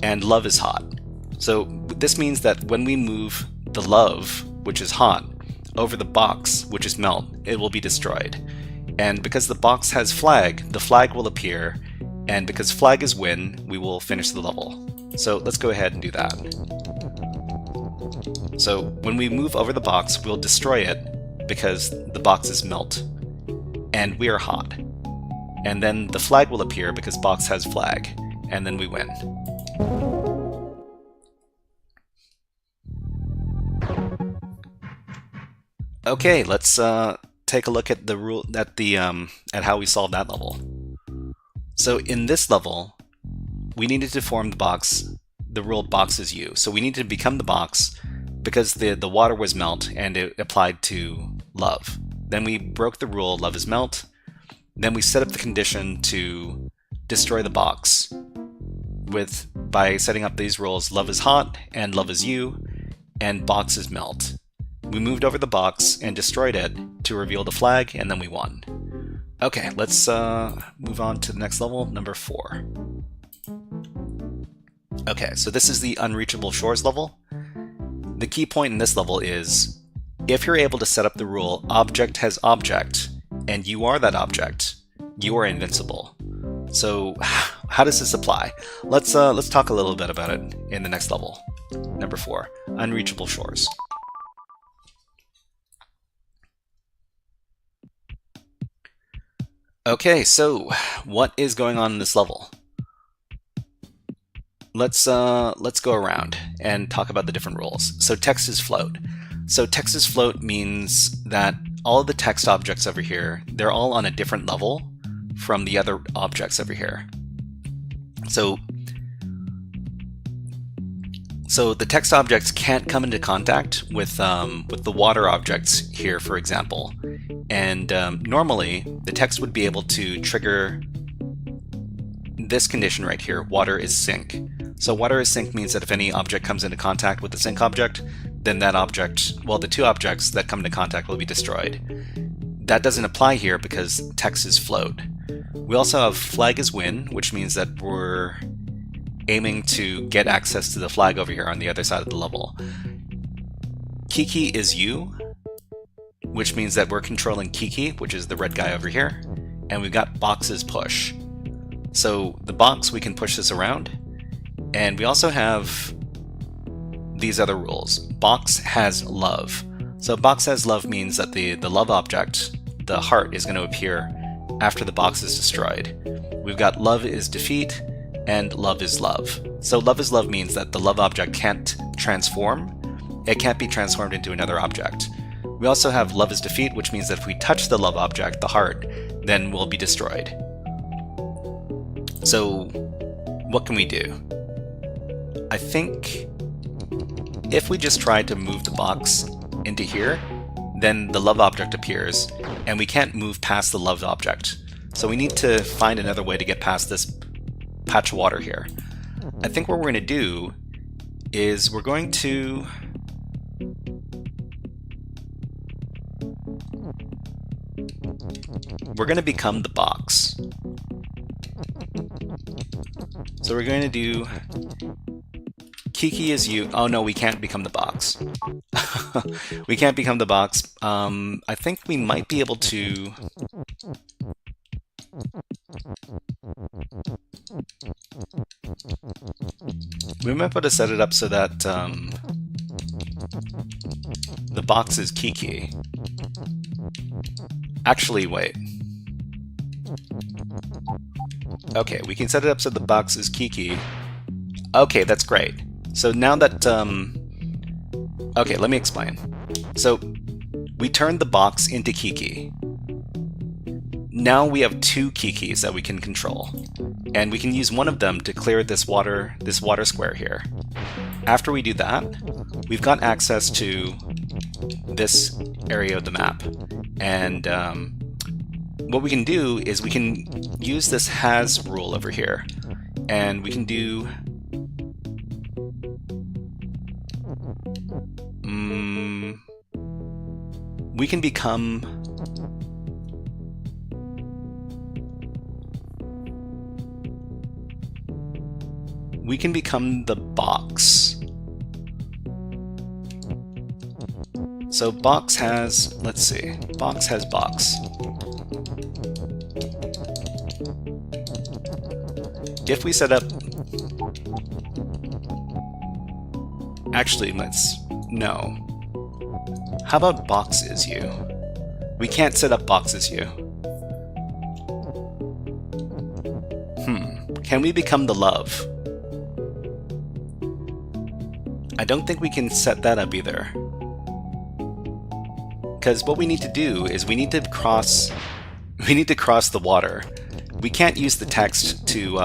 and love is hot. So this means that when we move the love, which is hot, over the box, which is melt, it will be destroyed. And because the box has flag, the flag will appear, and because flag is win, we will finish the level. So let's go ahead and do that. So when we move over the box, we'll destroy it because the box is melt and we are hot. And then the flag will appear because box has flag, and then we win. Okay, let's take a look at the rule at how we solved that level. So in this level, we needed to form the box. The rule box is you. So we need to become the box because the water was melt and it applied to love. Then we broke the rule love is melt. Then we set up the condition to destroy the box by setting up these rules love is hot and love is you and box is melt. We moved over the box and destroyed it to reveal the flag, and then we won. Okay, let's move on to the next level, number 4. Okay, so this is the Unreachable Shores level. The key point in this level is, if you're able to set up the rule object has object, and you are that object, you are invincible. So how does this apply? Let's talk a little bit about it in the next level, number 4, Unreachable Shores. Okay, so what is going on in this level? Let's go around and talk about the different rules. So text is float. So text is float means that all of the text objects over here, they're all on a different level from the other objects over here. So the text objects can't come into contact with the water objects here, for example. And normally, the text would be able to trigger this condition right here, water is sink. So water is sink means that if any object comes into contact with the sink object, then that object, well, the two objects that come into contact will be destroyed. That doesn't apply here because text is float. We also have flag is win, which means that we're aiming to get access to the flag over here on the other side of the level. Kiki is you, which means that we're controlling Kiki, which is the red guy over here, and we've got boxes push. So the box, we can push this around, and we also have these other rules. Box has love. So box has love means that the love object, the heart, is going to appear after the box is destroyed. We've got love is defeat, and love is love. So love is love means that the love object can't transform. It can't be transformed into another object. We also have love is defeat, which means that if we touch the love object, the heart, then we'll be destroyed. So what can we do? I think if we just try to move the box into here, then the love object appears, and we can't move past the love object. So we need to find another way to get past this patch of water here. I think what we're going to do is we're going to become the box. So we're going to do Kiki is you. Oh no, we can't become the box. We can't become the box. I think we might be able to... We might be able to set it up so that the box is Kiki. Actually, wait. Okay, we can set it up so the box is Kiki. Okay, that's great. So now that, okay, let me explain. So we turned the box into Kiki. Now we have 2 Kikis that we can control, and we can use one of them to clear this water square here. After we do that, we've got access to this area of the map, and what we can do is we can use this has rule over here, and we can do we can become the box. So box has, let's see, box has box. If we set up, actually no. How about box is you? We can't set up box is you. Can we become the love? I don't think we can set that up either. Because what we need to do is we need to cross the water. We can't use the text to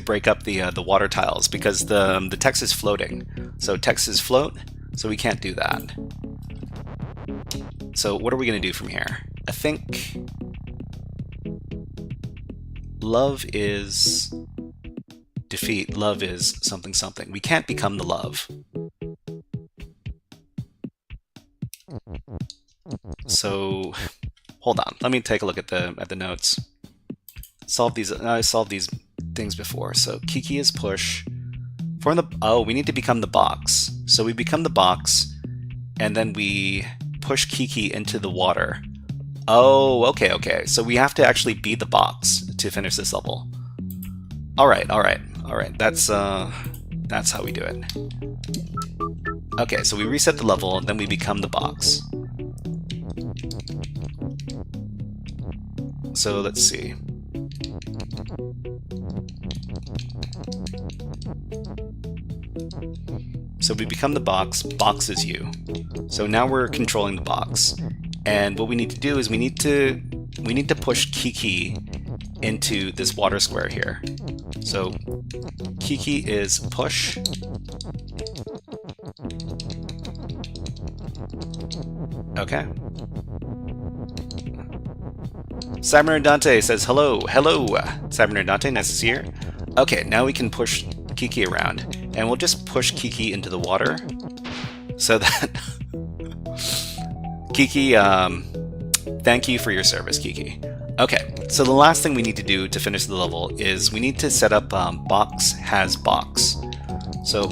break up the water tiles because the text is floating. So text is float, so we can't do that. So what are we going to do from here? I think love is defeat. Love is something something. We can't become the love. So hold on. Let me take a look at the notes. I solved these things before. So Kiki is push. We need to become the box. So we become the box, and then we push Kiki into the water. Oh, okay. So we have to actually be the box to finish this level. All right. That's how we do it. Okay, so we reset the level, then we become the box. So let's see. So we become the box, box is you. So now we're controlling the box. And what we need to do is we need to push Kiki into this water square here. So Kiki is push. Okay. Cyber Dante says hello. Cyber Dante, nice to see you. Okay, now we can push Kiki around, and we'll just push Kiki into the water so that Kiki, thank you for your service, Kiki. Okay, so the last thing we need to do to finish the level is we need to set up box has box. So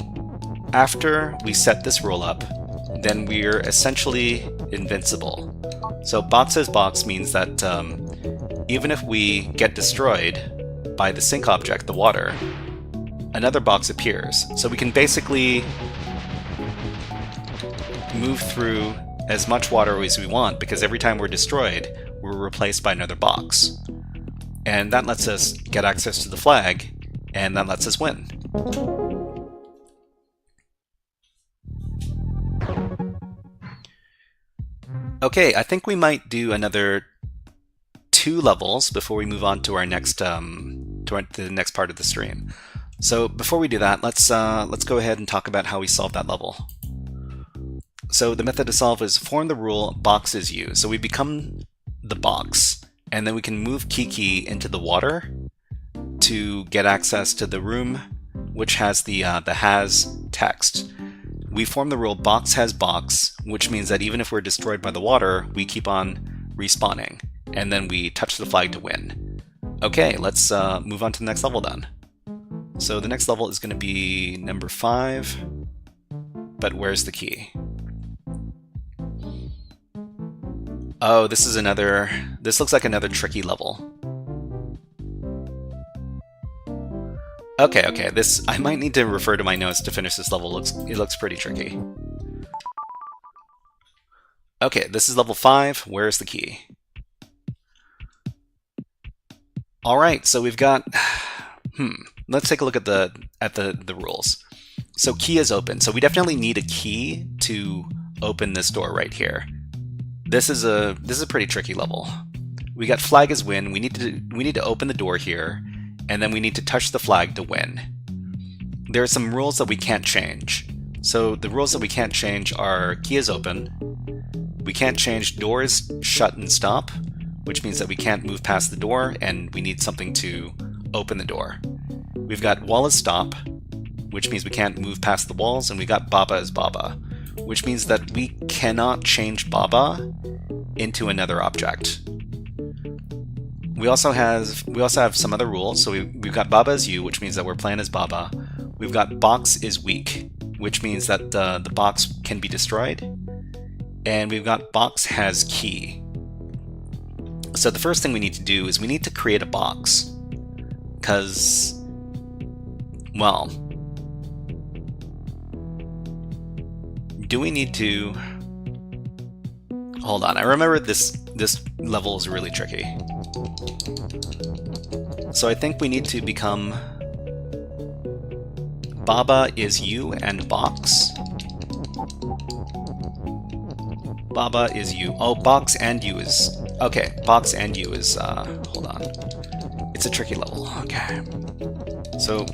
after we set this rule up, then we're essentially invincible. So box has box means that even if we get destroyed by the sink object, the water, another box appears. So we can basically move through as much water as we want, because every time we're destroyed, we're replaced by another box. And that lets us get access to the flag, and that lets us win. Okay, I think we might do another 2 levels before we move on to our next to the next part of the stream. So before we do that, let's go ahead and talk about how we solve that level. So the method to solve is form the rule box is you. So we become the box, and then we can move Kiki into the water to get access to the room which has the has text. We form the rule box has box, which means that even if we're destroyed by the water, we keep on respawning, and then we touch the flag to win. Okay, let's move on to the next level then. So the next level is going to be number 5, but where's the key? Oh, this looks like another tricky level. Okay, I might need to refer to my notes to finish this level. It looks pretty tricky. Okay, this is level 5. Where's the key? Alright, so we've got... Let's take a look at the at the rules. So key is open. So we definitely need a key to open this door right here. This is a pretty tricky level. We got flag is win. We need to open the door here, and then we need to touch the flag to win. There are some rules that we can't change. So the rules that we can't change are key is open. We can't change doors shut and stop, which means that we can't move past the door, and we need something to open the door. We've got wall is stop, which means we can't move past the walls, and we got Baba is Baba, which means that we cannot change Baba into another object. We also have some other rules. So we've got Baba is you, which means that we're playing as Baba. We've got box is weak, which means that the box can be destroyed. And we've got box has key. So the first thing we need to do is we need to create a box. Because, well, do we need to... Hold on, I remember this level is really tricky. So I think we need to become Baba is you and box. Baba is you. Oh, box and you is... Okay, box and you is... hold on. It's a tricky level. Okay. So,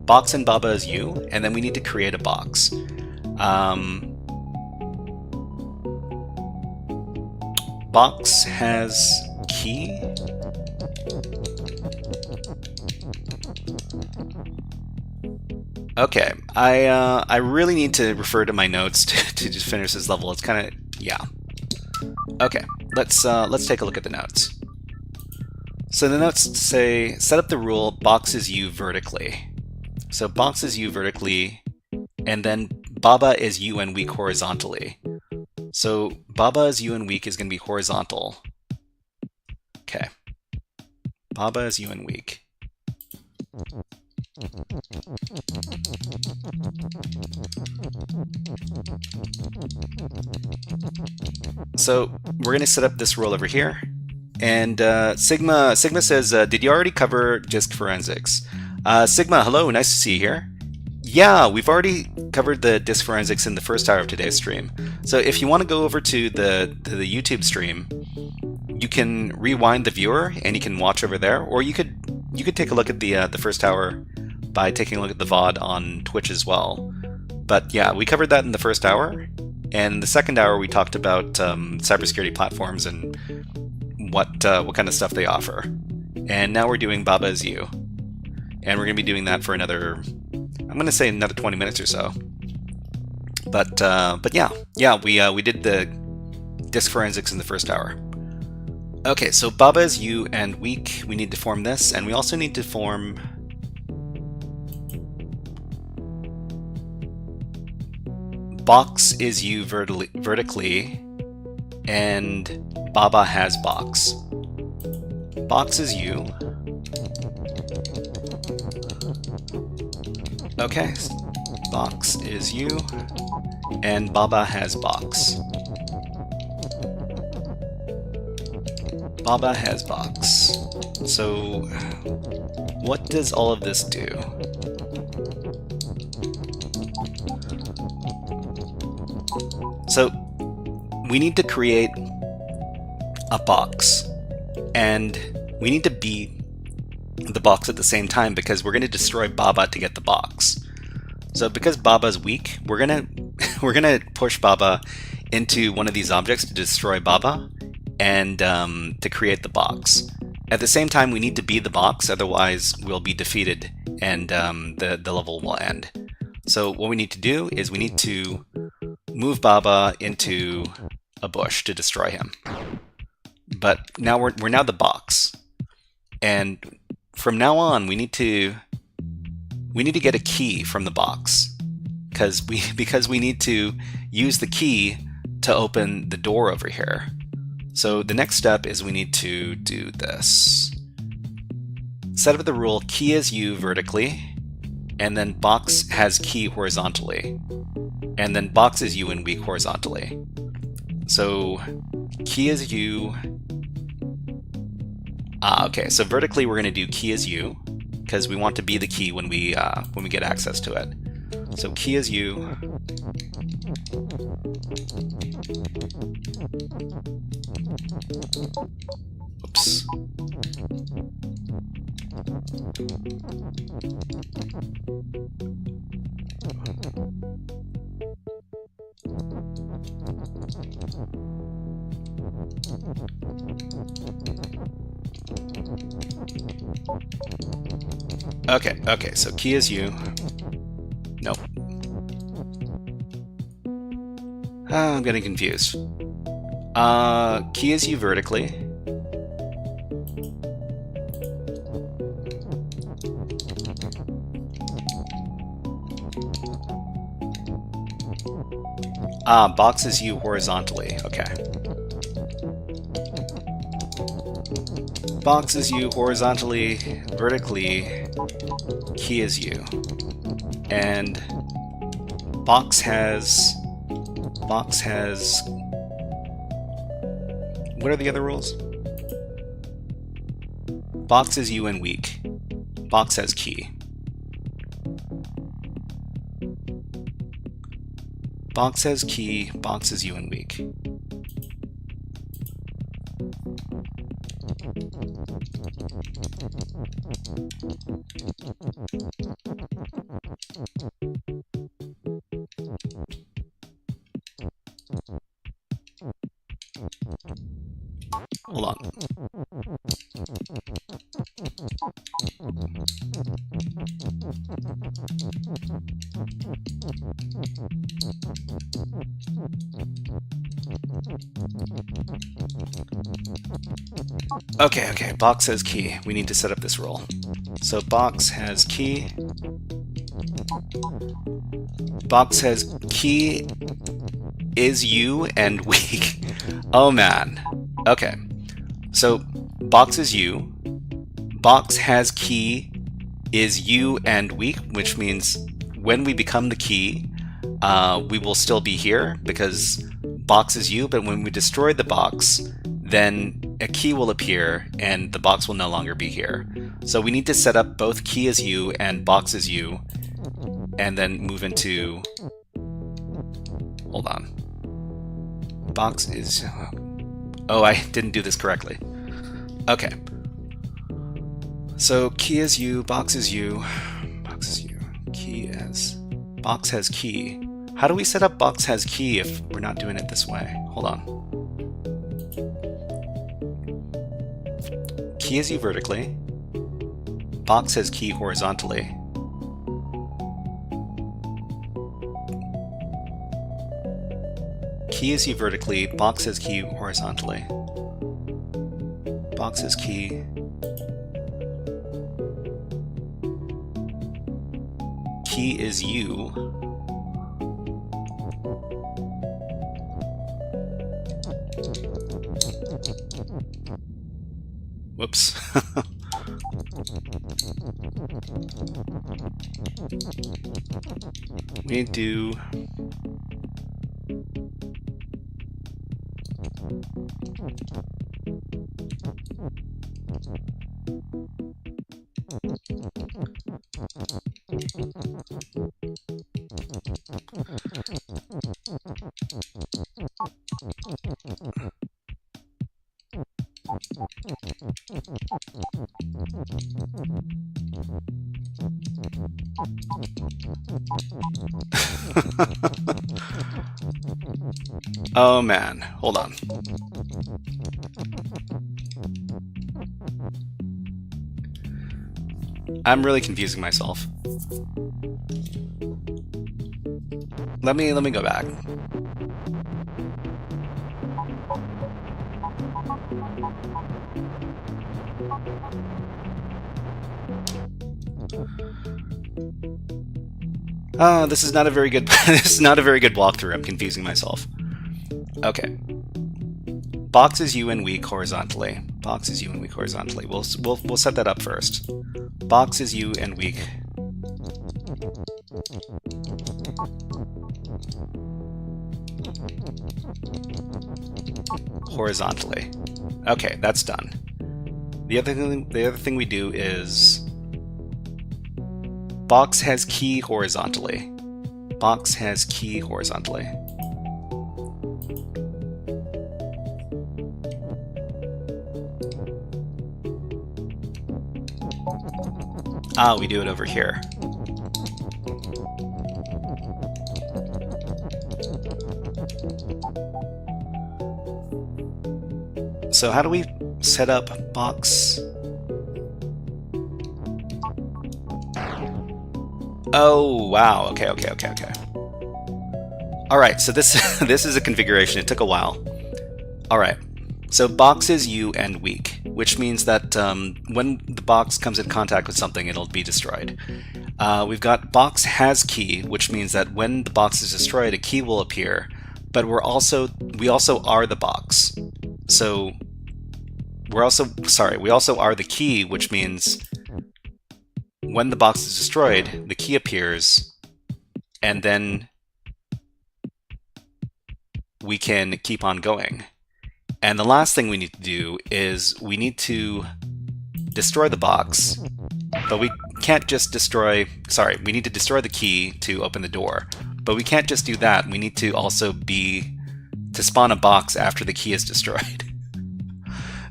box and Baba is you, and then we need to create a box. Box has key. Okay, I really need to refer to my notes to just finish this level. It's kind of, yeah. Okay, let's take a look at the notes. So the notes say, set up the rule box is you vertically. So box is you vertically, and then Baba is you and weak horizontally. So Baba is you and weak is going to be horizontal. Okay. Baba is you and weak. So we're going to set up this rule over here. And Sigma says, did you already cover disk forensics? Sigma, hello, nice to see you here. Yeah, we've already covered the disk forensics in the first hour of today's stream. So if you want to go over to the YouTube stream, you can rewind the viewer and you can watch over there, or you could take a look at the first hour by taking a look at the VOD on Twitch as well. But yeah, we covered that in the first hour, and the second hour we talked about cybersecurity platforms and what kind of stuff they offer. And now we're doing Baba is you, and we're going to be doing that for another, I'm going to say another 20 minutes or so. But yeah, we did the disk forensics in the first hour. Okay, so Baba is you and weak. We need to form this, and we also need to form box is you vertically, and Baba has box. Box is you. Okay, box is you, and Baba has box. Baba has box. So, what does all of this do? So, we need to create a box, and we need to be the box at the same time because we're going to destroy Baba to get the box. So because Baba's weak, we're gonna push Baba into one of these objects to destroy Baba and to create the box. At the same time, we need to be the box, otherwise we'll be defeated and the level will end. So what we need to do is we need to move Baba into a bush to destroy him. But now we're now the box, and from now on we need to get a key from the box because we need to use the key to open the door over here. So the next step is we need to do this. Set up the rule key is you vertically, and then box has key horizontally, and then box is you and weak horizontally. So key is you. Okay, so vertically we're going to do key is you, because we want to be the key when we get access to it. So key is U. Oops. Okay, so key is U. Nope. I'm getting confused. Key is U vertically. Box is U horizontally. Okay. Box is U horizontally, vertically, key is U. And box has... What are the other rules? Box is U and weak. Box has key. Box has key, box is U and weak. Hold on. Okay, box has key. We need to set up this rule. So box has key. Box has key is U and weak. Oh man. Okay. So box is U. Box has key is U and weak, which means when we become the key, we will still be here because box is U, but when we destroy the box, then a key will appear and the box will no longer be here. So we need to set up both key is U and box is U, and then move into... Hold on. Box is... Oh, I didn't do this correctly. Okay. So key is U, box is U, box is U, key is... Box has key. How do we set up box has key if we're not doing it this way? Hold on. Key is U vertically. Box has key horizontally. Key is U vertically, box has key horizontally. Box has key. Key is U. Whoops. We do... Oh man, hold on. I'm really confusing myself. Let me go back. This is not a very good this is not a very good walkthrough. I'm confusing myself. Okay. Box is U and weak horizontally. Box is U and weak horizontally. We'll set that up first. Box is U and weak. Horizontally. Okay, that's done. The other thing we do is box has key horizontally. Box has key horizontally. Ah, we do it over here. So how do we set up box? Oh, wow. Okay. All right, so this this is a configuration. It took a while. All right, so box is you and weak, which means that when the box comes in contact with something, it'll be destroyed. We've got box has key, which means that when the box is destroyed, a key will appear, but we also are the box. So we also are the key, which means when the box is destroyed, the key appears, and then we can keep on going. And the last thing we need to do is we need to destroy the box, but we can't just destroy, we need to destroy the key to open the door, but we can't just do that. We need to also to spawn a box after the key is destroyed.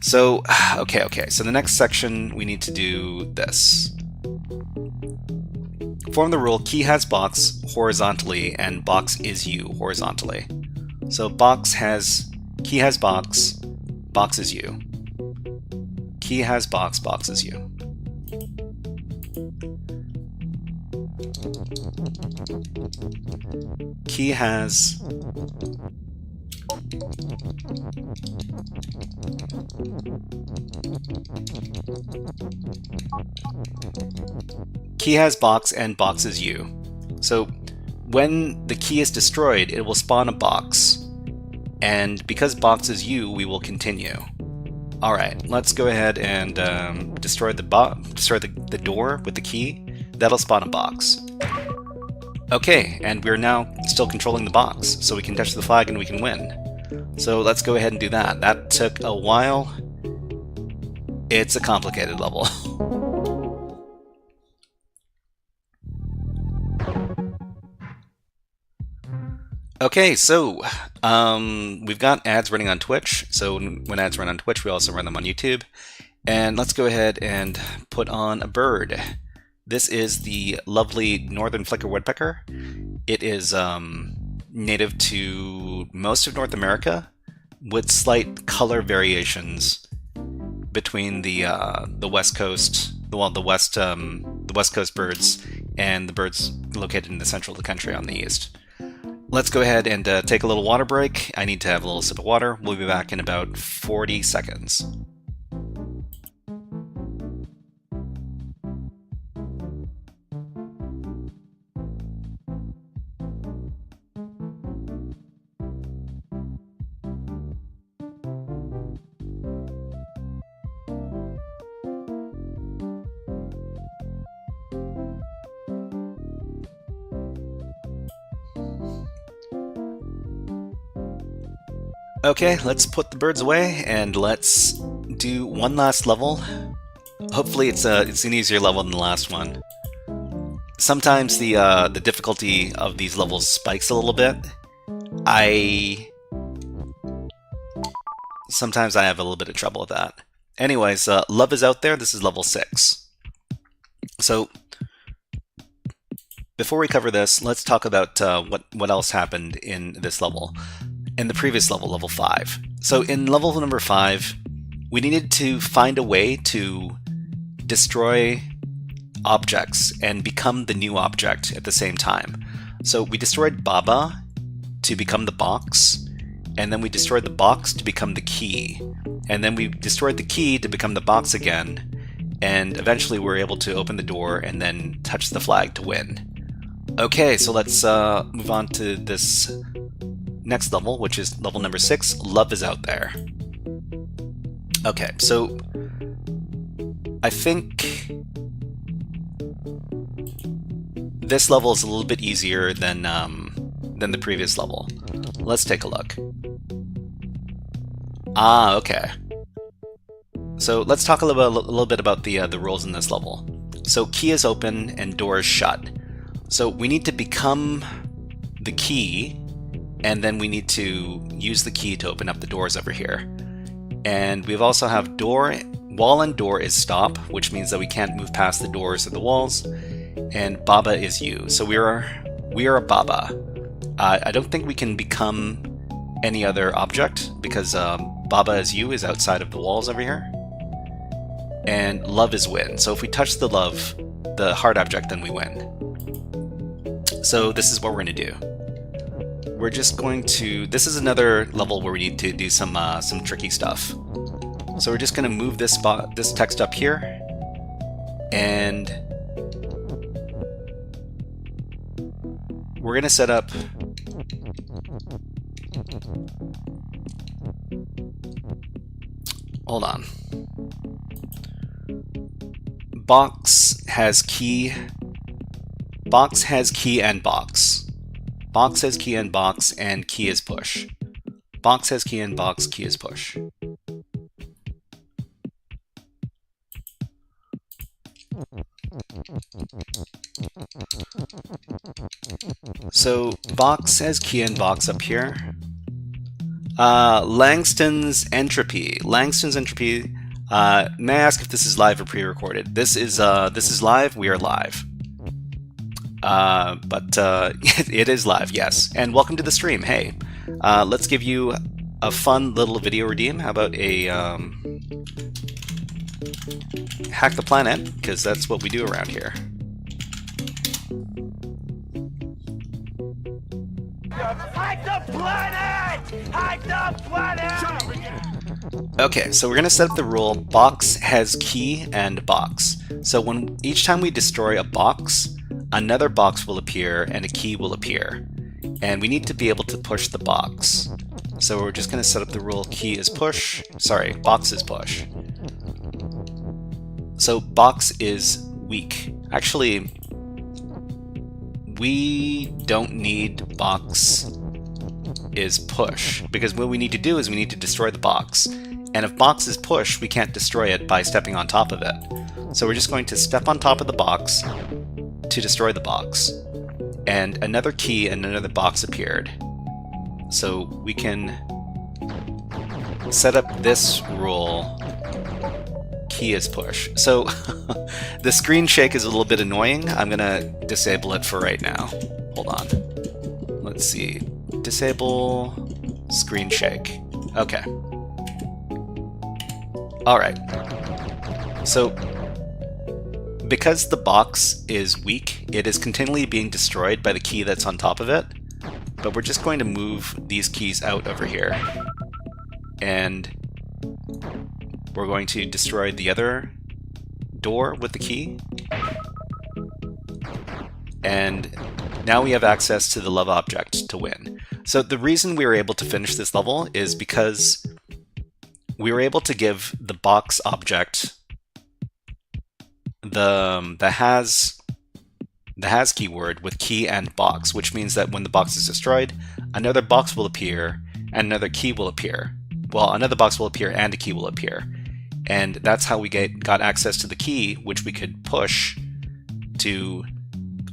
So, okay, so the next section we need to do this. Form the rule key has box horizontally and box is you horizontally. So key has box, box is you. Key has box, box is you. Key has box and box is you. So when the key is destroyed, it will spawn a box. And because box is you, we will continue. Alright, let's go ahead and destroy the door with the key. That'll spawn a box. Okay, and we're now still controlling the box, so we can touch the flag and we can win. So let's go ahead and do that. That took a while. It's a complicated level. Okay, so we've got ads running on Twitch. So when ads run on Twitch, we also run them on YouTube. And let's go ahead and put on a bird. This is the lovely northern flicker woodpecker. It is native to most of North America, with slight color variations between the West Coast, the West Coast birds, and the birds located in the central of the country on the east. Let's go ahead and take a little water break. I need to have a little sip of water. We'll be back in about 40 seconds. Okay, let's put the birds away and let's do one last level. Hopefully it's an easier level than the last one. Sometimes the difficulty of these levels spikes a little bit. Sometimes I have a little bit of trouble with that. Anyways, love is out there. This is level 6. So before we cover this, let's talk about what else happened in this level. In the previous level, level 5. So in level number 5, we needed to find a way to destroy objects and become the new object at the same time. So we destroyed Baba to become the box, and then we destroyed the box to become the key, and then we destroyed the key to become the box again, and eventually we were able to open the door and then touch the flag to win. Okay, so let's move on to this next level, which is level number 6, Love is Out There. Okay, so I think this level is a little bit easier than the previous level. Let's take a look. Okay. So let's talk a little bit about the rules in this level. So key is open and door is shut. So we need to become the key, and then we need to use the key to open up the doors over here. And we also have wall and door is stop, which means that we can't move past the doors or the walls. And Baba is you. So we are a Baba. I don't think we can become any other object because Baba is you is outside of the walls over here. And love is win. So if we touch the love, the heart object, then we win. So this is what we're going to do. We're just going to, this is another level where we need to do some tricky stuff. So we're just going to move this text up here, and we're going to set up hold on. Box has key and box. Box has key and box, and key is push. Box has key and box, key is push. So box has key and box up here. Langston's entropy. May I ask if this is live or pre-recorded? This is live. We are live. But it is live, yes. And welcome to the stream. Hey, let's give you a fun little video redeem. How about a hack the planet? Because that's what we do around here. Hack the planet! Hack the planet! Okay, so we're going to set up the rule box has key and box. So each time we destroy a box, another box will appear and a key will appear. And we need to be able to push the box. So we're just going to set up the rule key is push. Sorry, box is push. So box is weak. Actually, we don't need box is push, because what we need to do is we need to destroy the box. And if box is push, we can't destroy it by stepping on top of it. So we're just going to step on top of the box to destroy the box. And another key and another box appeared. So we can set up this rule, key is push. So the screen shake is a little bit annoying. I'm gonna disable it for right now. Hold on. Let's see. Disable screen shake. Okay. Alright. So because the box is weak, it is continually being destroyed by the key that's on top of it. But we're just going to move these keys out over here. And we're going to destroy the other door with the key. And now we have access to the love object to win. So the reason we were able to finish this level is because we were able to give the box object the has keyword with key and box, which means that when the box is destroyed, another box will appear and another key will appear. Well, another box will appear and a key will appear. And that's how we got access to the key, which we could push to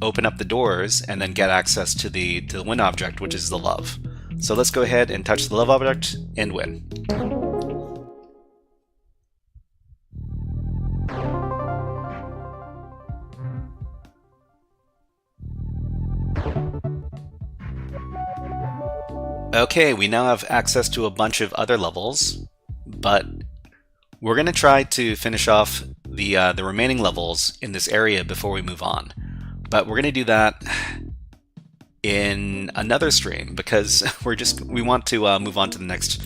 open up the doors and then get access to the win object, which is the love. So let's go ahead and touch the love object and win. Okay, we now have access to a bunch of other levels, but we're going to try to finish off the remaining levels in this area before we move on. But we're going to do that in another stream because we want to move on to the next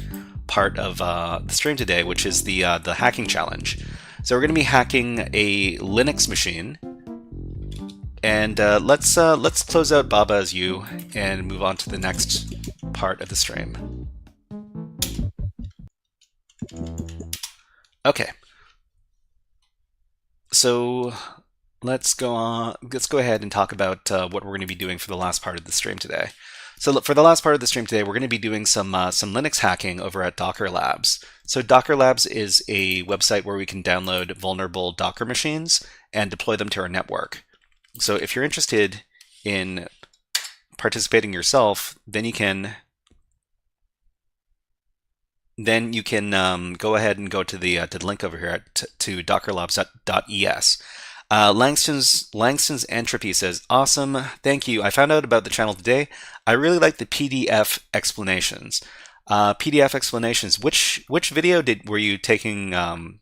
part of the stream today, which is the hacking challenge. So we're going to be hacking a Linux machine, and let's close out Baba as you and move on to the next part of the stream. Okay. So let's go ahead and talk about what we're going to be doing for the last part of the stream today. So look, for the last part of the stream today, we're going to be doing some Linux hacking over at Docker Labs. So Docker Labs is a website where we can download vulnerable Docker machines and deploy them to our network. So if you're interested in participating yourself, then you can go ahead and go to the link over here to dockerlabs.es. Langston's Entropy says, "Awesome, thank you. I found out about the channel today. I really like the PDF explanations. PDF explanations. Which video were you taking?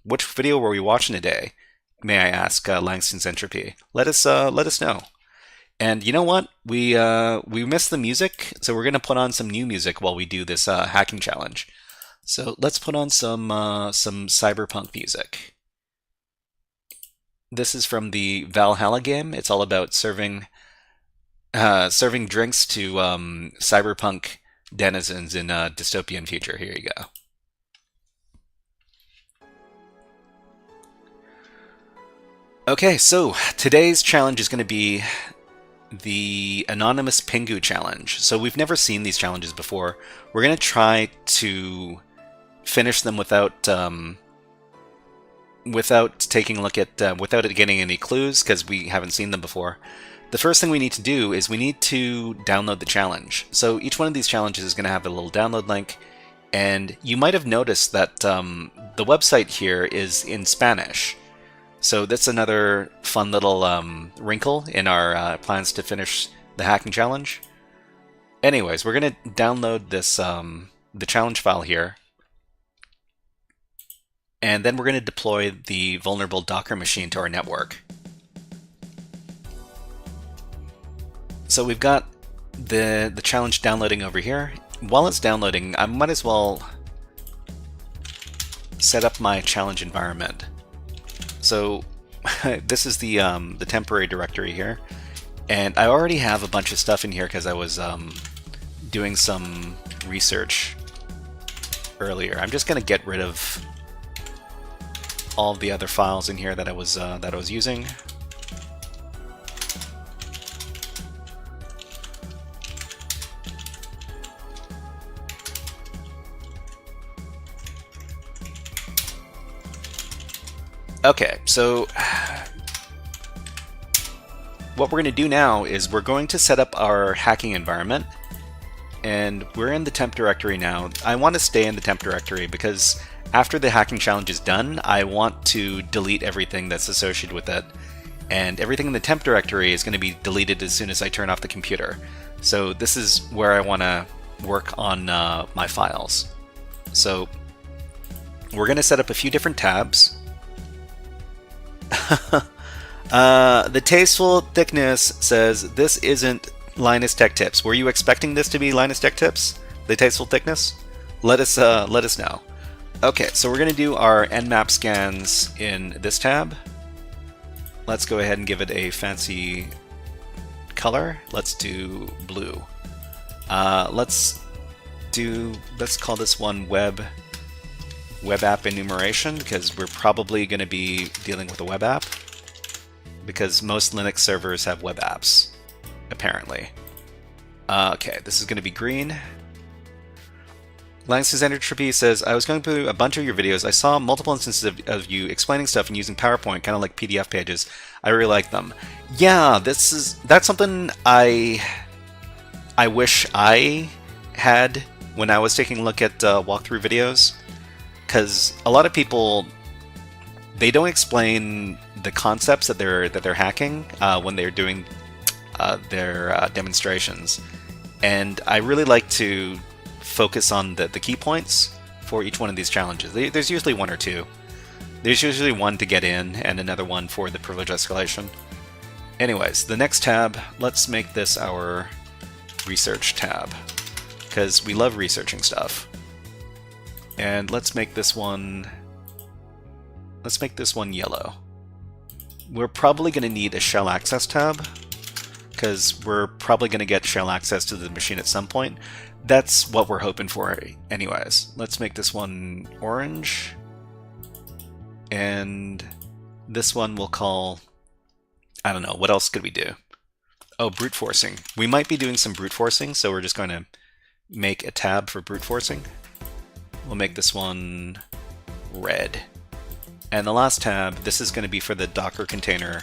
Which video were we watching today? May I ask?" Langston's Entropy. Let us know. And you know what? We missed the music, so we're gonna put on some new music while we do this hacking challenge. So let's put on some cyberpunk music. This is from the Valhalla game. It's all about serving drinks to cyberpunk denizens in a dystopian future. Here you go. Okay, so today's challenge is going to be the Anonymous Pingu Challenge. So we've never seen these challenges before. We're going to try to finish them without taking a look at without it getting any clues, because we haven't seen them before. The first thing we need to do is we need to download the challenge. So each one of these challenges is going to have a little download link, and you might have noticed that the website here is in Spanish. So that's another fun little wrinkle in our plans to finish the hacking challenge. Anyways, we're going to download this the challenge file here, and then we're going to deploy the vulnerable Docker machine to our network. So we've got the challenge downloading over here. While it's downloading, I might as well set up my challenge environment. So this is the temporary directory here, and I already have a bunch of stuff in here because I was doing some research earlier. I'm just going to get rid of all the other files in here that I was using. Okay, so what we're going to do now is we're going to set up our hacking environment, and we're in the temp directory now. I want to stay in the temp directory because after the hacking challenge is done, I want to delete everything that's associated with it, and everything in the temp directory is going to be deleted as soon as I turn off the computer. So this is where I want to work on my files. So we're going to set up a few different tabs. The Tasteful Thickness says, "This isn't Linus Tech Tips." Were you expecting this to be Linus Tech Tips? The Tasteful Thickness? Let us know. Okay, so we're going to do our Nmap scans in this tab. Let's go ahead and give it a fancy color. Let's do blue. Let's call this one web app enumeration, because we're probably going to be dealing with a web app, because most Linux servers have web apps, apparently. Okay, this is going to be green. Langston's Entropy says, "I was going through a bunch of your videos. I saw multiple instances of you explaining stuff and using PowerPoint, kind of like PDF pages. I really like them." Yeah, that's something I wish I had when I was taking a look at walkthrough videos. Because a lot of people, they don't explain the concepts that they're hacking when they're doing their demonstrations, and I really like to focus on the key points for each one of these challenges. There's usually one or two. There's usually one to get in and another one for the privilege escalation. Anyways, the next tab, let's make this our research tab, because we love researching stuff. And let's make this one yellow. We're probably going to need a shell access tab, because we're probably going to get shell access to the machine at some point. That's what we're hoping for anyways. Let's make this one orange, and this one we'll call, I don't know, what else could we do? Oh, brute forcing. We might be doing some brute forcing, so we're just going to make a tab for brute forcing. We'll make this one red. And the last tab, this is going to be for the Docker container,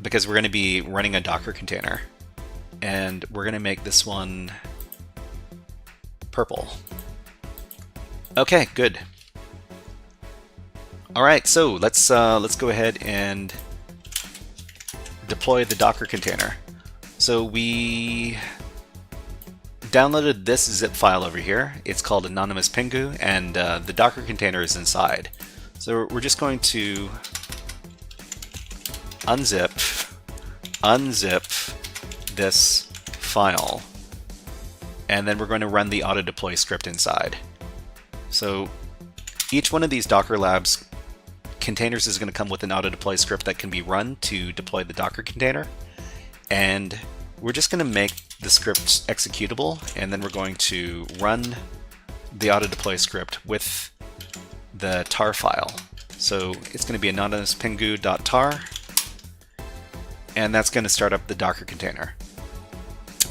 because we're going to be running a Docker container. And we're going to make this one purple. Okay, good. All right, so let's go ahead and deploy the Docker container. So we downloaded this zip file over here. It's called Anonymous Pingu, and the Docker container is inside. So we're just going to unzip this file, and then we're going to run the auto deploy script inside. So each one of these Docker Labs containers is going to come with an auto deploy script that can be run to deploy the Docker container, and we're just going to make the script executable, and then we're going to run the auto deploy script with the tar file. So it's going to be anonymouspingu.tar, and that's going to start up the Docker container.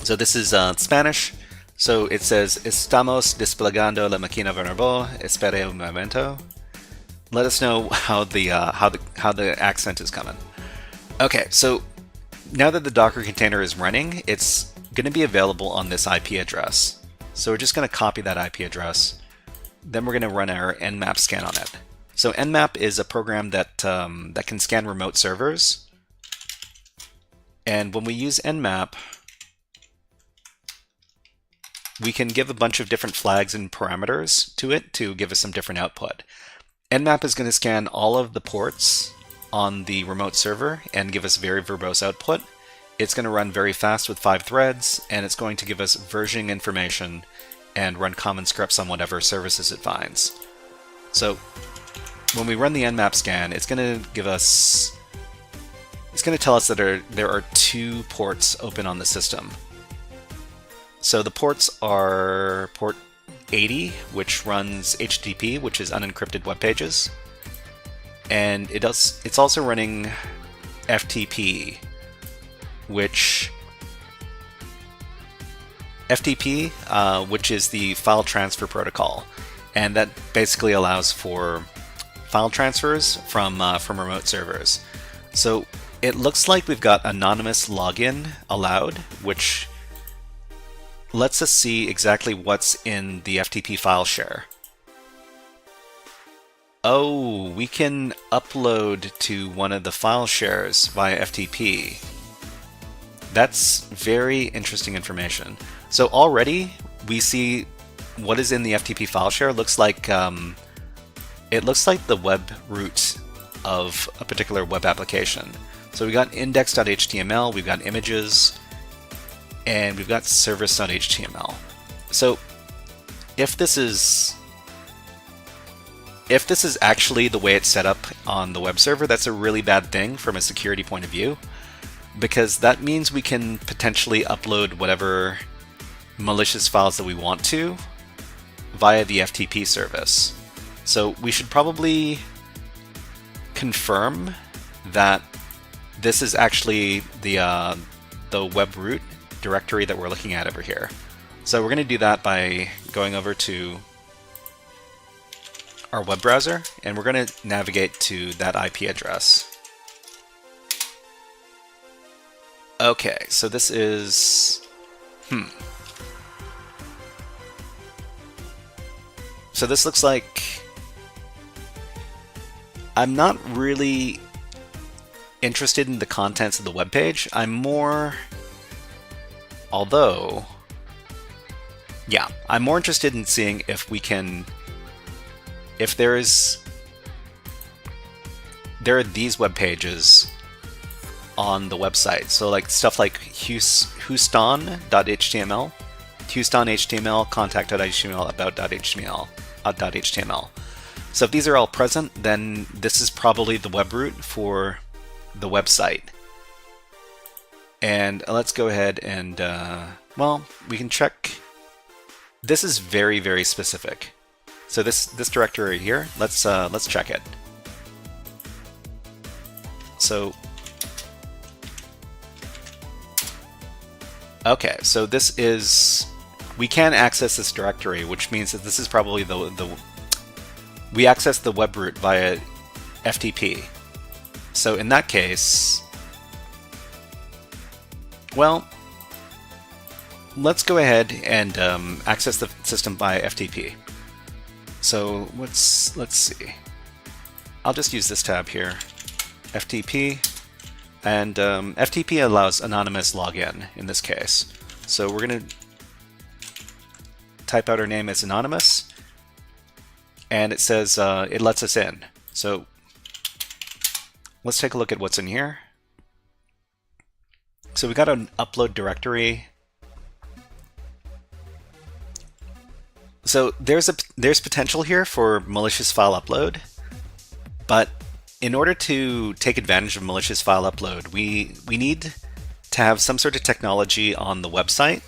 So this is Spanish. So it says, "Estamos desplegando la máquina vulnerable. Espere un momento." Let us know how the accent is coming. Okay, so now that the Docker container is running, it's going to be available on this IP address. So we're just going to copy that IP address. Then we're going to run our Nmap scan on it. So Nmap is a program that that can scan remote servers. And when we use Nmap, we can give a bunch of different flags and parameters to it to give us some different output. Nmap is going to scan all of the ports on the remote server and give us very verbose output. It's going to run very fast with 5 threads, and it's going to give us versioning information and run common scripts on whatever services it finds. So when we run the Nmap scan, it's going to give us, it's going to tell us that there are 2 ports open on the system. So the ports are port 80, which runs HTTP, which is unencrypted web pages, and it's also running FTP, which is the file transfer protocol, and that basically allows for file transfers from remote servers. So it looks like we've got anonymous login allowed, which lets us see exactly what's in the FTP file share. Oh, we can upload to one of the file shares via FTP. That's very interesting information. So already we see what is in the FTP file share. It looks like the web root of a particular web application. So we got index.html, we've got images, and we've got service.html. So if this is actually the way it's set up on the web server, that's a really bad thing from a security point of view, because that means we can potentially upload whatever malicious files that we want to via the FTP service. So we should probably confirm that this is actually the web root directory that we're looking at over here. So we're going to do that by going over to our web browser, and we're going to navigate to that IP address. Okay, so this is so this looks like, I'm not really interested in the contents of the web page. I'm more interested in seeing if we can, if there are these web pages on the website. So like stuff like houston.html, houston.html, contact.html, about.html. So if these are all present, then this is probably the web root for the website. And let's go ahead and, well, we can check. This is very, very specific. So this directory here, let's check it. So Okay, so this is... We can access this directory, which means that this is probably we access the web root via FTP. So in that case... Well, let's go ahead and access the system via FTP. So let's see. I'll just use this tab here, FTP, and FTP allows anonymous login in this case. So we're going to type out our name as anonymous, and it says it lets us in. So let's take a look at what's in here. So we got an upload directory. So there's potential here for malicious file upload, but in order to take advantage of malicious file upload, we need to have some sort of technology on the website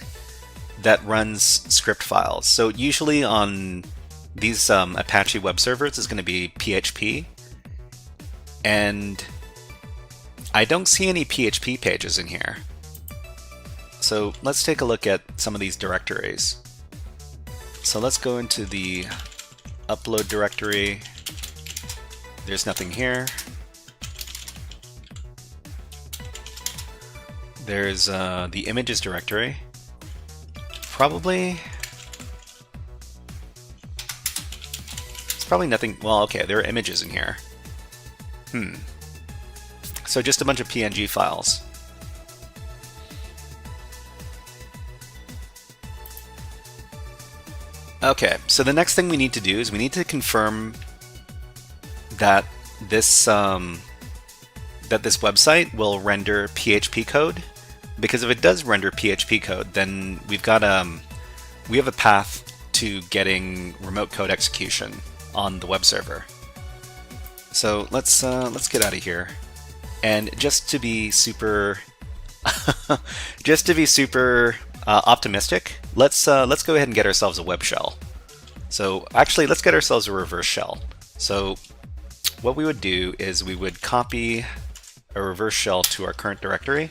that runs script files. So usually on these Apache web servers is going to be PHP, and I don't see any PHP pages in here. So let's take a look at some of these directories. So let's go into the upload directory. There's nothing here. There's the images directory. Probably... There's probably nothing... Well, okay, there are images in here. So just a bunch of PNG files. Okay, so the next thing we need to do is we need to confirm that this website will render PHP code, because if it does render PHP code, then we have a path to getting remote code execution on the web server. So let's get out of here, and just to be super optimistic, let's go ahead and get ourselves a web shell. So actually, let's get ourselves a reverse shell. So what we would do is we would copy a reverse shell to our current directory,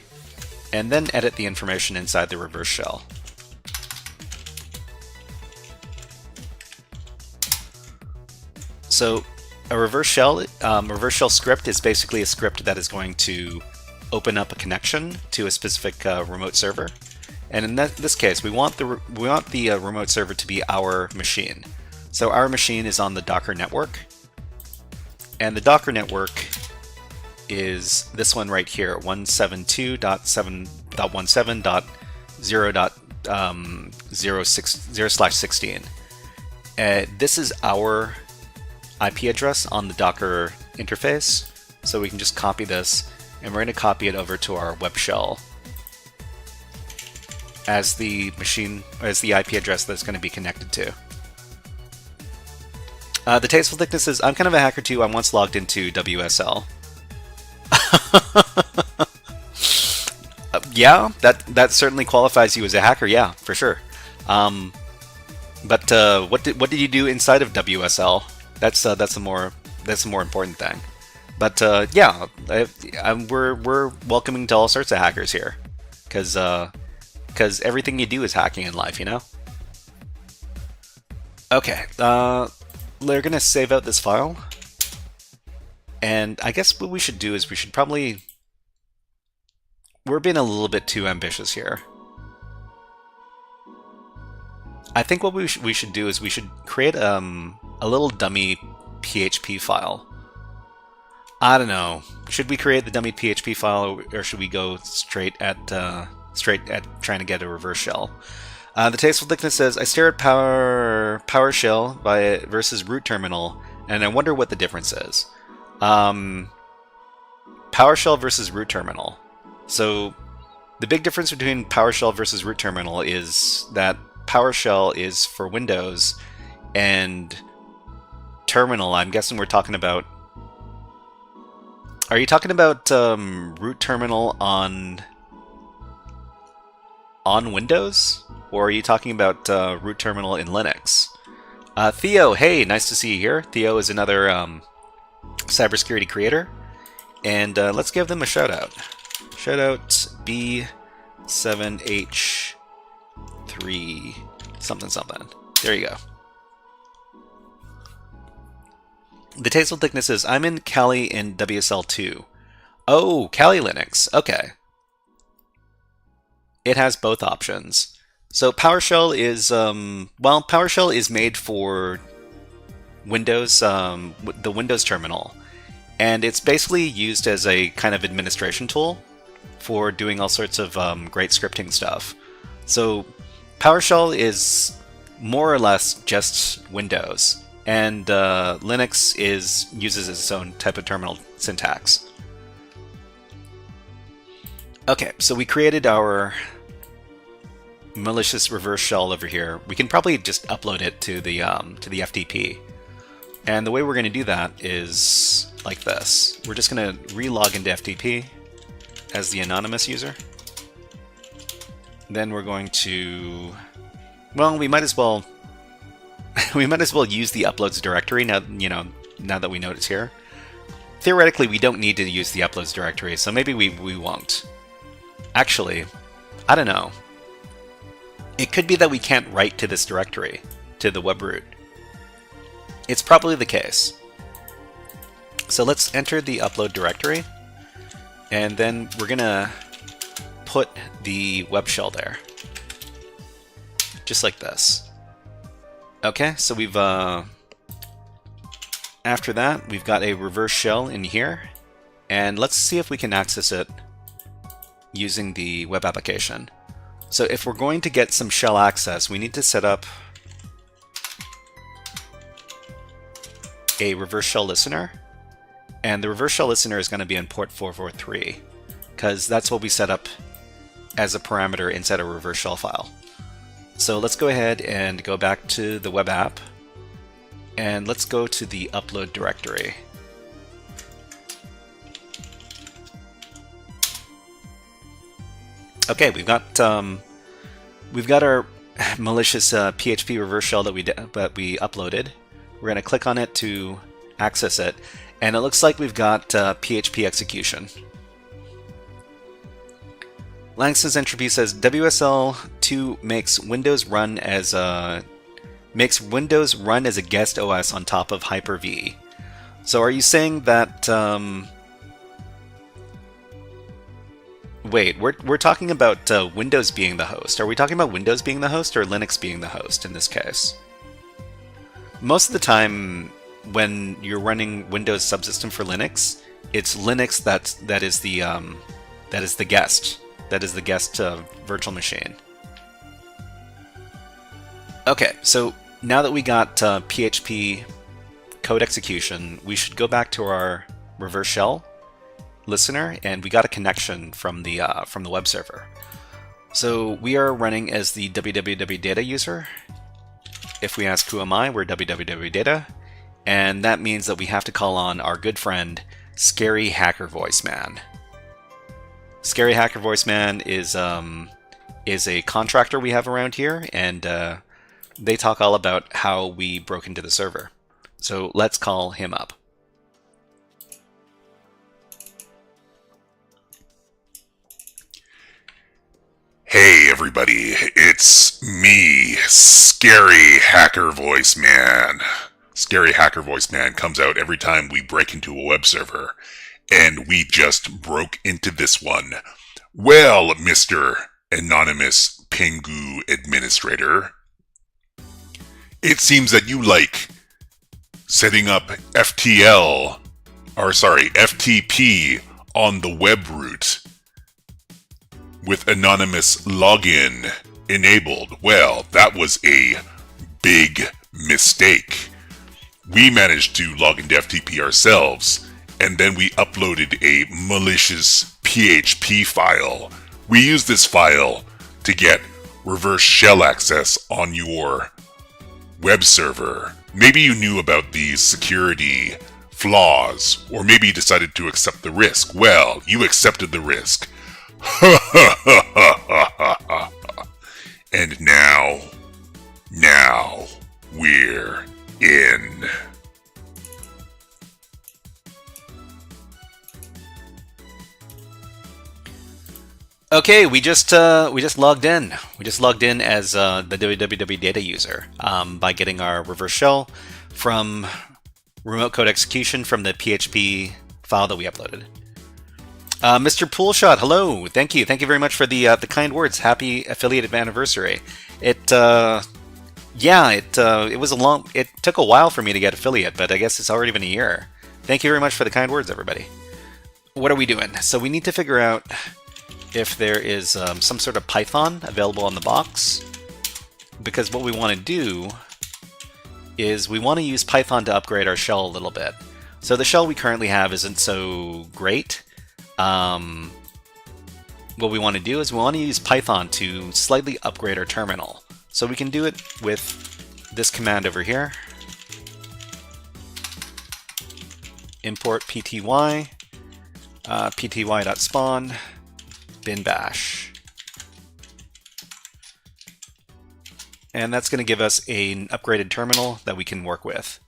and then edit the information inside the reverse shell. So a reverse shell script is basically a script that is going to open up a connection to a specific remote server. And in this case, we want the remote server to be our machine. So our machine is on the Docker network, and the Docker network is this one right here, 172.17.17.0.0/16. This is our IP address on the Docker interface, so we can just copy this, and we're going to copy it over to our web shell as the IP address that's going to be connected to. The tasteful thickness is, I'm kind of a hacker too. I once logged into WSL. Yeah, that certainly qualifies you as a hacker. Yeah, for sure. But what did you do inside of WSL? That's a more important thing. But yeah, we're welcoming to all sorts of hackers here, because everything you do is hacking in life, you know? Okay, we're gonna save out this file, and I guess what we should do is we're being a little bit too ambitious here. I think what we should do is we should create a little dummy PHP file. I don't know. Should we create the dummy PHP file, or should we go straight at trying to get a reverse shell? The tasteful thickness says, I stare at PowerShell versus root terminal, and I wonder what the difference is. PowerShell versus root terminal. So the big difference between PowerShell versus root terminal is that PowerShell is for Windows, and terminal, I'm guessing we're talking about... Are you talking about root terminal on Windows? Or are you talking about root terminal in Linux? Theo, hey, nice to see you here. Theo is another cybersecurity creator. And let's give them a shout out. Shout out B 7H3 something something. There you go. The tasteful thickness is, I'm in Kali in WSL2. Oh, Kali Linux. Okay. It has both options. So PowerShell is, well, PowerShell is made for Windows, the Windows terminal. And it's basically used as a kind of administration tool for doing all sorts of great scripting stuff. So PowerShell is more or less just Windows, and Linux uses its own type of terminal syntax. Okay, so we created our malicious reverse shell over here. We can probably just upload it to the FTP. And the way we're going to do that is like this. We're just going to re-log into FTP as the anonymous user. Then we're going to, well, we might as well use the uploads directory now that we know it's here. Theoretically, we don't need to use the uploads directory, so maybe we won't. Actually, I don't know. It could be that we can't write to this directory, to the web root. It's probably the case. So let's enter the upload directory, and then we're gonna put the web shell there. Just like this. Okay, so we've, after that, we've got a reverse shell in here, and let's see if we can access it using the web application. So if we're going to get some shell access, we need to set up a reverse shell listener, and the reverse shell listener is going to be in port 443, because that's what we set up as a parameter inside a reverse shell file. So let's go ahead and go back to the web app, and let's go to the upload directory. Okay, we've got our malicious PHP reverse shell that we uploaded. We're going to click on it to access it, and it looks like we've got PHP execution. Langston's entropy says WSL2 makes Windows run as a guest OS on top of Hyper-V. So are you saying that? Wait, we're talking about Windows being the host. Are we talking about Windows being the host or Linux being the host in this case? Most of the time, when you're running Windows subsystem for Linux, it's Linux that is the guest. That is the guest virtual machine. Okay, so now that we got PHP code execution, we should go back to our reverse shell listener, and we got a connection from the web server. So we are running as the www.data user. If we ask who am I, we're www.data, and that means that we have to call on our good friend Scary Hacker Voice Man. Scary Hacker Voice Man is a contractor we have around here, and they talk all about how we broke into the server. So let's call him up. Hey everybody, it's me, Scary Hacker Voice Man. Scary Hacker Voice Man comes out every time we break into a web server, and we just broke into this one. Well, Mr. Anonymous Pingu Administrator, it seems that you like setting up FTP on the web root with anonymous login enabled. Well, that was a big mistake. We managed to log into FTP ourselves, and then we uploaded a malicious PHP file. We used this file to get reverse shell access on your web server. Maybe you knew about these security flaws, or maybe you decided to accept the risk. Well, you accepted the risk. And now we're in. Okay, we just logged in. We just logged in as the www data user by getting our reverse shell from remote code execution from the PHP file that we uploaded. Mr. Poolshot, hello. Thank you very much for the kind words. Happy affiliate anniversary. It was it took a while for me to get affiliate, but I guess it's already been a year. Thank you very much for the kind words, everybody. What are we doing? So we need to figure out if there is some sort of Python available on the box, because what we want to do is we want to use Python to upgrade our shell a little bit. So the shell we currently have isn't so great. What we want to do is we want to use Python to slightly upgrade our terminal. So we can do it with this command over here. Import pty, pty.spawn, bin bash. And that's going to give us an upgraded terminal that we can work with.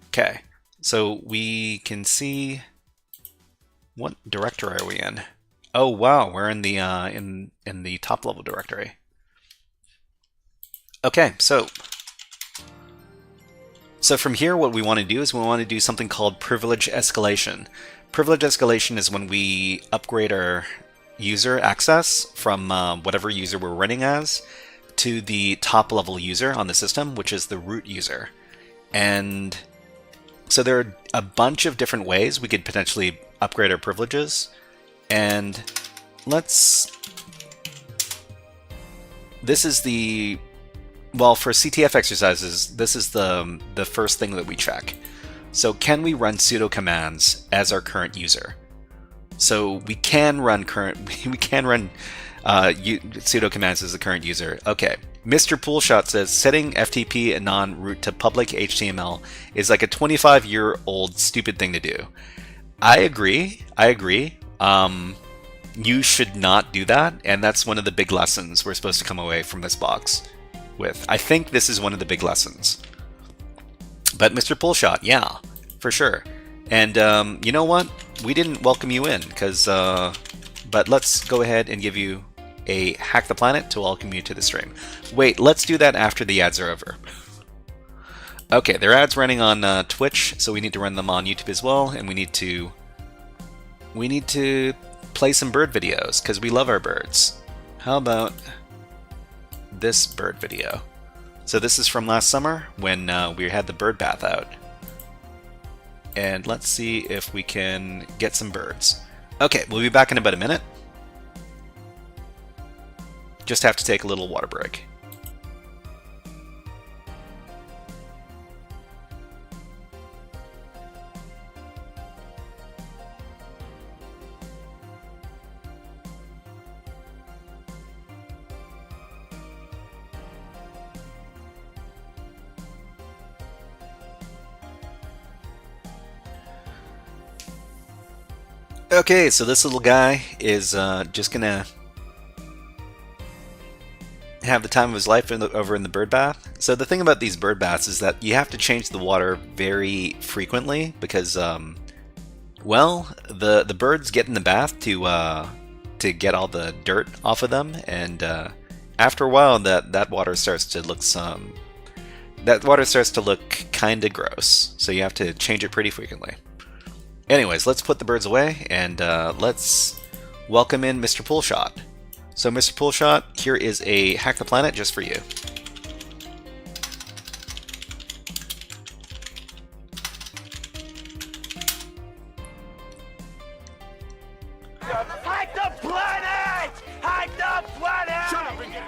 Okay, so we can see, what directory are we in? Oh wow, we're in the in the top level directory. Okay, so from here, what we want to do is we want to do something called privilege escalation. Privilege escalation is when we upgrade our user access from whatever user we're running as to the top level user on the system, which is the root user. And so there are a bunch of different ways we could potentially upgrade our privileges. And this is the, well, for CTF exercises, this is the first thing that we check. So can we run sudo commands as our current user? So we can run sudo commands as the current user. Okay, Mr. Poolshot says setting FTP anon root to public HTML is like a 25-year-old stupid thing to do. I agree. You should not do that, and that's one of the big lessons we're supposed to come away from this box with. I think this is one of the big lessons. But Mr. Poolshot, yeah, for sure. And you know what? We didn't welcome you in, but let's go ahead and give you a Hack the Planet to welcome you to the stream. Wait, let's do that after the ads are over. Okay, there are ads running on Twitch, so we need to run them on YouTube as well, and we need to play some bird videos, because we love our birds. How about this bird video? So this is from last summer when we had the bird bath out. And let's see if we can get some birds. Okay, we'll be back in about a minute. Just have to take a little water break. Okay, so this little guy is just gonna have the time of his life over in the bird bath. So the thing about these bird baths is that you have to change the water very frequently because, well, the birds get in the bath to get all the dirt off of them, and after a while, that water starts to look kind of gross. So you have to change it pretty frequently. Anyways, let's put the birds away and let's welcome in Mr. Poolshot. So Mr. Poolshot, here is a Hack the Planet just for you. Hack the planet! Hack the planet! Shut up again!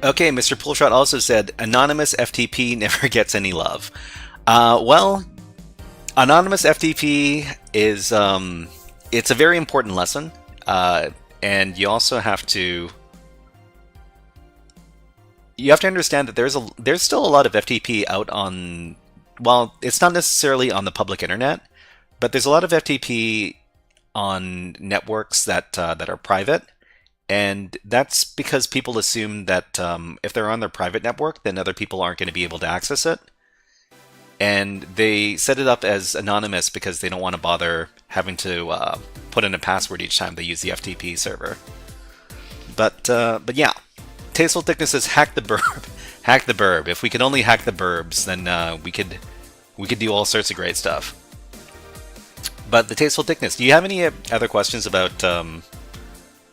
Okay, Mr. Poolshot also said, anonymous FTP never gets any love. Well, anonymous FTP is, it's a very important lesson, and you also have to understand that there's still a lot of FTP out on, well, it's not necessarily on the public internet, but there's a lot of FTP on networks that are private, and that's because people assume that if they're on their private network, then other people aren't going to be able to access it. And they set it up as anonymous because they don't want to bother having to put in a password each time they use the FTP server. But yeah, tasteful thickness says hack the burb, hack the burb. If we could only hack the burbs, then we could do all sorts of great stuff. But the tasteful thickness. Do you have any other questions about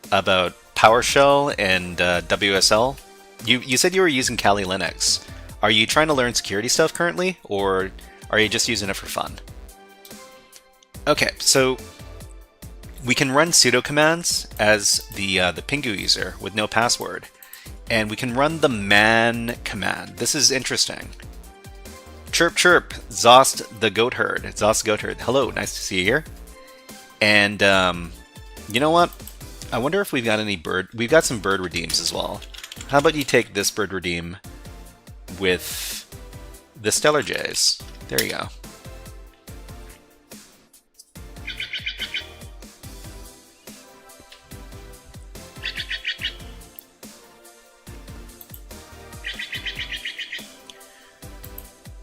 PowerShell and WSL? You said you were using Kali Linux. Are you trying to learn security stuff currently, or are you just using it for fun? Okay, so we can run sudo commands as the Pingu user with no password, and we can run the man command. This is interesting. Chirp chirp, Zost the goat herd. Zost the goat herd. Hello, nice to see you here. And you know what? I wonder if we've got any bird. We've got some bird redeems as well. How about you take this bird redeem with the Stellar Jays? There you go.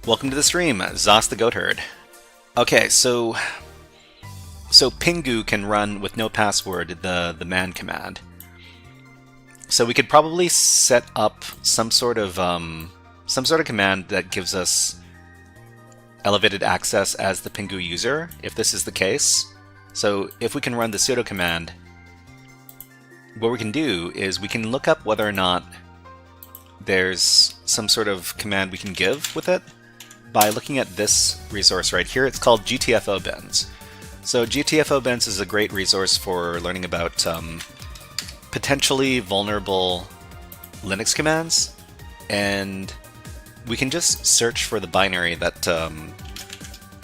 Welcome to the stream, Zos the Goat Herd. Okay, so Pingu can run with no password the man command. So we could probably set up some sort of command that gives us elevated access as the Pingu user, if this is the case. So if we can run the sudo command, what we can do is we can look up whether or not there's some sort of command we can give with it by looking at this resource right here. It's called GTFO bins. So GTFO bins is a great resource for learning about potentially vulnerable Linux commands, and we can just search for the binary that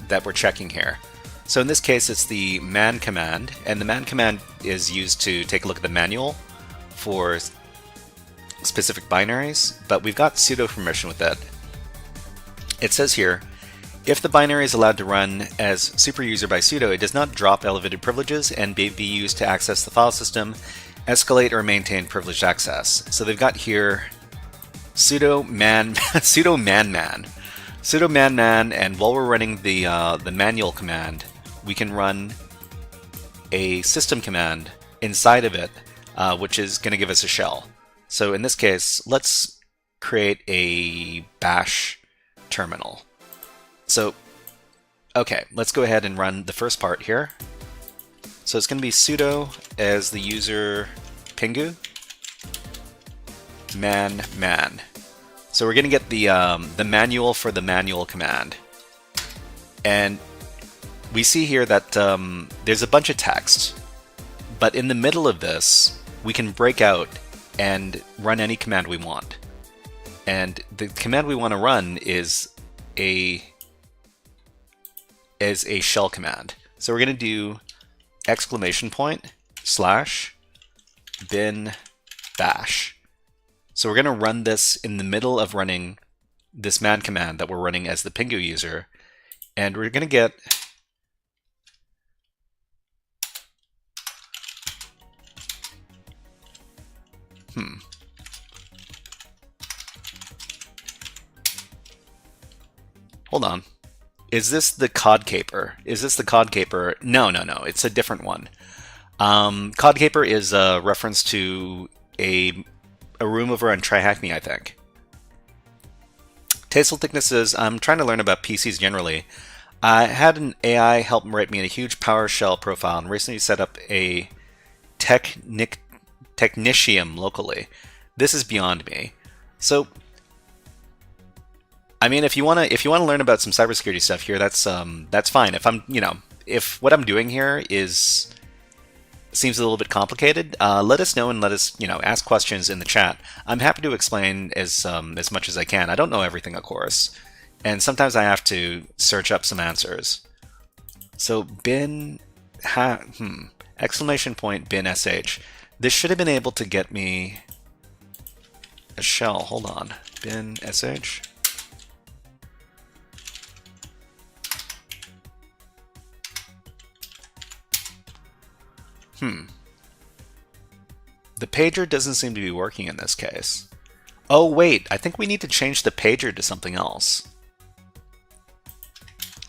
that we're checking here. So in this case, it's the man command, and the man command is used to take a look at the manual for specific binaries, but we've got sudo permission with it. It says here, if the binary is allowed to run as superuser by sudo, it does not drop elevated privileges and be used to access the file system, escalate, or maintain privileged access. So they've got here sudo man sudo man, and while we're running the manual command, we can run a system command inside of it, which is going to give us a shell. So in this case, let's create a bash terminal. So, okay, let's go ahead and run the first part here. So it's going to be sudo as the user Pingu man. So we're going to get the manual for the manual command, and we see here that there's a bunch of text, but in the middle of this we can break out and run any command we want. And the command we want to run is a shell command. So we're going to do !/ bin bash. So we're going to run this in the middle of running this man command that we're running as the Pingu user, and we're going to get Hold on. Is this the Cod Caper? Is this the Cod Caper? No. It's a different one. Cod Caper is a reference to a room over on Try Hack Me, I think. Tasteful Thickness says, I'm trying to learn about PCs generally. I had an AI help write me a huge PowerShell profile and recently set up a Technicium locally. This is beyond me. So, I mean, if you want to learn about some cybersecurity stuff here, that's fine. If what I'm doing here seems a little bit complicated, let us know and let us ask questions in the chat. I'm happy to explain as much as I can. I don't know everything, of course, and sometimes I have to search up some answers. So bin bin sh. This should have been able to get me a shell. Hold on, bin sh. The pager doesn't seem to be working in this case. Oh wait, I think we need to change the pager to something else.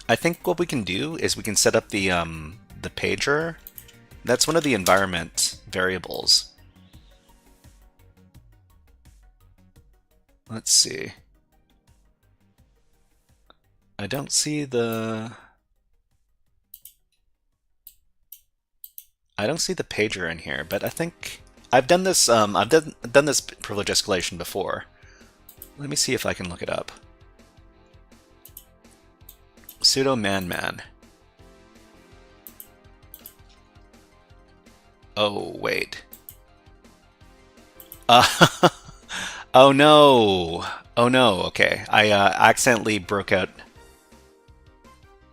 I think what we can do is we can set up the pager. That's one of the environment variables. Let's see. I don't see the pager in here, but I think I've done this. I've done this privilege escalation before. Let me see if I can look it up. Sudo man. Oh wait. Oh no. Oh no. Okay, I accidentally broke out.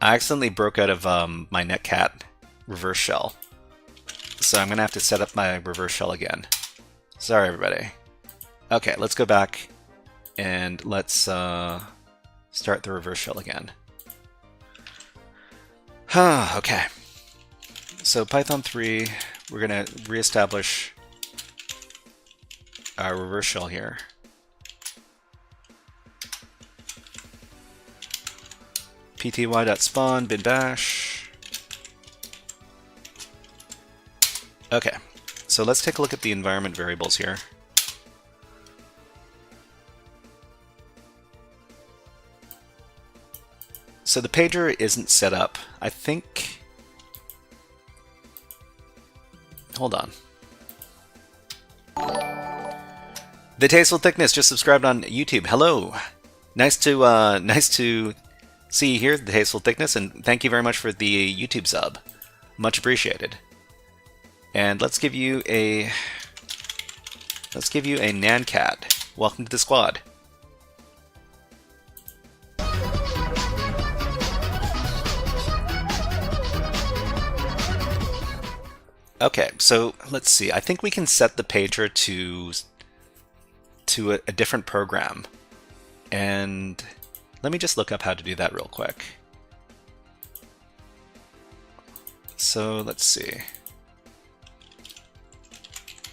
I accidentally broke out of my netcat reverse shell. So I'm going to have to set up my reverse shell again. Sorry, everybody. Okay, let's go back and let's start the reverse shell again. Okay. So Python 3, we're going to reestablish our reverse shell here. pty.spawn bin bash. Okay, so let's take a look at the environment variables here. So the pager isn't set up. I think... Hold on. The Tasteful Thickness just subscribed on YouTube. Hello! Nice to see you here, The Tasteful Thickness, and thank you very much for the YouTube sub. Much appreciated. And let's give you a Nancat. Welcome to the squad. Okay, so let's see. I think we can set the pager to a different program. And let me just look up how to do that real quick. So let's see.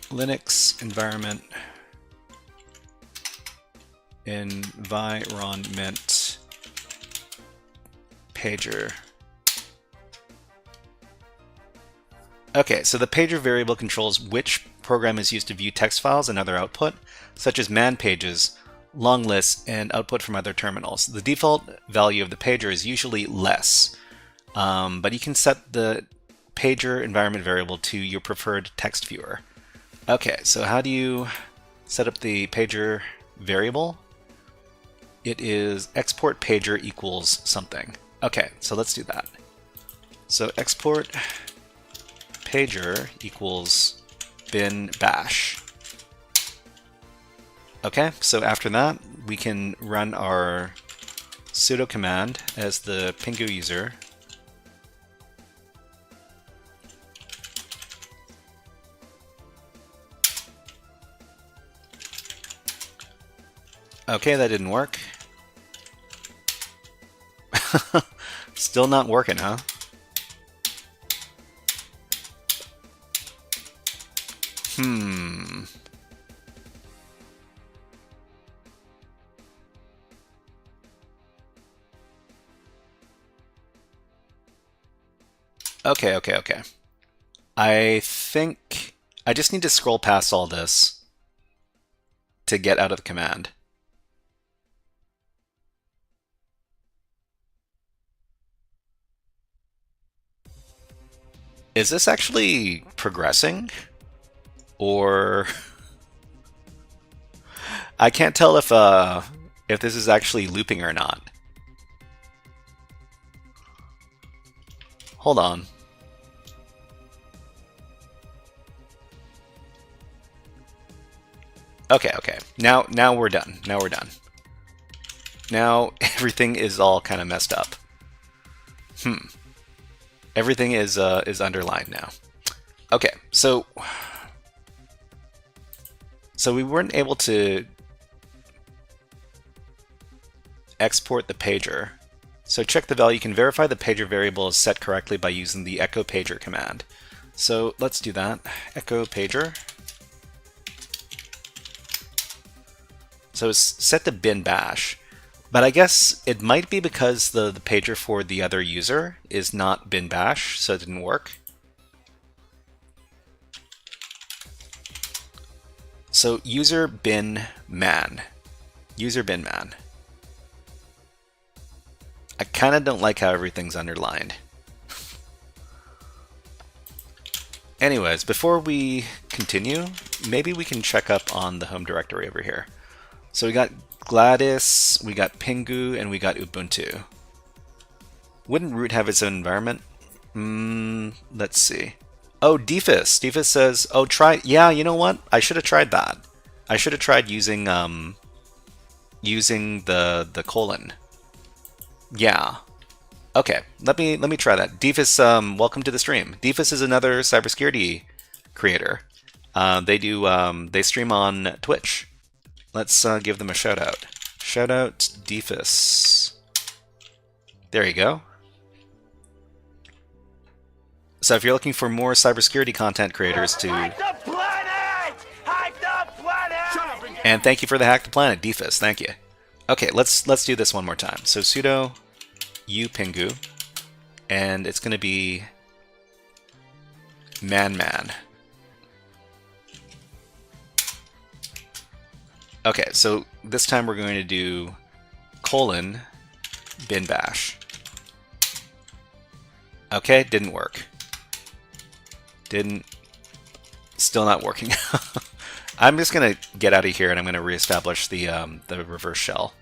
Linux environment environment pager. Okay, so the pager variable controls which program is used to view text files and other output, such as man pages, long lists, and output from other terminals. The default value of the pager is usually less, but you can set the pager environment variable to your preferred text viewer. Okay, so how do you set up the pager variable? It is export pager equals something. Okay, so let's do that. So export pager equals bin bash. Okay, so after that, we can run our sudo command as the Pingu user. Okay, that didn't work. Still not working, huh? Okay. I think I just need to scroll past all this to get out of the command. Is this actually progressing? Or I can't tell if this is actually looping or not. Hold on. Okay. Now we're done. Now everything is all kind of messed up. Everything is underlined now. Okay, so we weren't able to export the pager. So check the value. You can verify the pager variable is set correctly by using the echo pager command. So let's do that. Echo pager. So it's set to bin bash. But I guess it might be because the pager for the other user is not bin bash, so it didn't work. So user bin man. User bin man. I kind of don't like how everything's underlined. Anyways, before we continue, maybe we can check up on the home directory over here. So we got Gladys, we got Pingu, and we got Ubuntu. Wouldn't root have its own environment? Let's see. Oh, Defus. Defus says, oh, try... Yeah, you know what? I should have tried that. I should have tried using using the colon. Yeah. Okay, let me try that. Defus, welcome to the stream. Defus is another cybersecurity creator. They stream on Twitch. Let's give them a shout out. Shout out Defus. There you go. So if you're looking for more cybersecurity content creators to... Hack the planet! Hack the planet! And thank you for the hack the planet, Defus. Thank you. Okay, let's do this one more time. So sudo upingu, and it's going to be man. Okay, so this time we're going to do colon bin bash. Okay, didn't work. Still not working. I'm just gonna get out of here and I'm gonna reestablish the reverse shell.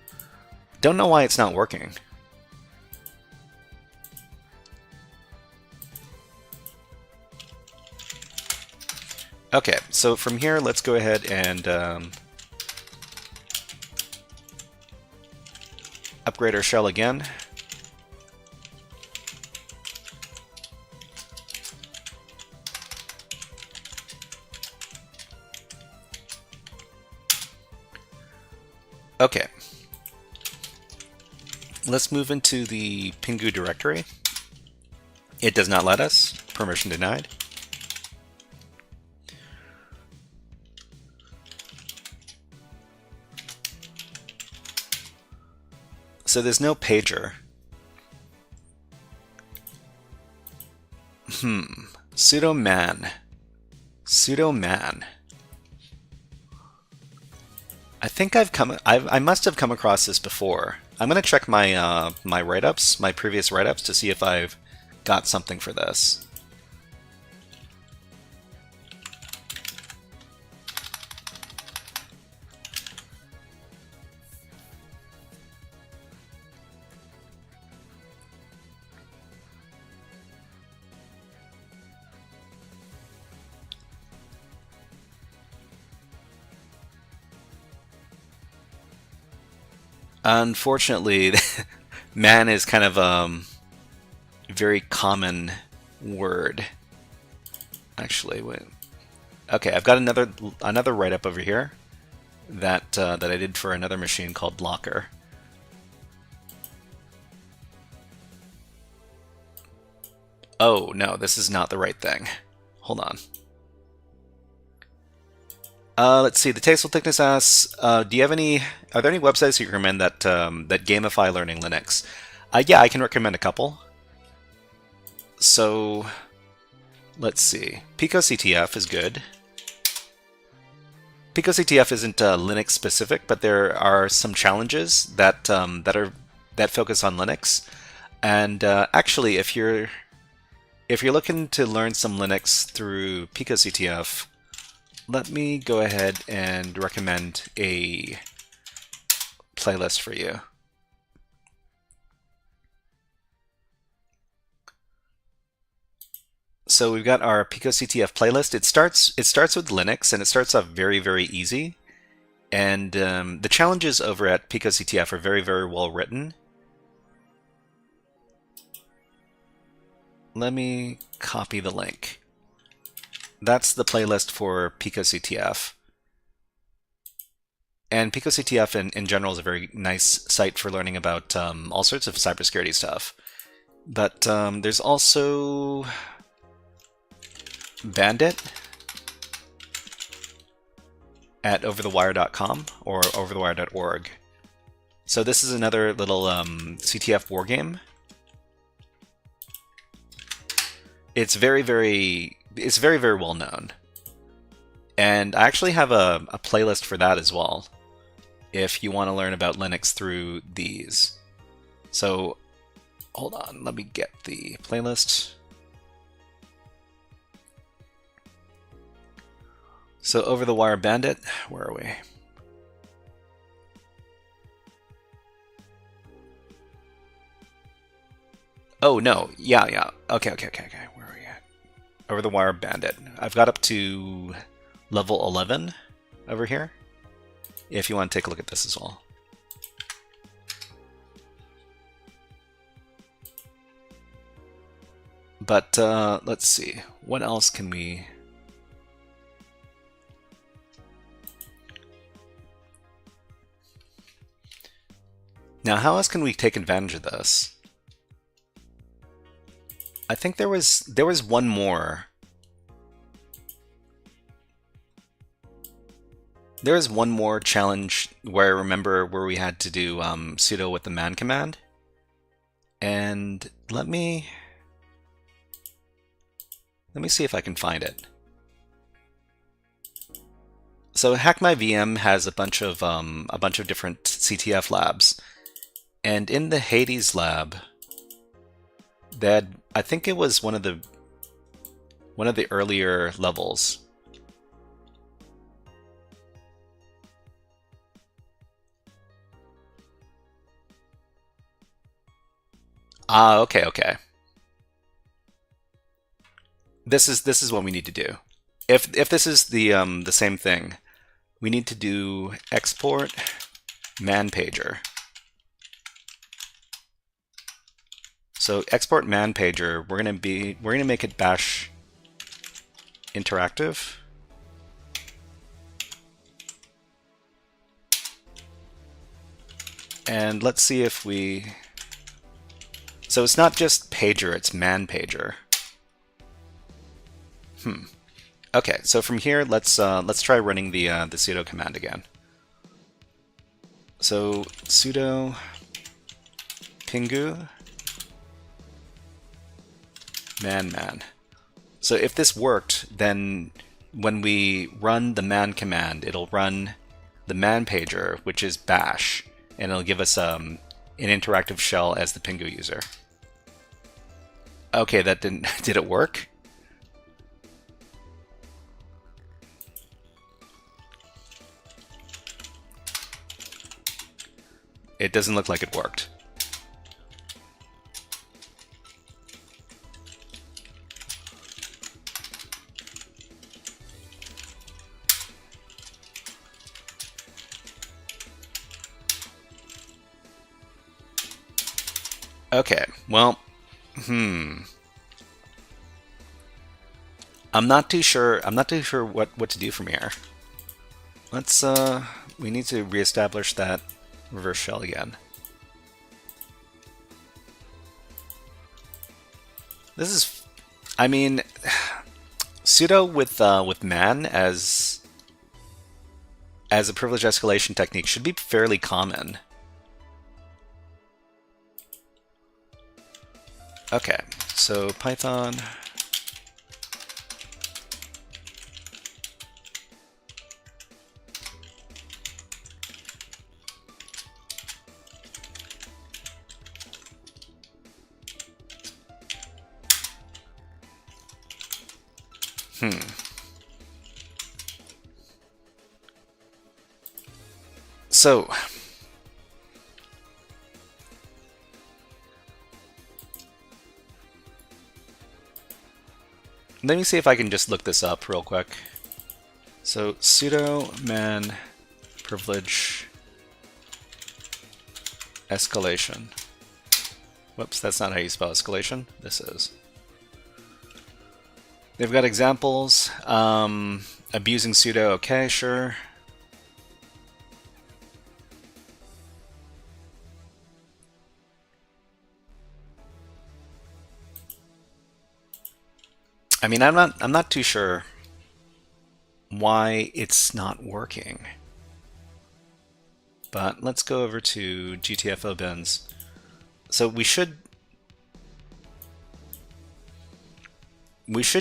Don't know why it's not working. Okay, so from here, let's go ahead and upgrade our shell again. Okay, let's move into the Pingu directory. It does not let us. Permission denied. So there's no pager. Sudo man. I think I must have come across this before. I'm gonna check my my write-ups, my previous write-ups, to see if I've got something for this. Unfortunately, man is kind of a very common word. Actually, wait. Okay, I've got another write-up over here that that I did for another machine called Locker. Oh no, this is not the right thing. Hold on. Let's see. The Tasteful Thickness asks, are there any websites you recommend that that gamify learning Linux? Yeah, I can recommend a couple. So, let's see. PicoCTF is good. PicoCTF isn't Linux specific, but there are some challenges that that focus on Linux. And actually, if you're looking to learn some Linux through PicoCTF, let me go ahead and recommend a playlist for you. So we've got our PicoCTF playlist. It starts with Linux, and it starts off very, very easy. And the challenges over at PicoCTF are very, very well written. Let me copy the link. That's the playlist for PicoCTF. And PicoCTF in general is a very nice site for learning about all sorts of cybersecurity stuff. But there's also Bandit at overthewire.com or overthewire.org. So this is another little CTF war game. It's very, very well known. And I actually have a playlist for that as well. if you want to learn about Linux through these. So hold on, let me get the playlist. So Over the Wire Bandit, where are we? Oh no, yeah. Okay. Where are we at? Over the Wire Bandit. I've got up to level 11 over here. If you want to take a look at this as well. But let's see, what else can we... Now, how else can we take advantage of this? I think there was one more. There was one more challenge where I remember where we had to do sudo with the man command. And let me see if I can find it. So Hack My VM has a bunch of different CTF labs, and in the Hades lab, that I think it was one of the earlier levels. Ah, okay. This is what we need to do. If this is the same thing, we need to do export man pager. So export man pager, we're gonna make it bash interactive. And let's see if we... So it's not just pager, it's man pager. Okay, so from here, let's try running the sudo command again. So sudo pingu man. So if this worked, then when we run the man command, it'll run the man pager, which is bash, and it'll give us an interactive shell as the pingu user. Okay, that didn't... Did it work? It doesn't look like it worked. Okay, well, I'm not too sure what to do from here. Let's we need to reestablish that reverse shell again. This is, I mean, sudo with man as a privilege escalation technique should be fairly common. Okay, so Python So let me see if I can just look this up real quick. So sudo man privilege escalation. Whoops, that's not how you spell escalation. This is. They've got examples. Abusing sudo, okay, sure. I mean, I'm not too sure why it's not working. But let's go over to GTFO bins. So we should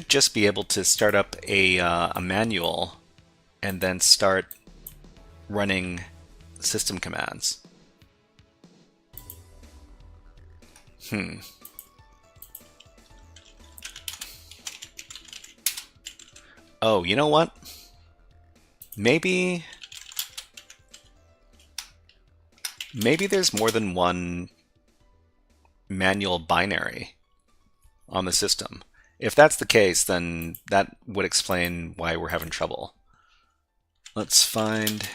just be able to start up a manual and then start running system commands. Oh, you know what? Maybe there's more than one manual binary on the system. If that's the case, then that would explain why we're having trouble. Let's find...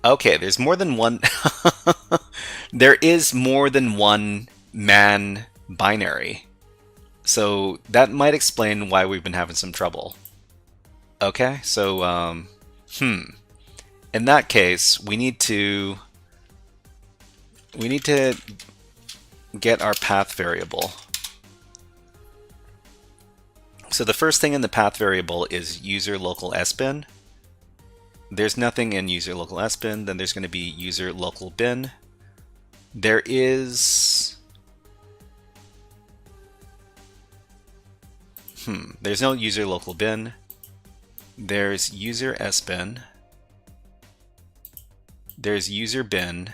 Okay, there's more than one... There is more than one man binary. So that might explain why we've been having some trouble. Okay, so, in that case, we need to get our path variable. So the first thing in the path variable is user local sbin. There's nothing in user local sbin. Then there's going to be user local bin. There is... There's no user local bin. There's user sbin. There's user bin.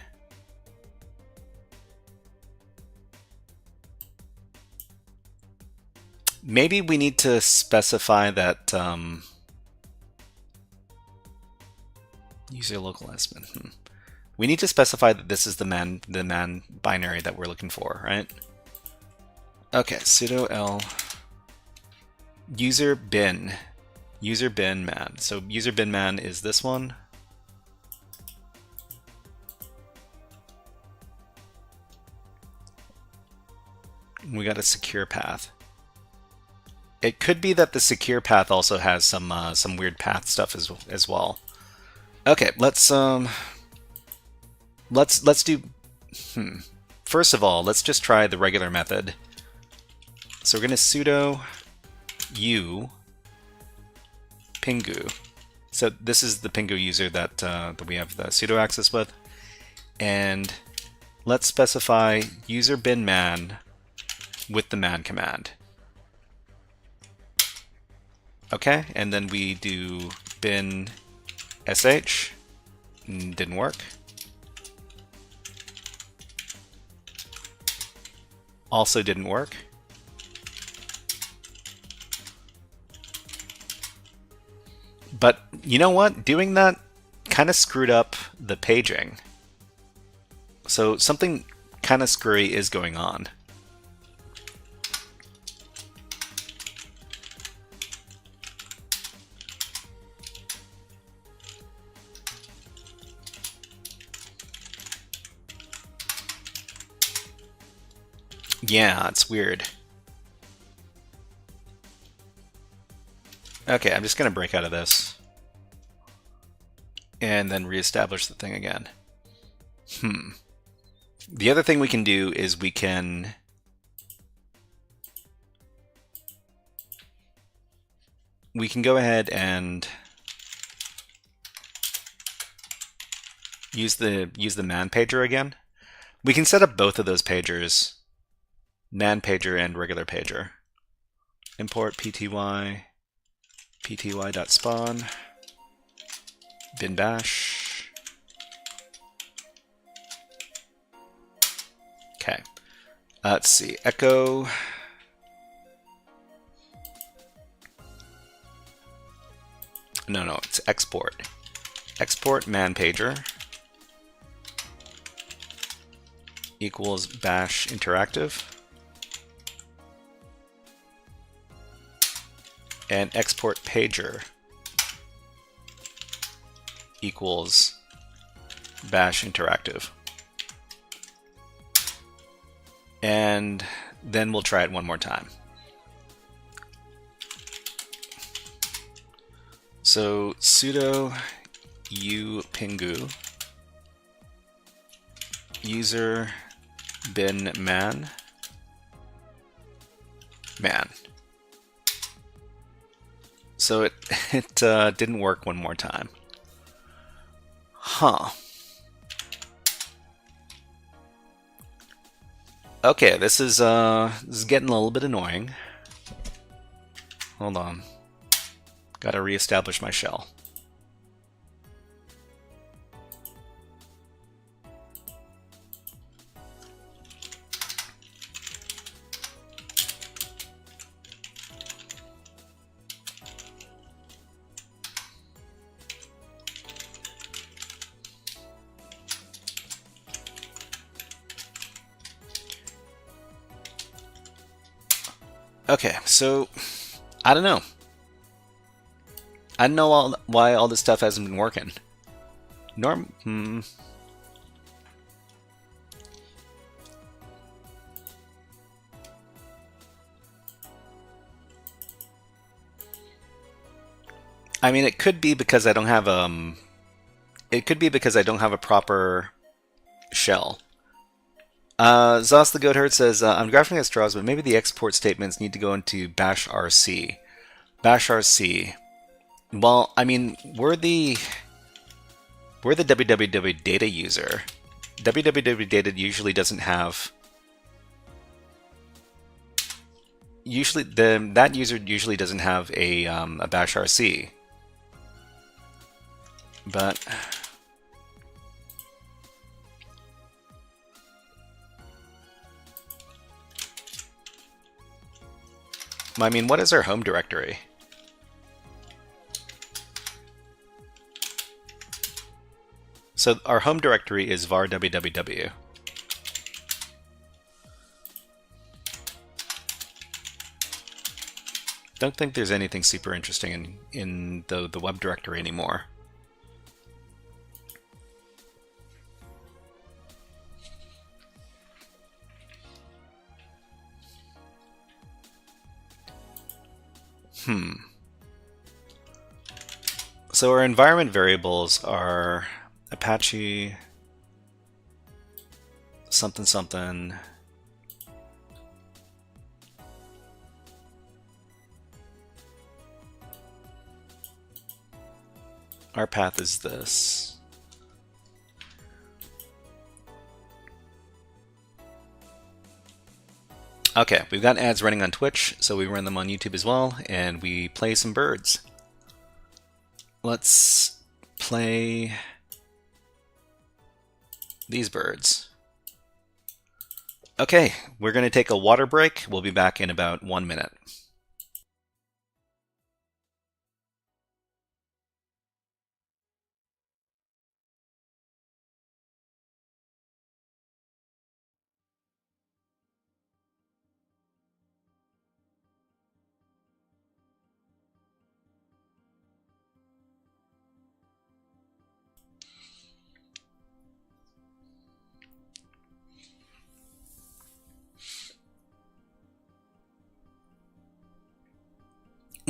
Maybe we need to specify that user local sbin. We need to specify that this is the man binary that we're looking for, right? Okay, sudo l user bin man. So user bin man is this one. We got a secure path. It could be that the secure path also has some weird path stuff as well. Okay, let's do. First of all, let's just try the regular method. So we're going to sudo u pingu. So this is the pingu user that we have the sudo access with, and let's specify user bin man with the man command. Okay, and then we do bin sh. Didn't work. Also didn't work. But you know what? Doing that kind of screwed up the paging. So something kind of screwy is going on. Yeah, it's weird. Okay, I'm just going to break out of this. And then reestablish the thing again. The other thing we can do is we can... go ahead and use the man pager again. We can set up both of those pagers. Man pager and regular pager. Import pty.spawn bin bash. Okay. Let's see. Echo. No, it's export. Export man pager equals bash interactive. And export pager equals bash interactive. And then we'll try it one more time. So sudo u pingu user bin man. So it didn't work one more time. Huh. Okay, this is getting a little bit annoying. Hold on. Gotta reestablish my shell. Okay, so I don't know. I don't know why all this stuff hasn't been working. I mean, it could be because I don't have It could be because I don't have a proper shell. Zos the Goatherd says, I'm graphing at straws, but maybe the export statements need to go into bash rc. Bash rc. Well, I mean, we're the www data user. www data usually doesn't have. That user usually doesn't have a bash rc. But I mean, what is our home directory? So our home directory is var www. Don't think there's anything super interesting in the web directory anymore. So our environment variables are Apache something something. Our path is this. Okay, we've got ads running on Twitch, so we run them on YouTube as well, and we play some birds. Let's play these birds. Okay, we're going to take a water break. We'll be back in about 1 minute.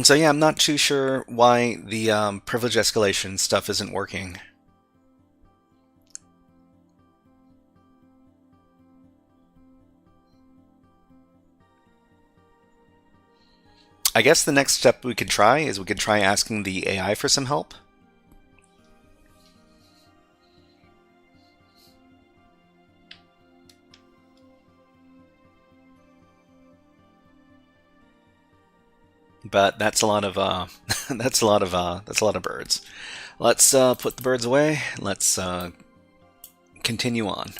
So yeah, I'm not too sure why the privilege escalation stuff isn't working. I guess the next step we could try is we could try asking the AI for some help. But that's a lot of that's a lot of birds. Let's put the birds away. Let's continue on.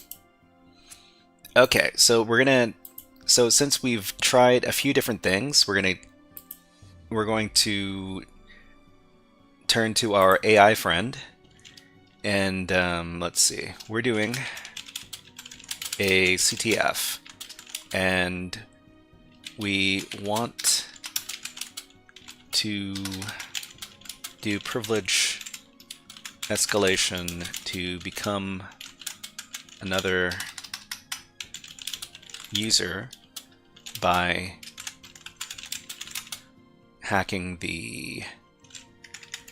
Okay, so since we've tried a few different things, we're going to turn to our AI friend, and let's see. We're doing a CTF, and we want to do privilege escalation to become another user by hacking the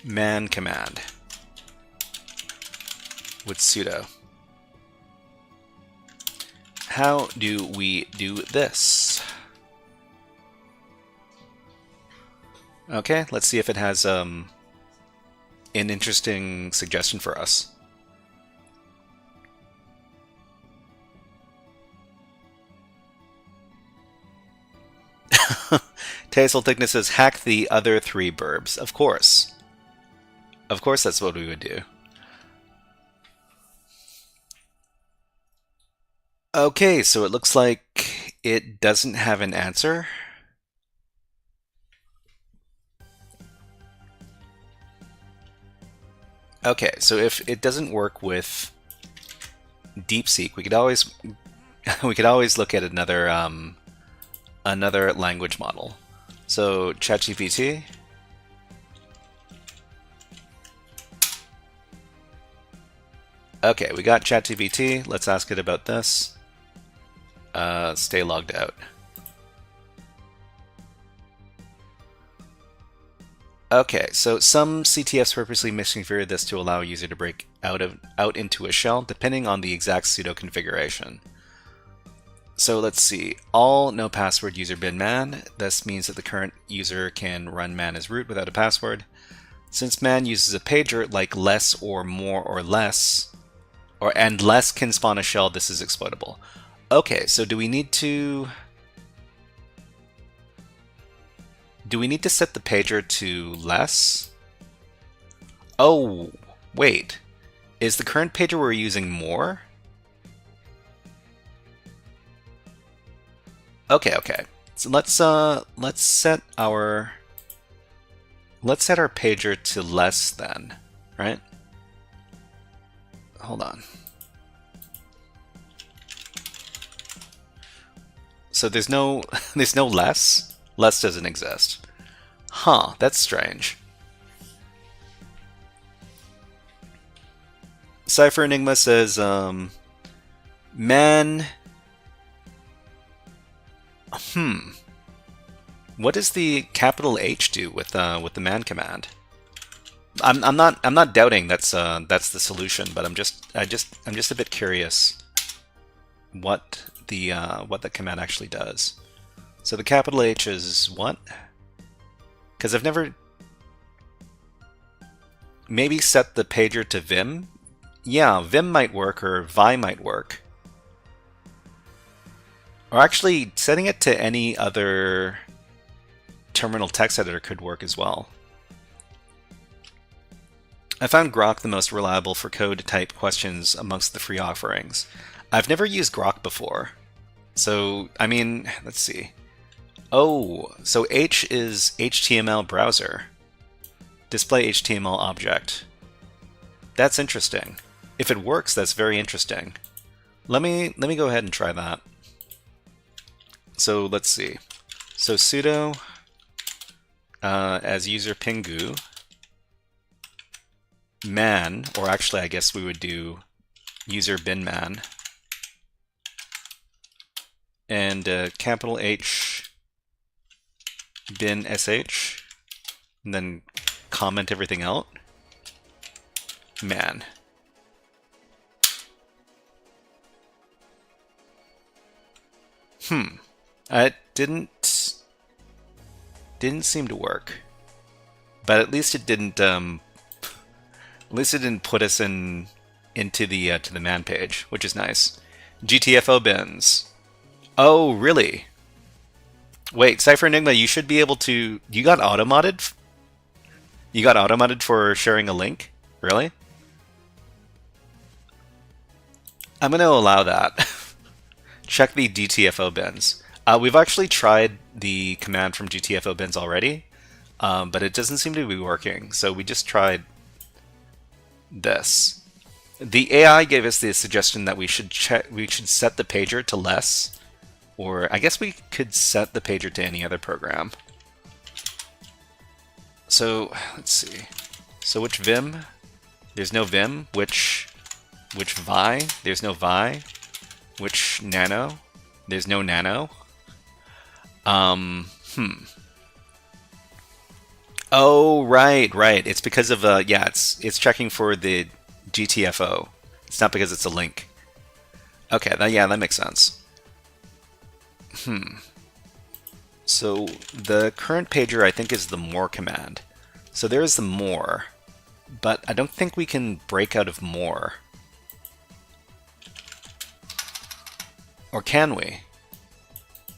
man command with sudo. How do we do this? Okay, let's see if it has an interesting suggestion for us. Tastel Thickness says, hack the other 3 burbs. Of course. Of course that's what we would do. Okay, so it looks like it doesn't have an answer. Okay, so if it doesn't work with DeepSeek, we could always look at another another language model. So ChatGPT. Okay, we got ChatGPT. Let's ask it about this. Stay logged out. Okay, so some CTFs purposely misconfigured this to allow a user to break out into a shell, depending on the exact pseudo configuration. So let's see. All no password user bin man. This means that the current user can run man as root without a password. Since man uses a pager like less or more or less, and less can spawn a shell, this is exploitable. Okay, so do we need to set the pager to less? Oh, wait. Is the current pager we're using more? Okay. So let's set our pager to less then, right? Hold on. So there's no less? Less doesn't exist. Huh, that's strange. Cypher Enigma says, man. What does the capital H do with the man command? I'm not doubting that's the solution, but I'm just a bit curious what the command actually does. So the capital H is what? Because I've never maybe set the pager to Vim. Yeah, Vim might work, or Vi might work. Or actually, setting it to any other terminal text editor could work as well. I found Grok the most reliable for code type questions amongst the free offerings. I've never used Grok before. So, I mean, let's see. Oh, so H is HTML browser. Display HTML object. That's interesting. If it works, that's very interesting. Let me go ahead and try that. So let's see. So sudo as user pingu man, or actually I guess we would do user bin man, and capital H bin sh, and then comment everything out. Man. It didn't seem to work, but at least it didn't put us into the to the man page, which is nice. GTFO bins. Oh, really? Wait, Cypher Enigma, you should be able to. You got auto-modded? You got auto-modded for sharing a link? Really? I'm going to allow that. Check the GTFO bins. We've actually tried the command from GTFO bins already, but it doesn't seem to be working. So we just tried this. The AI gave us the suggestion that we should set the pager to less, or I guess we could set the pager to any other program. So let's see. So which Vim? There's no Vim. Which Vi? There's no Vi. Which Nano? There's no Nano. Oh, right. It's because of yeah, it's checking for the GTFO. It's not because it's a link. Okay, that makes sense. So the current pager, I think, is the more command. So there is the more, but I don't think we can break out of more. Or can we?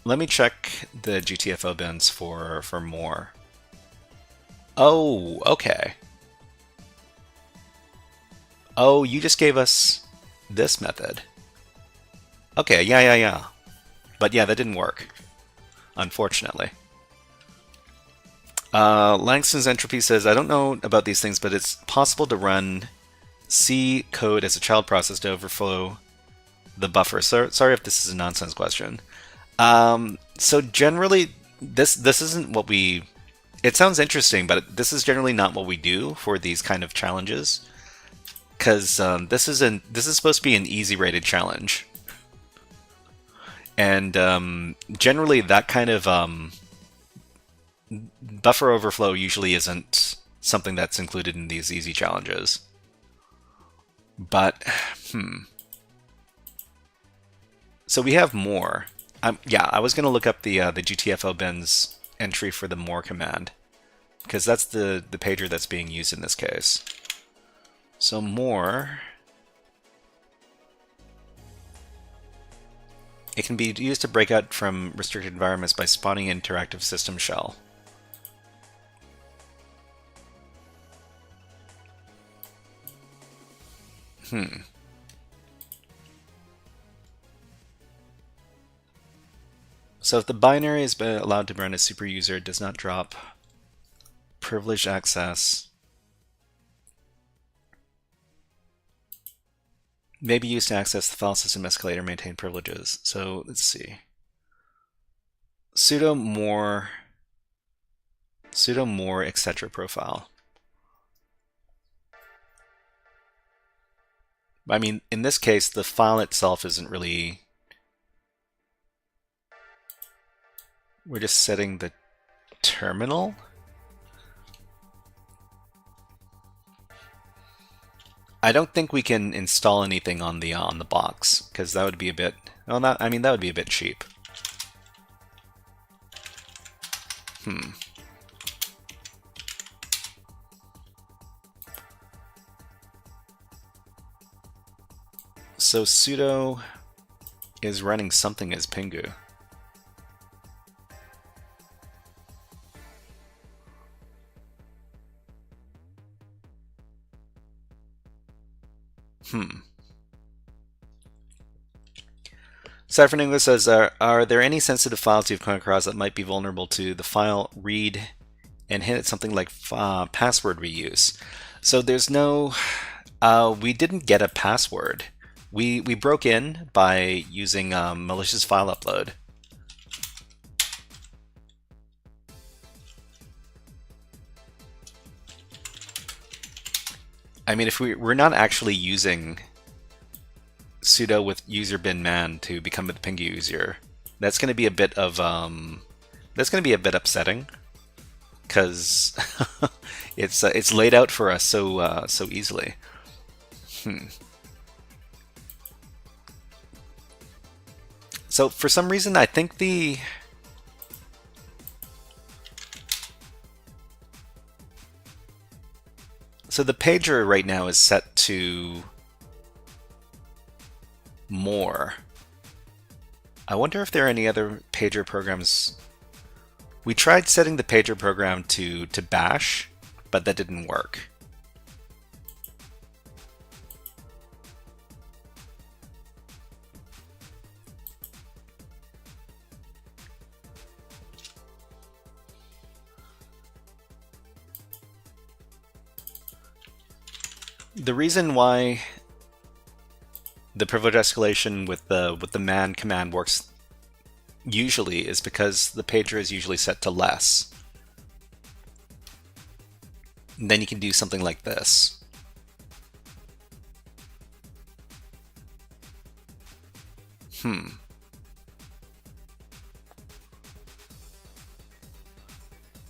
Let me check the GTFO bins for more. Oh, okay. Oh, you just gave us this method. Okay, yeah. But yeah, that didn't work, unfortunately. Langston's Entropy says, I don't know about these things, but it's possible to run C code as a child process to overflow the buffer. So, sorry if this is a nonsense question. So generally, this isn't what we... It sounds interesting, but this is generally not what we do for these kind of challenges. Because this is supposed to be an easy rated challenge. And generally that kind of buffer overflow usually isn't something that's included in these easy challenges. But, So we have more. Yeah, I was going to look up the GTFO bins entry for the more command, because that's the pager that's being used in this case. So more... It can be used to break out from restricted environments by spawning an interactive system shell. So if the binary is allowed to run as super user, it does not drop privileged access. May be used to access the file system escalator, maintain privileges. So let's see. Sudo more etc. profile. I mean, in this case, the file itself isn't really... We're just setting the terminal. I don't think we can install anything on the box, because that would be a bit... Well, that would be a bit cheap. So sudo is running something as Pingu. Cypher English says, are there any sensitive files you've come across that might be vulnerable to the file read and hint at something like password reuse? So there's no... we didn't get a password. We broke in by using malicious file upload. I mean, if we're not actually using sudo with user bin man to become a Pingu user, that's going to be a bit of upsetting, because it's laid out for us so easily. So for some reason, I think So the pager right now is set to more. I wonder if there are any other pager programs. We tried setting the pager program to bash, but that didn't work. The reason why the privilege escalation with the man command works usually is because the pager is usually set to less. And then you can do something like this.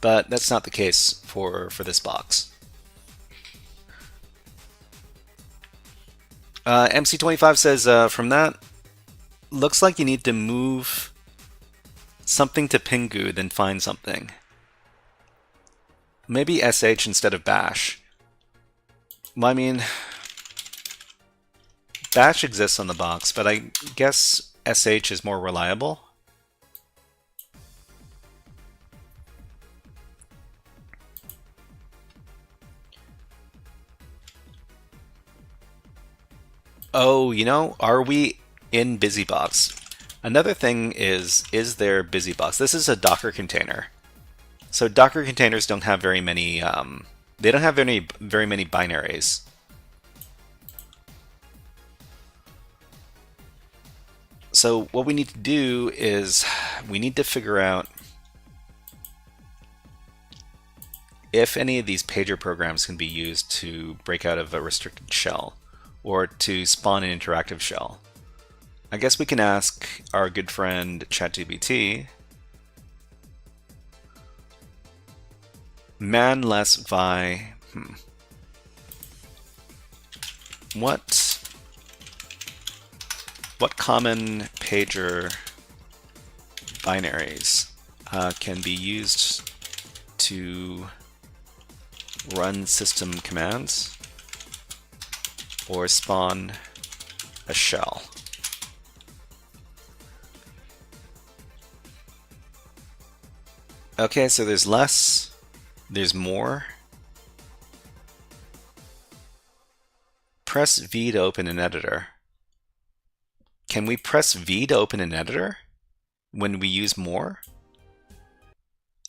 But that's not the case for this box. MC25 says, from that, looks like you need to move something to Pingu, then find something. Maybe SH instead of bash. Well, I mean, bash exists on the box, but I guess SH is more reliable. Oh, you know, are we in BusyBox? Another thing is there BusyBox? This is a Docker container. So Docker containers don't have very many, they don't have very many binaries. So what we need to do is we need to figure out if any of these pager programs can be used to break out of a restricted shell or to spawn an interactive shell. I guess we can ask our good friend ChatGPT, man less vi, what common pager binaries can be used to run system commands or spawn a shell? Okay, so there's less, there's more. Press V to open an editor. Can we press V to open an editor when we use more?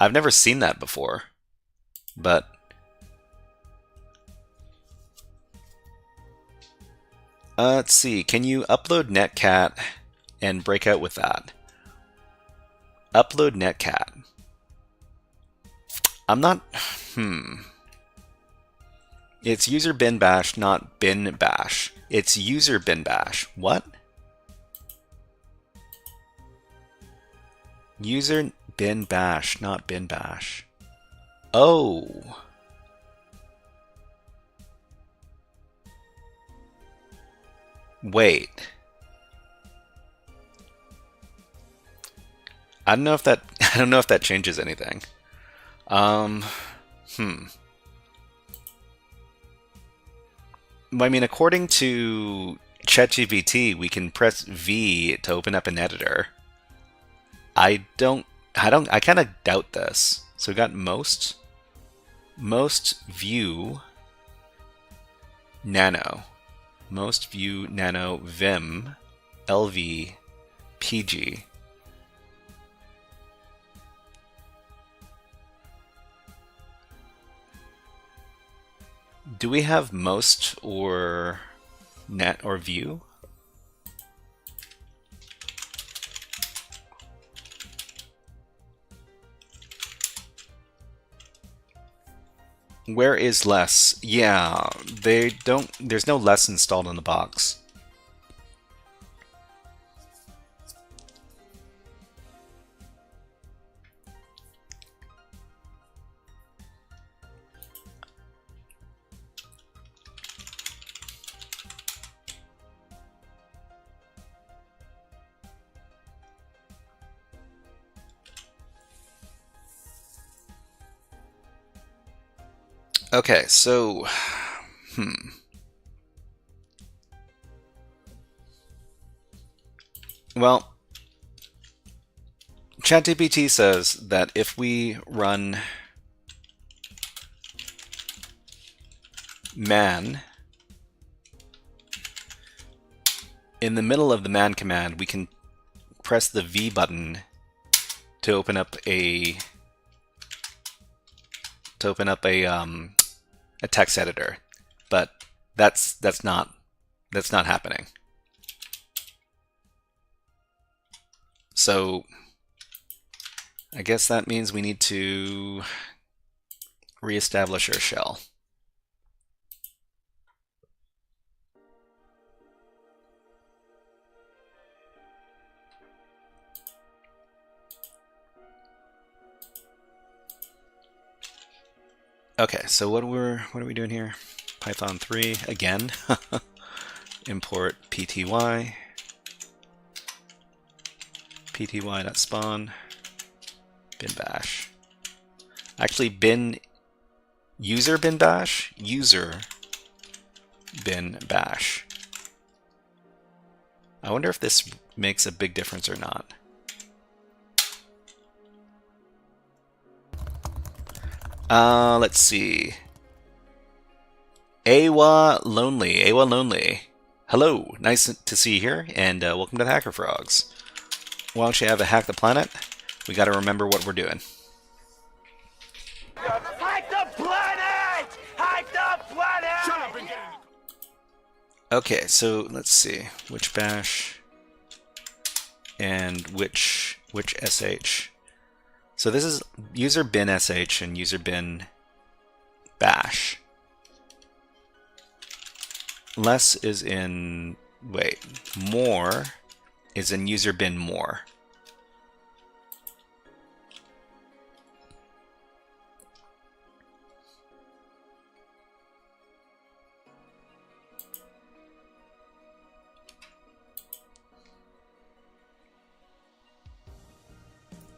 I've never seen that before, but let's see. Can you upload netcat and break out with that? Upload netcat. I'm not, It's user bin bash, not bin bash. It's user bin bash. What? User bin bash, not bin bash. Oh. Wait. I don't know if that changes anything. I mean, according to ChatGPT, we can press V to open up an editor. I kind of doubt this. So we got most view nano, most view nano vim lv pg. Do we have most or net or view? Where is less? Yeah, there's no less installed in the box. Okay, so, Well, ChatGPT says that if we run man in the middle of the man command, we can press the V button to open up a text editor, but that's not happening. So I guess that means we need to reestablish our shell. Okay, so what are we doing here? Python 3 again. Import pty pty.spawn bin bash. Actually, user bin bash. I wonder if this makes a big difference or not. Let's see. Awa Lonely. Hello, nice to see you here, and welcome to the HackerFrogs. Why don't you have a hack the planet? We got to remember what we're doing. Hack the planet! Hack the planet! Shut up and get in. Okay, so let's see which bash and which sh. So this is user bin sh and user bin bash. Less is in, wait, more is in user bin more.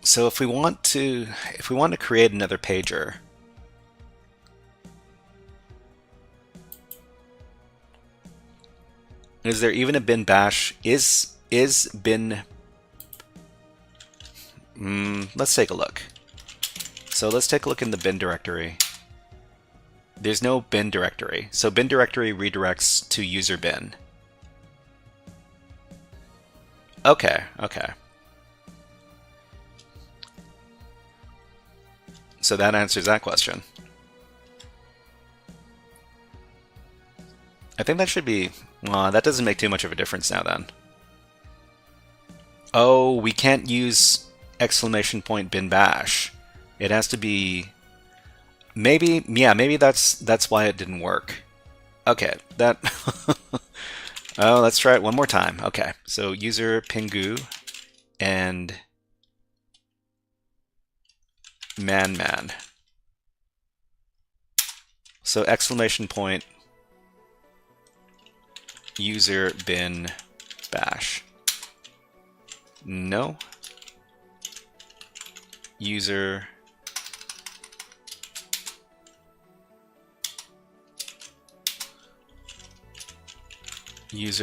So if we want to create another pager, is there even a bin bash? Is bin? Let's take a look. So let's take a look in the bin directory. There's no bin directory. So bin directory redirects to user bin. Okay. So that answers that question. I think that should be... that doesn't make too much of a difference now then. Oh, we can't use exclamation point bin bash. It has to be... Maybe that's why it didn't work. Okay, that... Oh, let's try it one more time. Okay, so user pingu and... man. So exclamation point user bin bash. No. User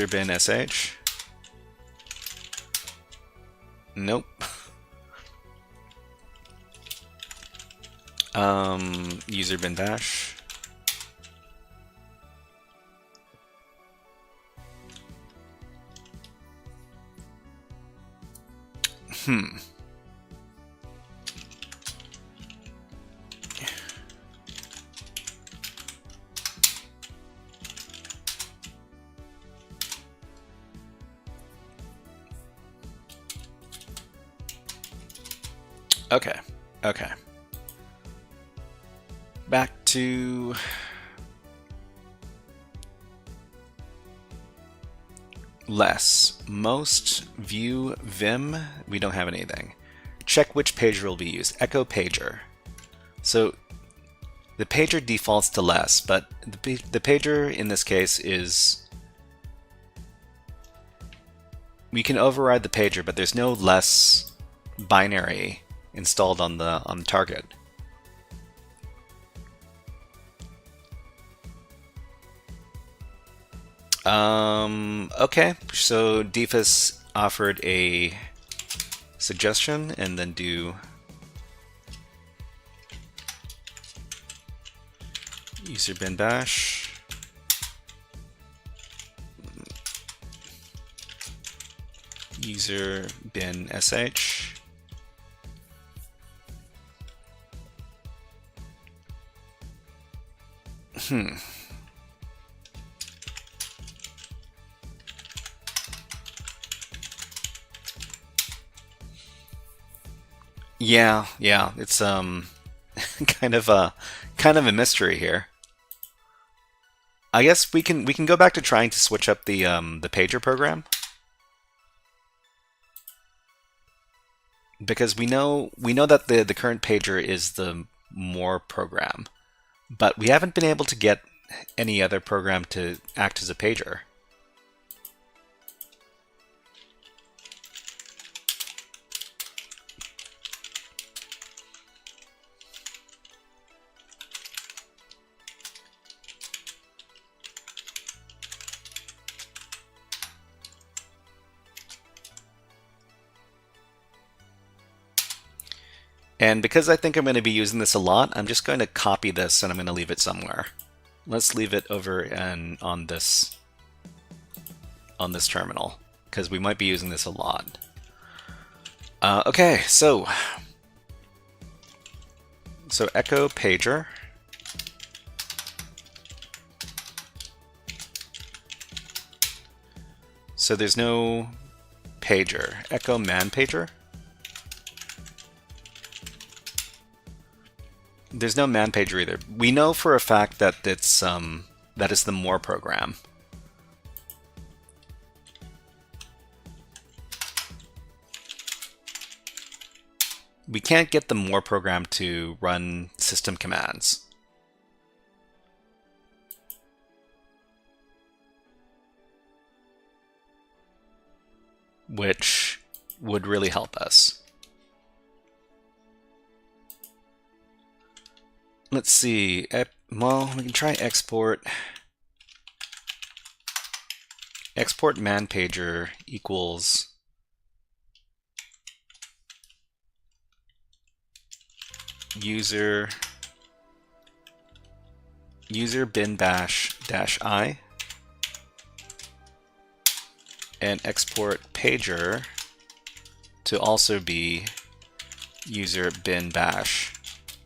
bin sh. Nope. User bin bash. Okay. Back to less. Most, view, vim, we don't have anything. Check which pager will be used. Echo pager. So the pager defaults to less, but the pager in this case is... We can override the pager, but there's no less binary installed on the target. Okay, so Defus offered a suggestion, and then do user bin bash user bin sh. Yeah, it's kind of a mystery here. I guess we can go back to trying to switch up the pager program, because we know that the current pager is the more program, but we haven't been able to get any other program to act as a pager. And because I think I'm going to be using this a lot, I'm just going to copy this and I'm going to leave it somewhere. Let's leave it over on this on this terminal, because we might be using this a lot. Okay, so echo pager. So there's no pager. Echo man pager. There's no man pager either. We know for a fact that it's the more program. We can't get the more program to run system commands. Which would really help us. Let's see. Well, we can try export. Export man pager equals user bin bash -i, and export pager to also be user bin bash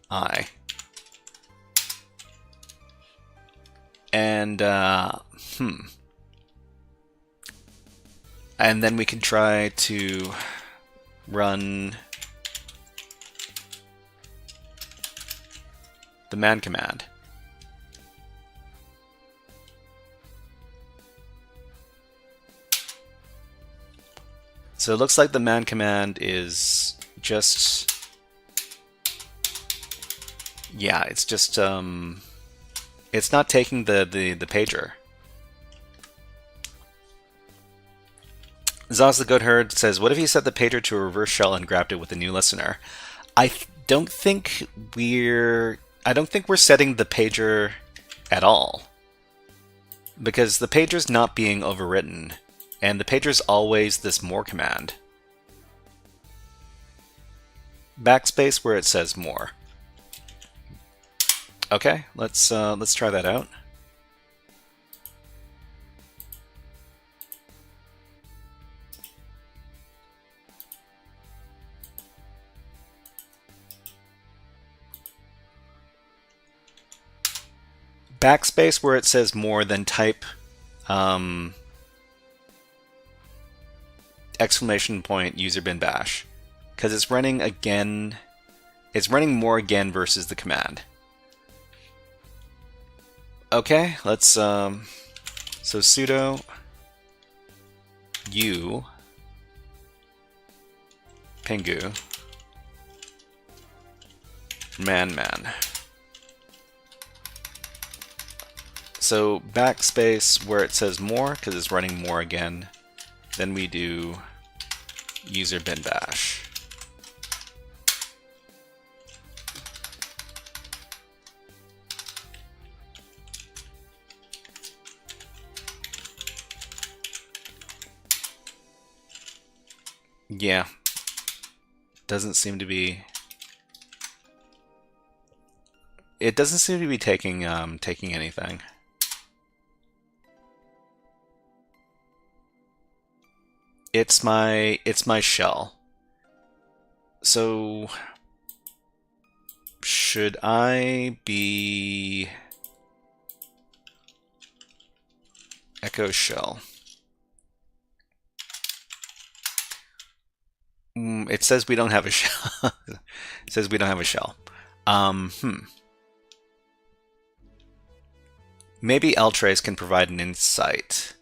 -i. And and then we can try to run the man command. So it looks like the man command is just, yeah, it's just it's not taking the pager. Zaz the Goatherd says, what if you set the pager to a reverse shell and grabbed it with a new listener? I don't think we're setting the pager at all, because the pager's not being overwritten, and the pager's always this more command. Backspace where it says more. Okay, let's try that out. Backspace where it says more, then type exclamation point user bin bash, because it's running again. It's running more again versus the command. Okay, let's so sudo u pingu man. So backspace where it says more, because it's running more again. Then we do user bin bash. Yeah, doesn't seem to be. It doesn't seem to be taking anything. It's my shell. So should I be echo shell? It says we don't have a shell. It says we don't have a shell. Maybe ltrace can provide an insight.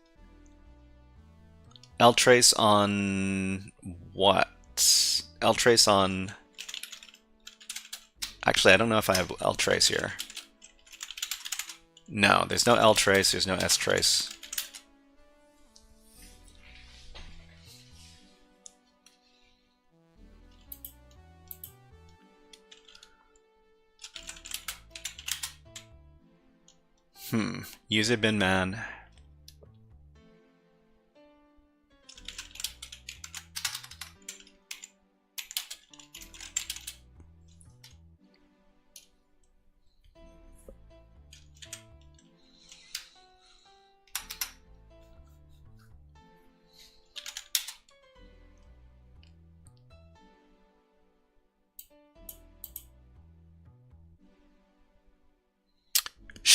Ltrace on what? Ltrace on... Actually, I don't know if I have ltrace here. No, there's no ltrace, there's no strace. User bin man.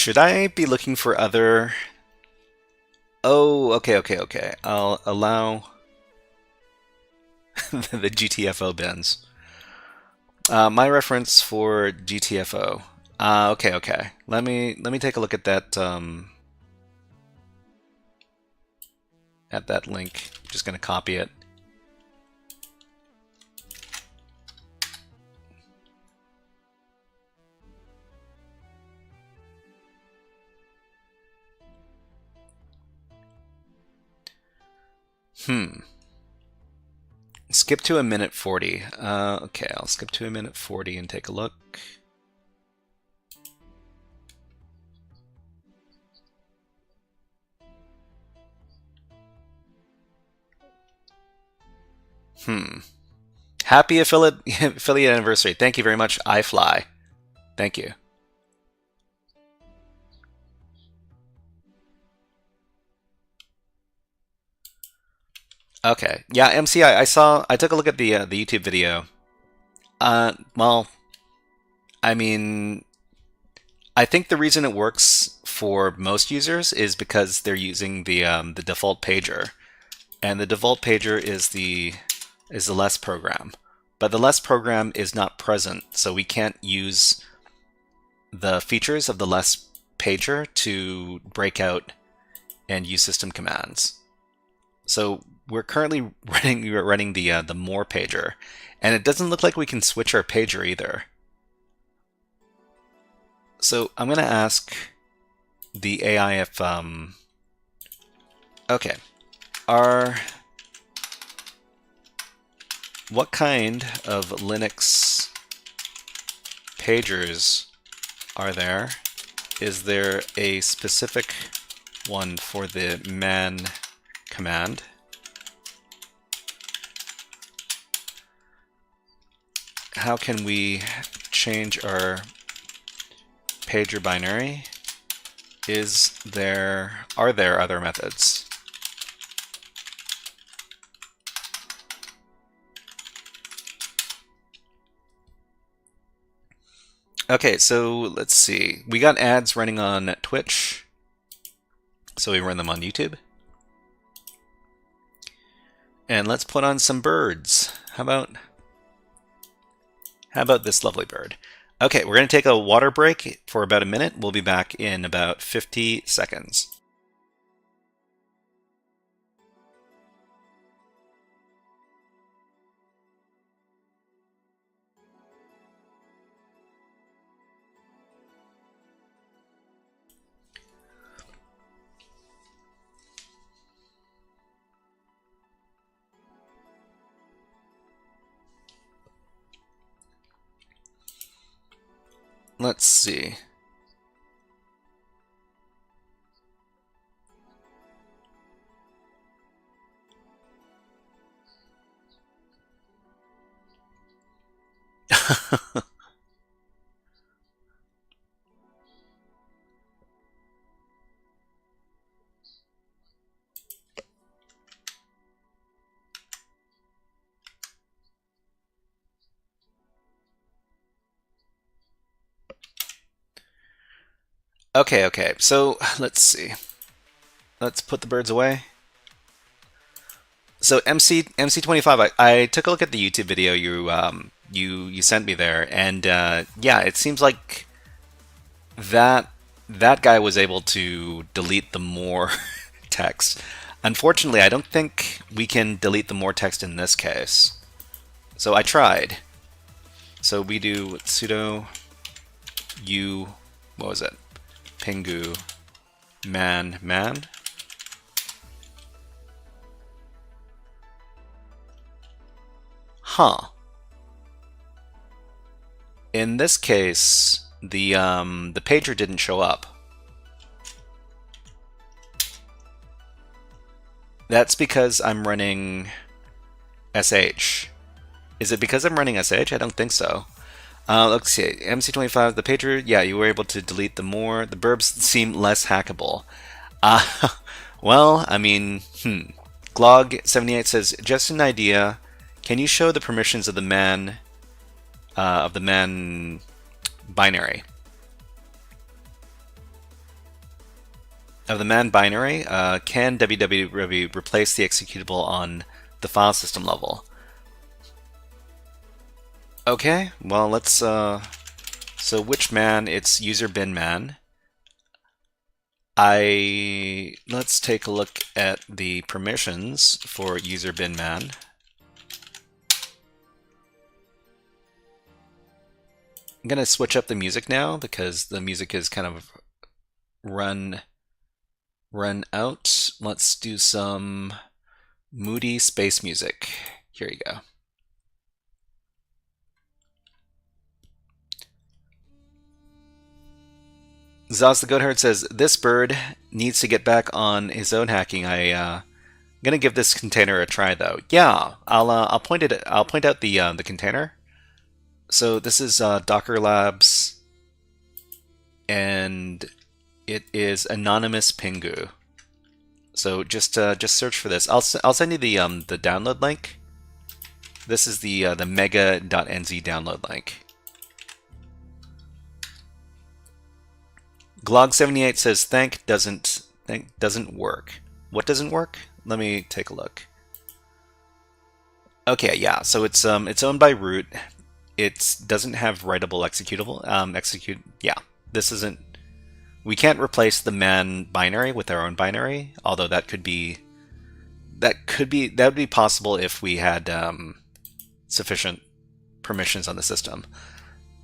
Should I be looking for other... Oh, okay. I'll allow the GTFO bins. My reference for GTFO. Okay. Let me take a look at that link. I'm just gonna copy it. Skip to 1:40. Okay, I'll skip to 1:40 and take a look. Happy affiliate anniversary. Thank you very much, iFly. Thank you. Okay. Yeah, MC, I took a look at the YouTube video. Well, I mean, I think the reason it works for most users is because they're using the default pager, and the default pager is the less program, but the less program is not present, so we can't use the features of the less pager to break out and use system commands. So we're currently running the more pager, and it doesn't look like we can switch our pager either. So I'm gonna ask the AI if okay, what kind of Linux pagers are there? Is there a specific one for the man command? How can we change our pager binary? Are there other methods? Okay, so let's see. We got ads running on Twitch, so we run them on YouTube. And let's put on some birds. How about this lovely bird? Okay, we're going to take a water break for about a minute. We'll be back in about 50 seconds. Let's see. Okay, so let's see. Let's put the birds away. So MC25, I took a look at the YouTube video you sent me there, and yeah, it seems like that guy was able to delete the more text. Unfortunately, I don't think we can delete the more text in this case. So I tried. So we do sudo u, what was it? Pingu man. Huh. In this case, the pager didn't show up. That's because I'm running sh. Is it because I'm running sh? I don't think so. Let's see, MC25, the pager, yeah, you were able to delete the more. The burbs seem less hackable. Well, I mean, Glog78 says, just an idea. Can you show the permissions of the man binary? of the man binary. Can www replace the executable on the file system level? Okay, well let's so which man? It's user bin man. Let's take a look at the permissions for user bin man. I'm gonna switch up the music now because the music is kind of run out. Let's do some moody space music. Here you go. Zaz the Goatherd says, this bird needs to get back on his own hacking. I'm gonna give this container a try though. Yeah, I'll point out the container. So this is Docker Labs, and it is anonymous Pingu. So just search for this. I'll send you the download link. This is the mega.nz download link. Glog78 says thank doesn't work. What doesn't work? Let me take a look. Okay, yeah. So it's owned by root. It doesn't have writable executable. Yeah. This isn't. We can't replace the man binary with our own binary. Although that would be possible if we had sufficient permissions on the system.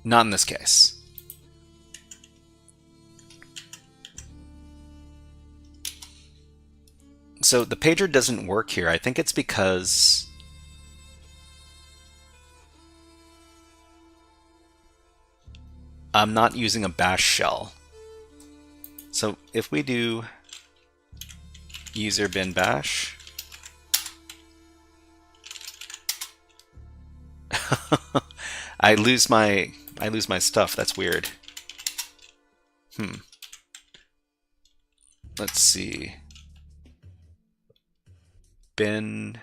Not in this case. So the pager doesn't work here. I think it's because I'm not using a bash shell. So if we do user bin bash, I lose my stuff. That's weird. Let's see. Bin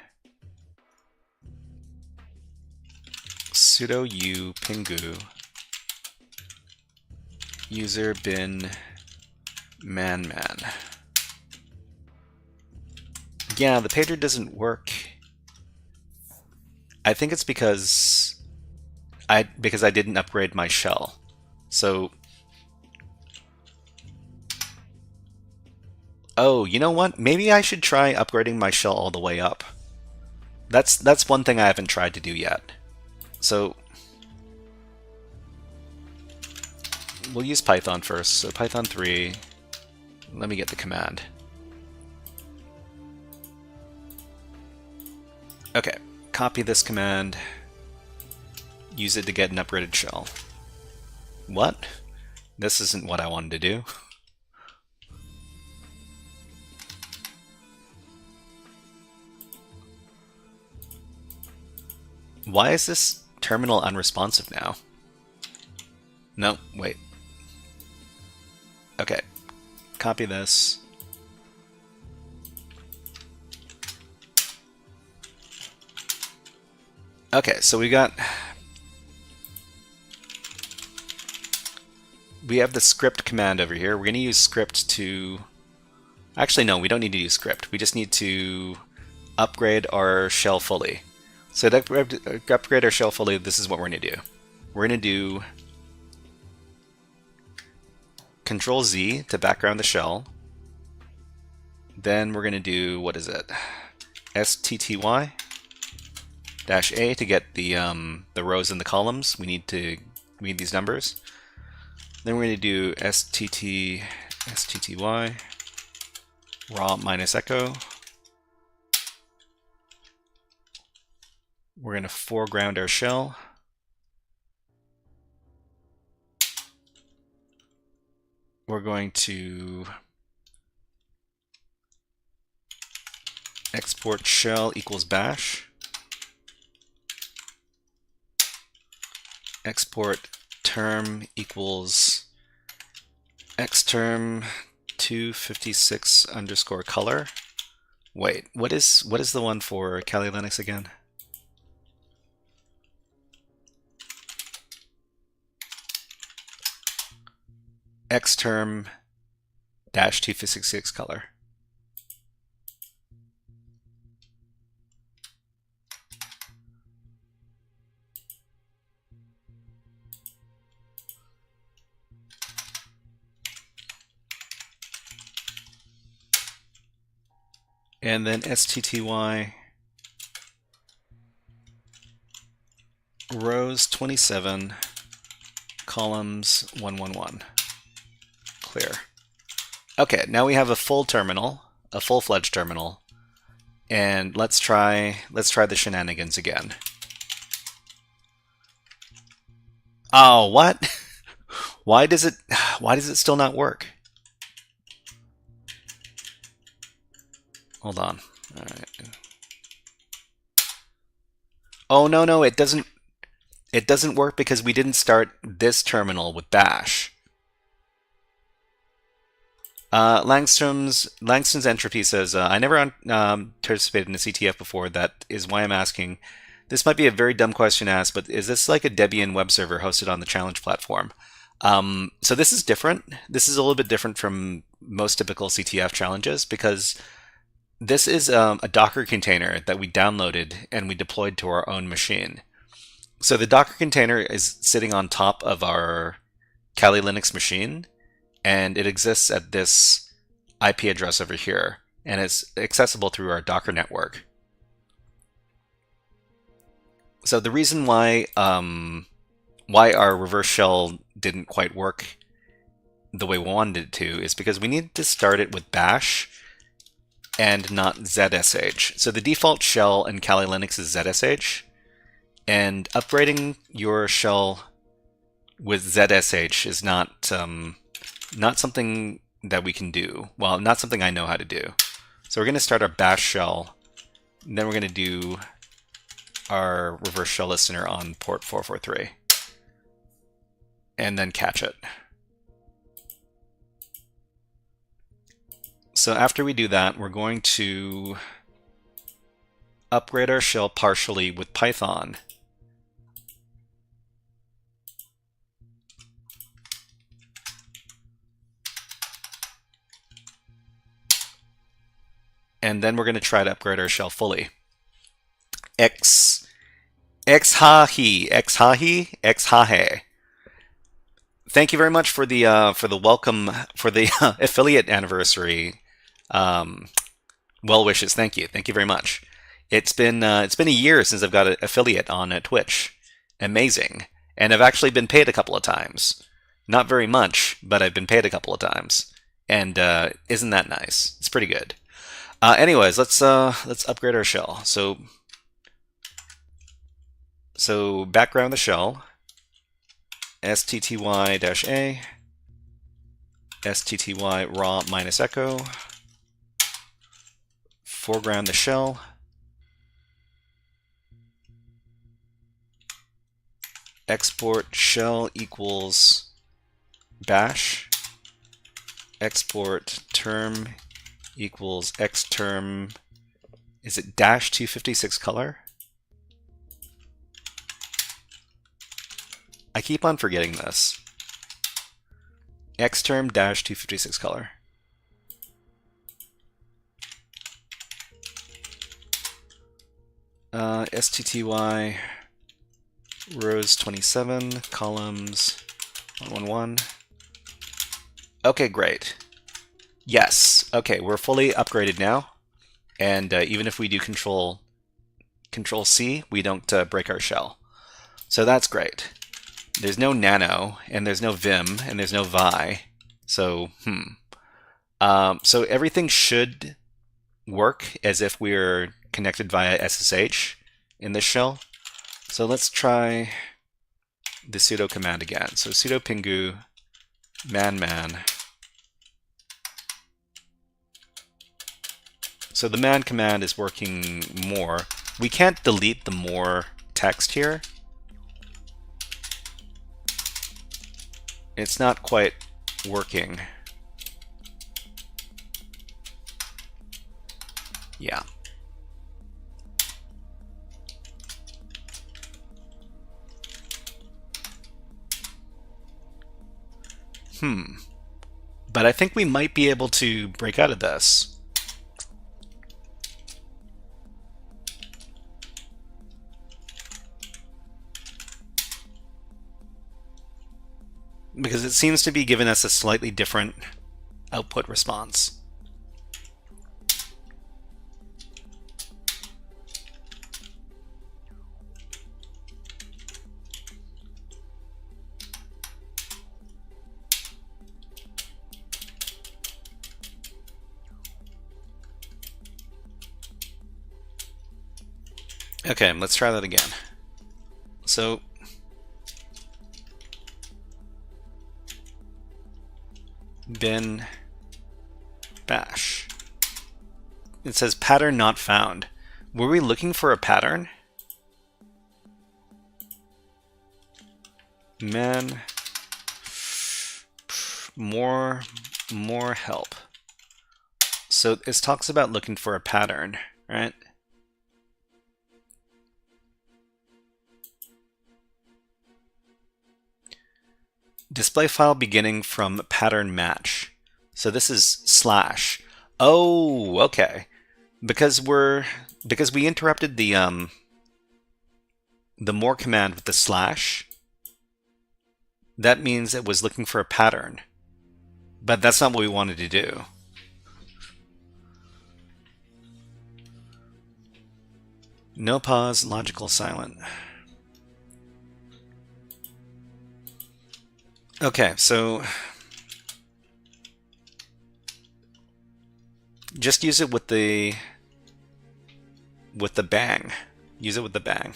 sudo u pingu user bin man. Yeah, the pager doesn't work. I think it's because I didn't upgrade my shell. So oh, you know what? Maybe I should try upgrading my shell all the way up. That's one thing I haven't tried to do yet. So we'll use Python first. So Python 3. Let me get the command. Okay, copy this command. Use it to get an upgraded shell. What? This isn't what I wanted to do. Why is this terminal unresponsive now? No, wait. Okay, copy this. Okay, so we have the script command over here. We're going to use script to... Actually, no, we don't need to use script. We just need to upgrade our shell fully. So to upgrade our shell fully, this is what we're going to do. We're going to do Control Z to background the shell. Then we're going to do, what is it? STTY -A to get the rows and the columns. We need these numbers. Then we're going to do STTY raw minus echo. We're going to foreground our shell. We're going to export shell equals bash. Export term equals xterm 256 underscore color. Wait, what is the one for Kali Linux again? Xterm dash 256 color. And then STTY rows 27, columns 111. Clear. Okay, now we have a full terminal, a full-fledged terminal, and let's try the shenanigans again. Oh, what? Why does it still not work? Hold on. All right. Oh no, it doesn't work because we didn't start this terminal with bash. Langstrom's entropy says, I never participated in a CTF before. That is why I'm asking. This might be a very dumb question to ask, but is this like a Debian web server hosted on the challenge platform? So this is different. This is a little bit different from most typical CTF challenges because this is a Docker container that we downloaded and we deployed to our own machine. So the Docker container is sitting on top of our Kali Linux machine, and it exists at this IP address over here, and it's accessible through our Docker network. So the reason why our reverse shell didn't quite work the way we wanted it to is because we needed to start it with bash and not ZSH. So the default shell in Kali Linux is ZSH, and upgrading your shell with ZSH is not something that we can do. Well, not something I know how to do. So we're going to start our bash shell, and then we're going to do our reverse shell listener on port 443, and then catch it. So after we do that, we're going to upgrade our shell partially with Python. And then we're going to try to upgrade our shell fully. Exhahi. Thank you very much for the welcome, for the affiliate anniversary well wishes. Thank you very much. It's been a year since I've got an affiliate on Twitch. Amazing, and I've actually been paid a couple of times. Not very much, but I've been paid a couple of times, and isn't that nice? It's pretty good. Anyways, let's upgrade our shell. So background the shell. STTY-A, STTY raw minus echo, foreground the shell, export shell equals bash, export term equals xterm, is it dash 256 color? I keep on forgetting this. Xterm dash 256 color. STTY rows 27, columns 111. Okay, great. Yes. Okay, we're fully upgraded now, and even if we do Control C, we don't break our shell. So that's great. There's no nano, and there's no vim, and there's no vi. So, so everything should work as if we're connected via SSH in this shell. So let's try the sudo command again. So sudo pingu man. So the man command is working more. We can't delete the more text here. It's not quite working. Yeah. but I think we might be able to break out of this. Because it seems to be giving us a slightly different output response. Okay, let's try that again. So bin bash. It says pattern not found. Were we looking for a pattern? Man, more help. So this talks about looking for a pattern, right? Display file beginning from pattern match. So this is slash. Oh, okay. Because we interrupted the more command with the slash. That means it was looking for a pattern. But that's not what we wanted to do. No pause, logical silent. Okay, so just use it with the bang. Use it with the bang.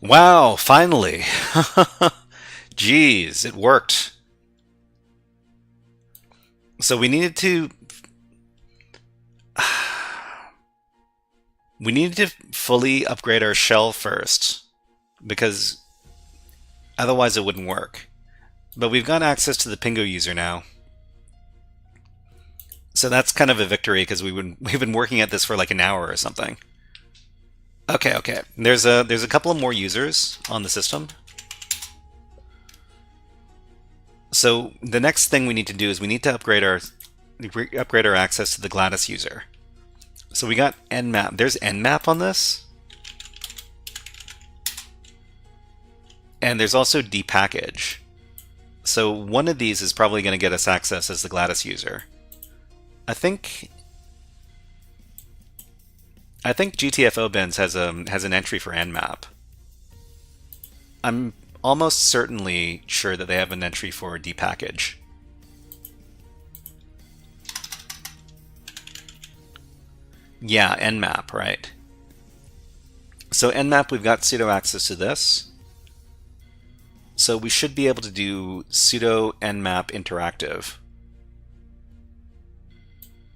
Wow, finally. Jeez, it worked. So we needed to fully upgrade our shell first, because otherwise it wouldn't work. But we've got access to the Pingo user now. So that's kind of a victory, because we've been working at this for like an hour or something. Okay. There's a couple of more users on the system. So the next thing we need to do is we need to upgrade our access to the Gladys user. So we got nmap. There's nmap on this. And there's also dpackage. So one of these is probably going to get us access as the Gladys user. I think GTFO-Bins has an entry for nmap. I'm almost certainly sure that they have an entry for dpackage. Yeah, nmap, right. So nmap, we've got sudo access to this. So we should be able to do sudo nmap interactive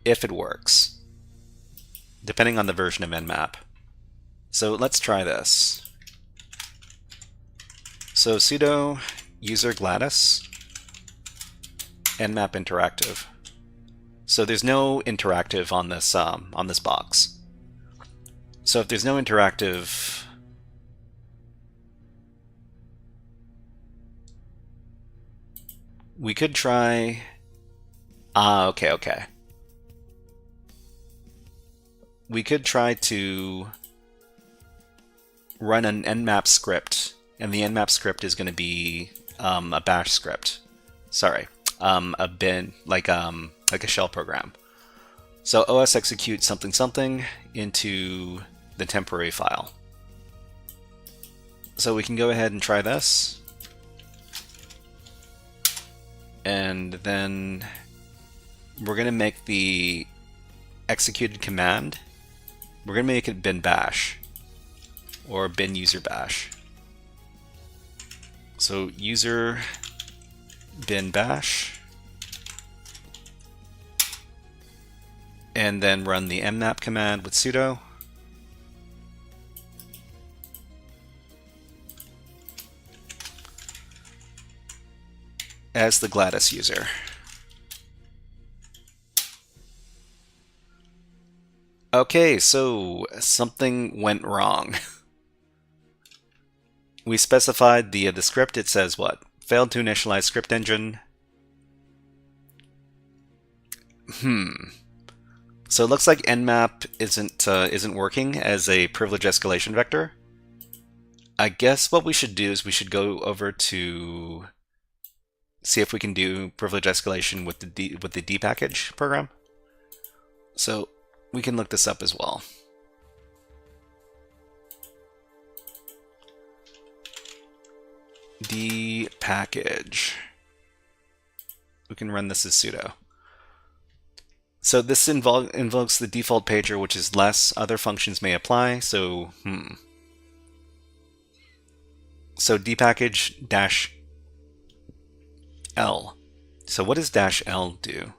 if it works, depending on the version of nmap. So let's try this. So sudo user Gladys nmap interactive. So there's no interactive on this box. So if there's no interactive, we could try. Okay. We could try to run an nmap script, and the nmap script is going to be a bash script. Sorry, a bin, like a shell program. So os execute something into the temporary file. So we can go ahead and try this, and then we're going to make the executed command. We're going to make it bin bash or bin user bash. So user bin bash, and then run the mmap command with sudo. As the Gladys user. Okay, so something went wrong. We specified the script. It says what? Failed to initialize script engine. So it looks like nmap isn't working as a privilege escalation vector. I guess what we should do is we should go over to see if we can do privilege escalation with the D package program. So we can look this up as well. D package. We can run this as sudo. So this invokes the default pager, which is less. Other functions may apply. So So dpackage -L. So what does -L do?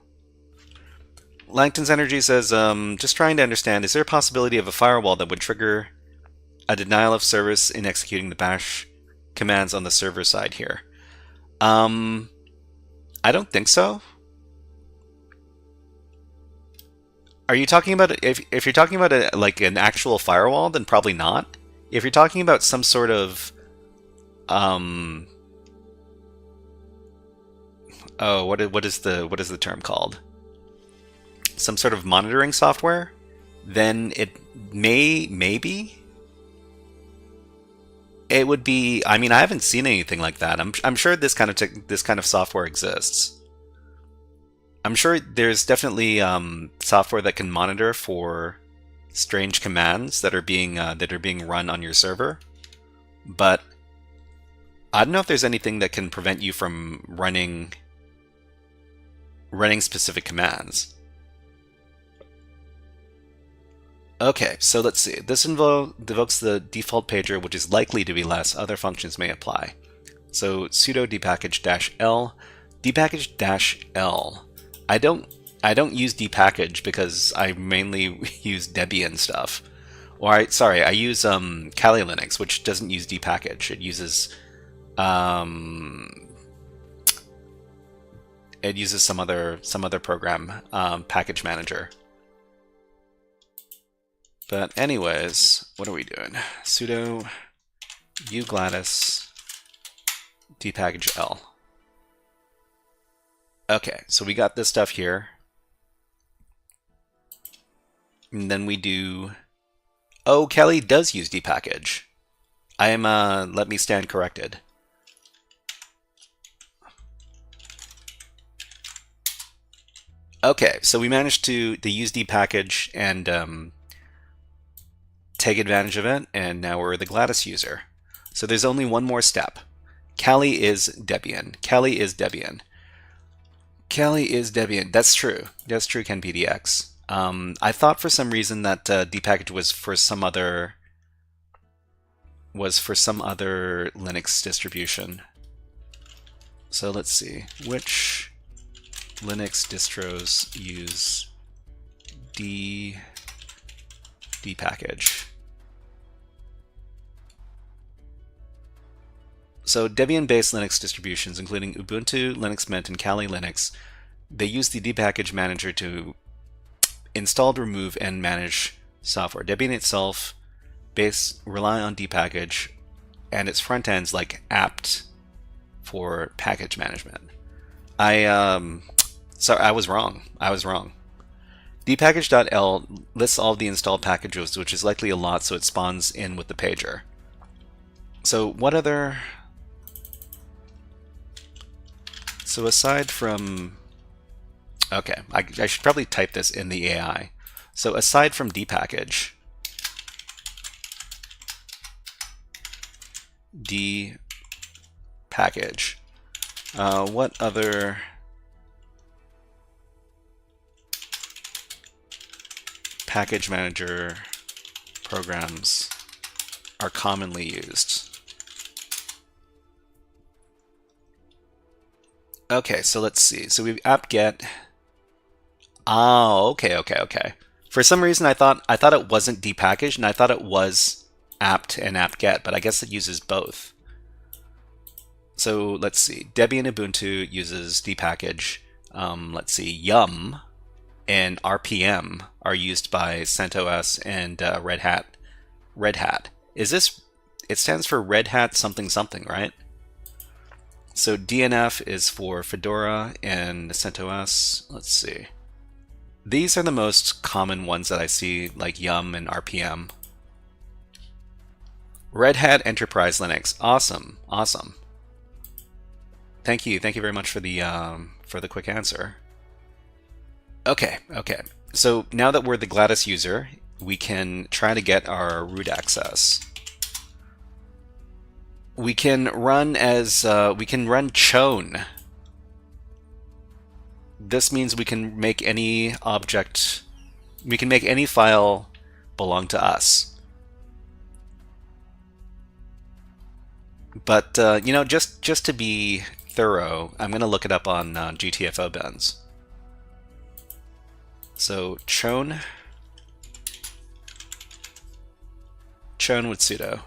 Langton's Energy says, just trying to understand, is there a possibility of a firewall that would trigger a denial of service in executing the bash commands on the server side here? I don't think so. Are you talking about, if you're talking about like an actual firewall, then probably not. If you're talking about some sort of oh, what is the term called? Some sort of monitoring software, then it maybe it would be. I mean, I haven't seen anything like that. I'm sure this kind of software exists. I'm sure there's definitely software that can monitor for strange commands that are being run on your server, but I don't know if there's anything that can prevent you from running specific commands. Okay, so let's see. This invokes the default pager, which is likely to be less. Other functions may apply. So sudo dpackage-L. Dpackage-L. I don't use dpackage because I mainly use Debian stuff. Or I use Kali Linux, which doesn't use dpackage. It uses some other program, package manager. But anyways, what are we doing? Sudo ugladys dpackage-L. Okay, so we got this stuff here. And then we do... Oh, Kali does use dpackage. I am, let me stand corrected. Okay, so we managed to use dpackage and take advantage of it, and now we're the Gladys user. So there's only one more step. Kali is Debian. Kali is Debian. Kali is Debian. That's true. That's true, CanPDX. I thought for some reason that dpackage was for some other Linux distribution. So let's see. Which Linux distros use dpackage? So Debian-based Linux distributions, including Ubuntu, Linux Mint, and Kali Linux, they use the dpackage manager to install, remove, and manage software. Debian itself rely on dpackage, and its front ends like apt for package management. Sorry, I was wrong. Dpackage.L lists all of the installed packages, which is likely a lot, so it spawns in with the pager. So what other... So aside from... Okay, I should probably type this in the AI. So aside from dpackage, what other package manager programs are commonly used? Okay, so let's see. So we've apt-get. Oh, okay. For some reason, I thought it wasn't dpackaged, and I thought it was apt and apt-get, but I guess it uses both. So let's see. Debian Ubuntu uses dpackage. Let's see. Yum and RPM are used by CentOS and Red Hat. Red Hat. Is this? It stands for Red Hat something something, right? So DNF is for Fedora and CentOS. Let's see. These are the most common ones that I see, like Yum and RPM. Red Hat Enterprise Linux. Awesome, awesome. Thank you very much for the quick answer. Okay. So now that we're the Gladys user, we can try to get our root access. We can run chown. This means we can make any object, we can make any file belong to us. But just to be thorough, I'm going to look it up on GTFO bins. So chown with sudo.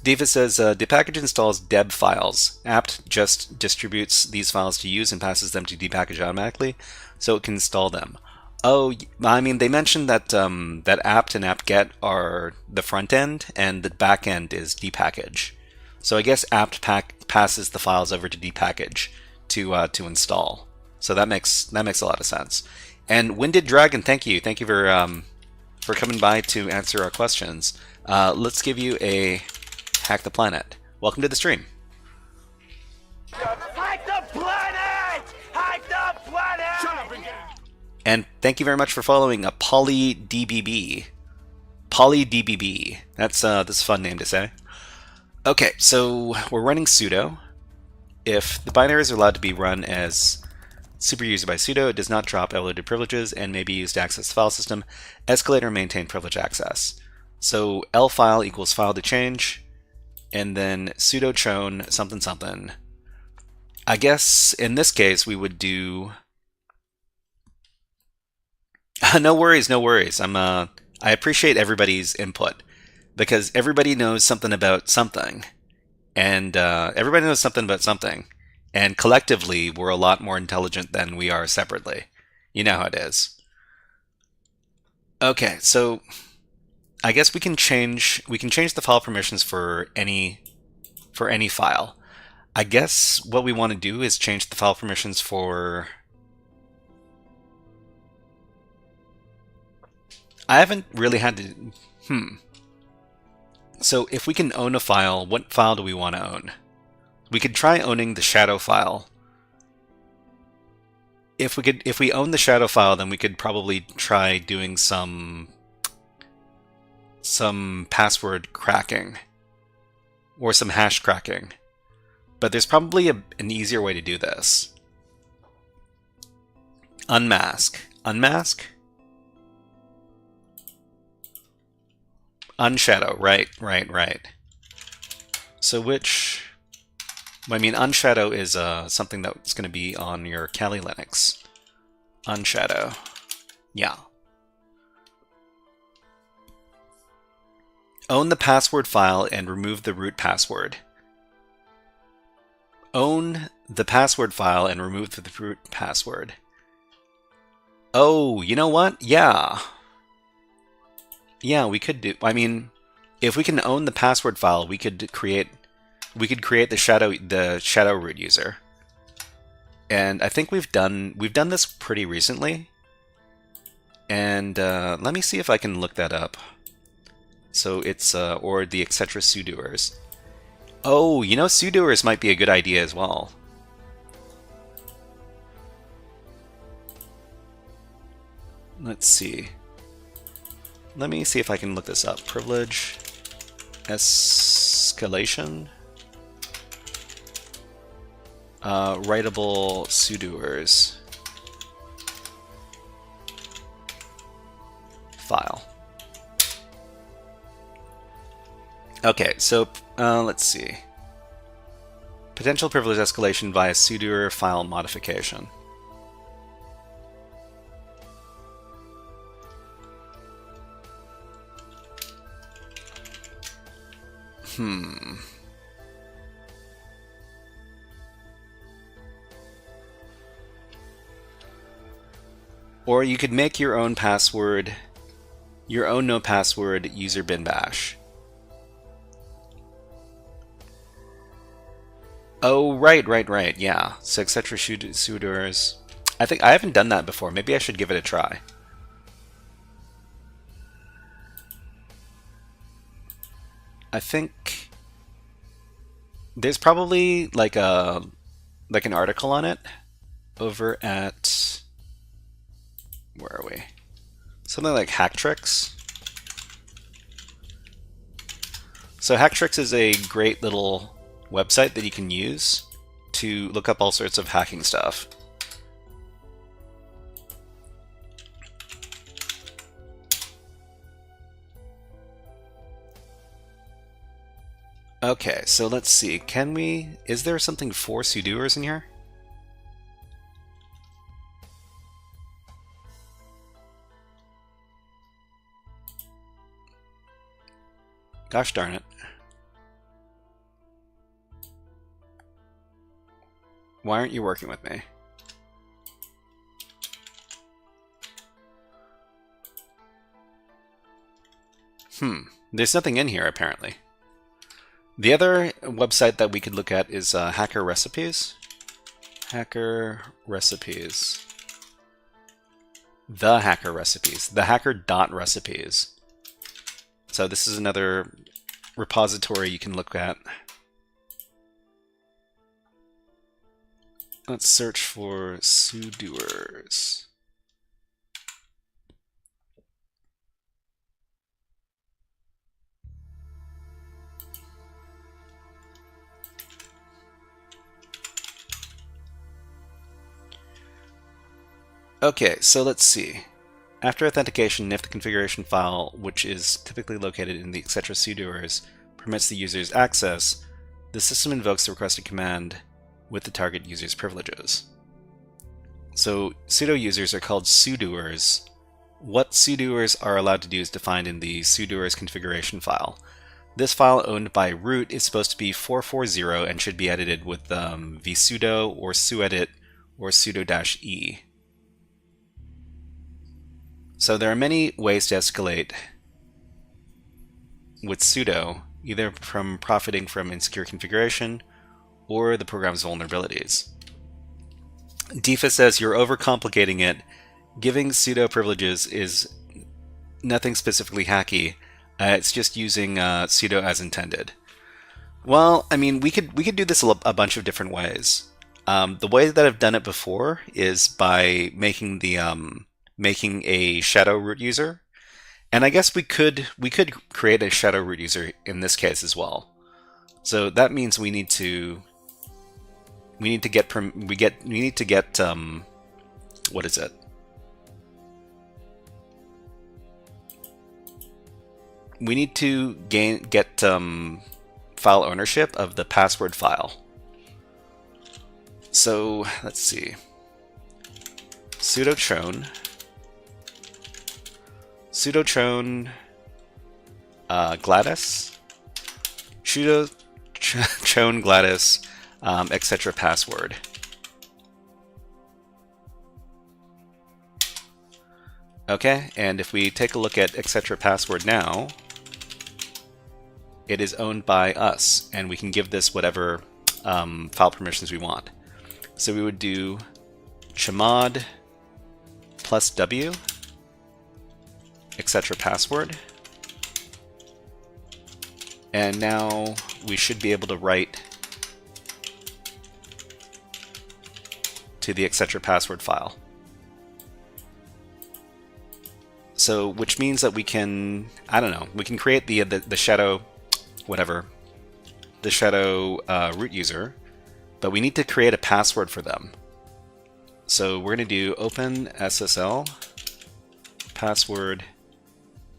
Diva says, the package installs deb files. apt just distributes these files to use and passes them to dpackage automatically, so it can install them. Oh, I mean, they mentioned that that apt and apt-get are the front end, and the back end is dpackage. So I guess apt passes the files over to dpackage to install. So that makes a lot of sense. And Winded Dragon, thank you for coming by to answer our questions. Let's give you a Hack the Planet. Welcome to the stream. Hack the planet! Hack the planet! Shut up again! And thank you very much for following a PolyDBB. PolyDBB. That's a fun name to say. Okay, so we're running sudo. If the binaries are allowed to be run as superuser by sudo, it does not drop elevated privileges and may be used to access the file system, escalate or maintain privilege access. So lfile equals file to change, and then sudo chown something something. I guess in this case we would do no worries. I appreciate everybody's input because everybody knows something about something, and everybody knows something about something, and collectively we're a lot more intelligent than we are separately. You know how it is. Okay, so I guess we can change the file permissions for any file. I guess what we want to do is change the file permissions for. I haven't really had to. So if we can own a file, what file do we want to own? We could try owning the shadow file. If we own the shadow file, then we could probably try doing some password cracking or some hash cracking. But there's probably an easier way to do this. Unmask. Unshadow, right. So unshadow is something that's going to be on your Kali Linux. Unshadow. Yeah. Own the password file and remove the root password. Own the password file and remove the root password. Oh, you know what? Yeah, we could do. I mean, if we can own the password file, we could create the shadow root user. And I think we've done this pretty recently. And let me see if I can look that up. So it's or the etc sudoers. Oh, sudoers might be a good idea as well. Let's see. Let me see if I can look this up. Privilege escalation. Writable sudoers file. Okay, so let's see. Potential privilege escalation via sudoer file modification. Or you could make your own password, your own no password user bin bash. Oh, right, yeah. So etc. sudoers. I think I haven't done that before. Maybe I should give it a try. I think there's probably like an article on it over at, where are we? Something like Hacktricks. So Hacktricks is a great little website that you can use to look up all sorts of hacking stuff. Okay, so let's see. Is there something for sudoers in here? Gosh darn it. Why aren't you working with me? There's nothing in here apparently. The other website that we could look at is Hacker Recipes. Hacker Recipes. The Hacker Recipes. The hacker.recipes. So this is another repository you can look at. Let's search for sudoers. Okay, so let's see. After authentication, if the configuration file, which is typically located in the etc. sudoers, permits the user's access, the system invokes the requested command with the target user's privileges. So sudo users are called sudoers. What sudoers are allowed to do is defined in the sudoers configuration file. This file owned by root is supposed to be 440 and should be edited with vsudo or suedit or sudo-e. So there are many ways to escalate with sudo, either from profiting from insecure configuration or the program's vulnerabilities. Defa says you're overcomplicating it. Giving sudo privileges is nothing specifically hacky. It's just using sudo as intended. Well, I mean, we could do this a bunch of different ways. The way that I've done it before is by making a shadow root user, and I guess we could create a shadow root user in this case as well. So that means we need to get what is it? We need to get file ownership of the password file. So let's see. Sudo chown Gladys, sudo chown Gladys, etc. password. Okay, and if we take a look at etc. password now, it is owned by us, and we can give this whatever file permissions we want. So we would do chmod plus w, etc. password, and now we should be able to write to the etc. password file. So, which means that we can, I don't know, we can create the shadow, whatever, the shadow root user, but we need to create a password for them. So we're going to do open SSL password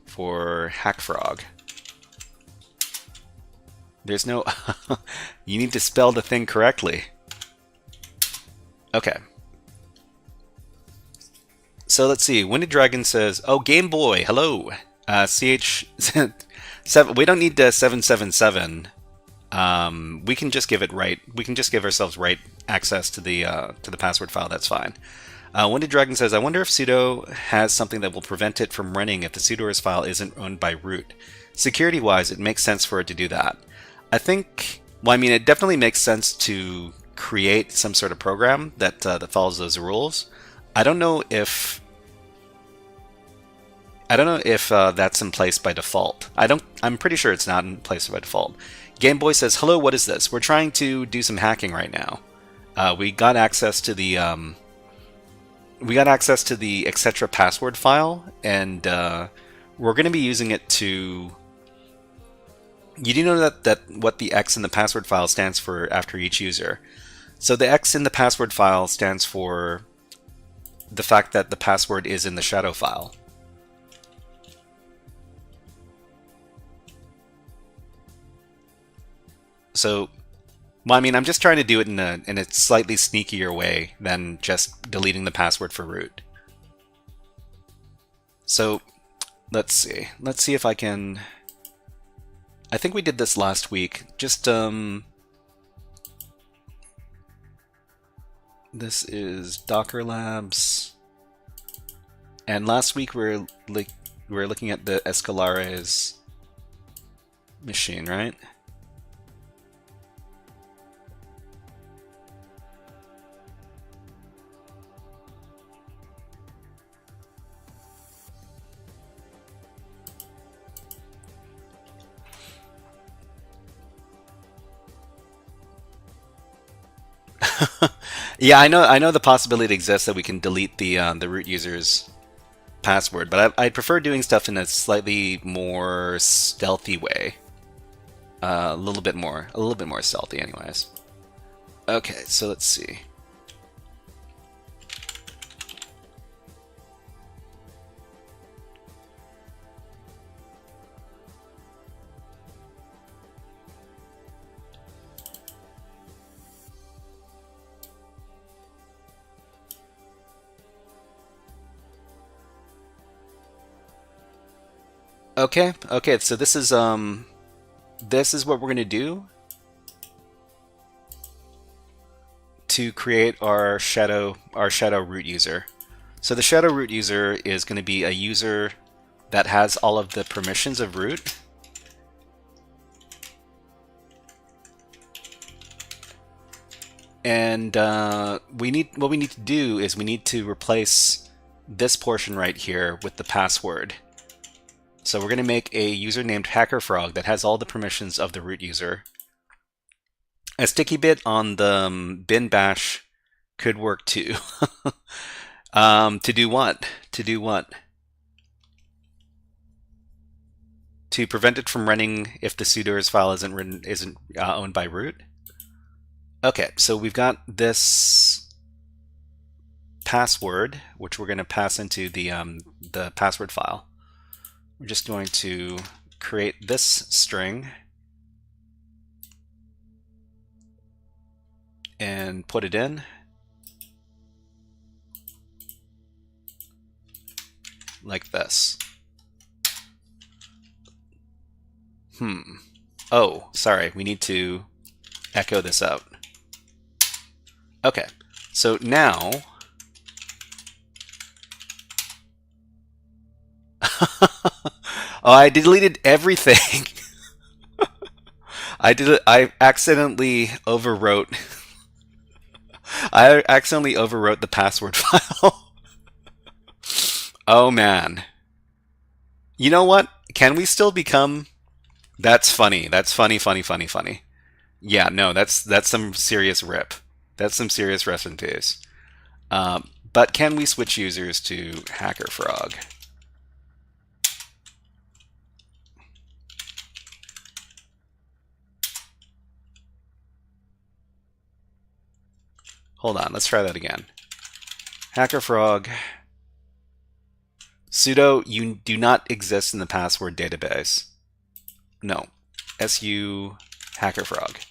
for HackerFrog. There's no, you need to spell the thing correctly. Okay. So let's see. Winded Dragon says, "Oh, Game Boy, hello." CH 7. We don't need 777. We can just give it right. We can just give ourselves right access to the password file. That's fine. Wounded Dragon says, I wonder if sudo has something that will prevent it from running if the sudoers file isn't owned by root. Security-wise, it makes sense for it to do that. I think, well, I mean, it definitely makes sense to create some sort of program that that follows those rules. I don't know if that's in place by default. I'm pretty sure it's not in place by default. Game Boy says, "Hello, what is this? We're trying to do some hacking right now. We got access to the etc password file, and we're going to be using it to. You do know that what the X in the password file stands for after each user. So the X in the password file stands for the fact that the password is in the shadow file. So, well, I mean, I'm just trying to do it in a slightly sneakier way than just deleting the password for root. So, let's see. Let's see if I can. I think we did this last week. Just this is Docker Labs, and last week we were looking at the Escalating machine, right? Yeah, I know the possibility exists that we can delete the root user's password, but I prefer doing stuff in a slightly more stealthy way. A little bit more stealthy, anyways. Okay, so let's see. Okay, so this is what we're gonna do to create our shadow root user. So the shadow root user is going to be a user that has all of the permissions of root. And what we need to do is we need to replace this portion right here with the password. So we're going to make a user named HackerFrog that has all the permissions of the root user. A sticky bit on the bin bash could work too. To do what? To prevent it from running if the sudoers file isn't owned by root. Okay, so we've got this password, which we're going to pass into the password file. We're just going to create this string and put it in. Like this. Oh, sorry, we need to echo this out. Okay, so now oh, I deleted everything. I accidentally overwrote. I accidentally overwrote the password file. Oh man. You know what? Can we still become? That's funny. That's funny. Yeah, no, that's some serious rip. That's some serious rest in peace. But can we switch users to HackerFrog? Hold on, let's try that again. HackerFrog. Sudo, you do not exist in the password database. No. SU HackerFrog.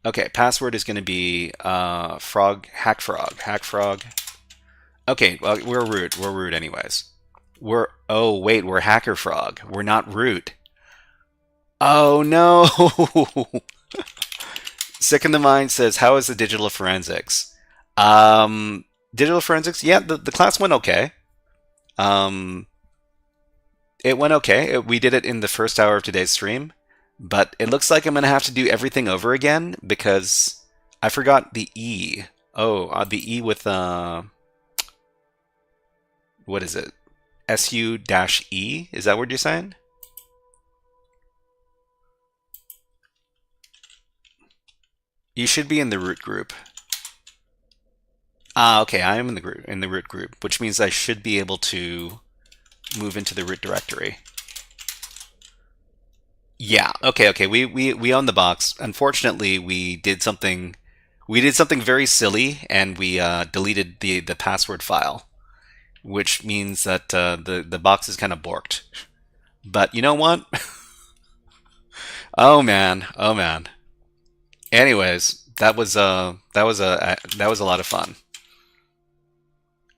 Okay, password is going to be HackFrog. Okay, well, we're root anyways. Oh wait, we're HackerFrog. We're not root. Oh no! Sick in the Mind says, how is the digital forensics? Digital forensics, yeah, the class went okay. It went okay. We did it in the first hour of today's stream, but it looks like I'm going to have to do everything over again because I forgot the E. Oh, the E with, what is it? SU-E? Is that what you're saying? You should be in the root group. Ah, okay, I am in the root group, which means I should be able to move into the root directory. Yeah, okay. We own the box. Unfortunately, we did something very silly, and we deleted the password file, which means that the box is kind of borked. But you know what? Oh man. Anyways, that was a lot of fun.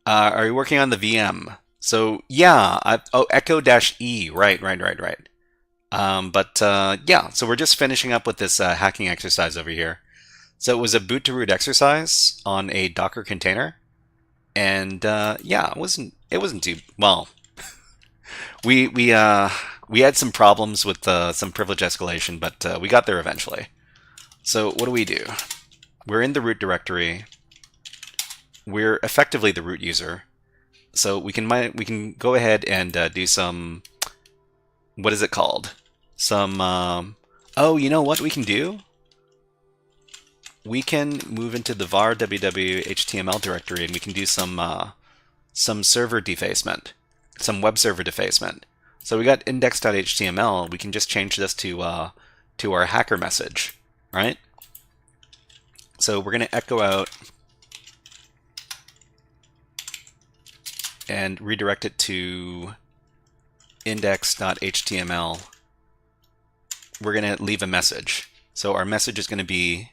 Are you working on the VM? So yeah, echo-E, right. Yeah, so we're just finishing up with this hacking exercise over here. So it was a boot to root exercise on a Docker container, and yeah, it wasn't too well. we had some problems with some privilege escalation, but we got there eventually. So what do? We're in the root directory. We're effectively the root user, so we can go ahead and do some, what is it called? Some oh, you know what we can do? We can move into the var www HTML directory, and we can do some server defacement, some web server defacement. So we got index.html. We can just change this to our hacker message, right? So we're going to echo out and redirect it to index.html. We're going to leave a message. So our message is going to be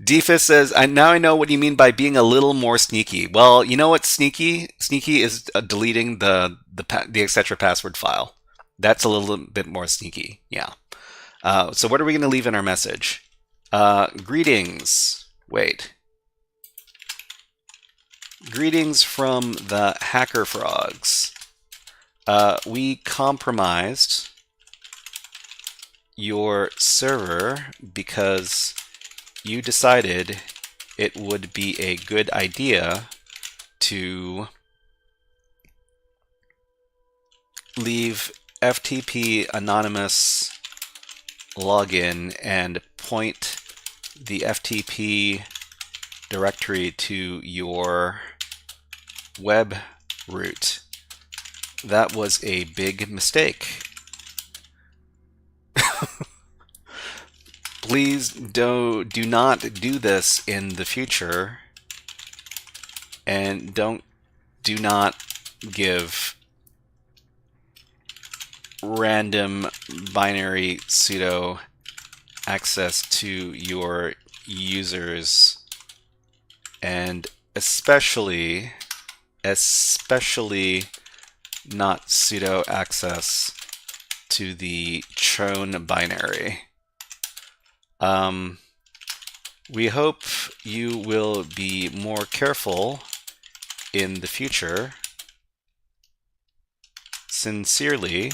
Defus says, now I know what you mean by being a little more sneaky. Well, you know what's sneaky? Sneaky is deleting the etc password file. That's a little bit more sneaky, yeah. So what are we going to leave in our message? Greetings. Wait. Greetings from the HackerFrogs. We compromised your server because you decided it would be a good idea to leave FTP anonymous login and point the FTP directory to your web root. That was a big mistake. Please do not do this in the future, and do not give random binary pseudo access to your users, and especially not pseudo access to the chown binary. We hope you will be more careful in the future. Sincerely,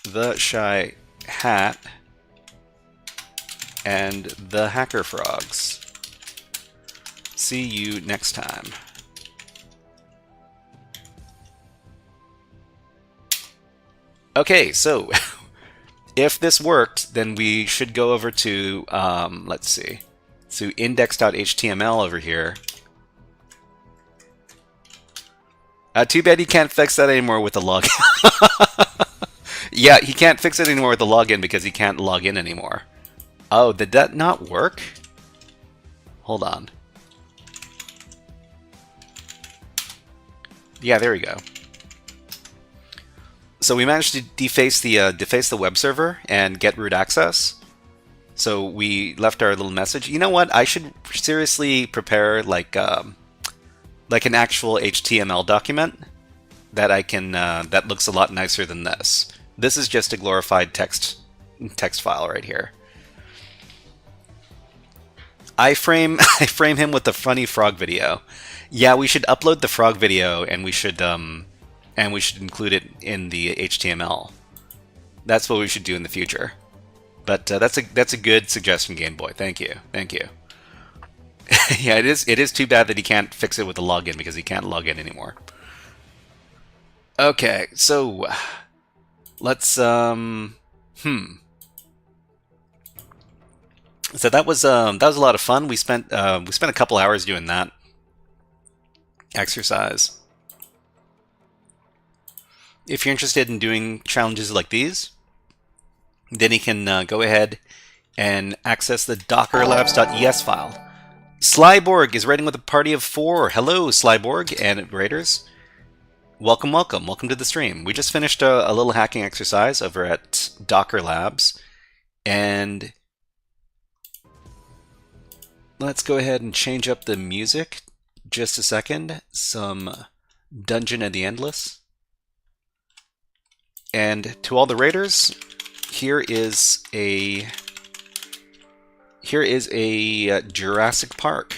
the Shy Hat and the HackerFrogs. See you next time. Okay, so if this worked, then we should go over to, let's see, so index.html over here. Too bad he can't fix that anymore with the login. Yeah, he can't fix it anymore with the login because he can't log in anymore. Oh, did that not work? Hold on. Yeah, there we go. So we managed to deface the web server and get root access. So we left our little message. You know what? I should seriously prepare like an actual HTML document that I can that looks a lot nicer than this. This is just a glorified text file right here. I frame I frame him with the funny frog video. Yeah, we should upload the frog video, and we should include it in the HTML. That's what we should do in the future. But that's a good suggestion, Game Boy. Thank you, thank you. Yeah, it is too bad that he can't fix it with the login because he can't log in anymore. Okay, so let's So that was a lot of fun. We spent a couple hours doing that exercise. If you're interested in doing challenges like these, then you can go ahead and access the dockerlabs.es file. Slyborg is raiding with a party of 4. Hello, Slyborg and raiders. Welcome, welcome, welcome to the stream. We just finished a little hacking exercise over at Docker Labs, and let's go ahead and change up the music just a second. Some Dungeon of the Endless. And to all the raiders, here is a Jurassic Park.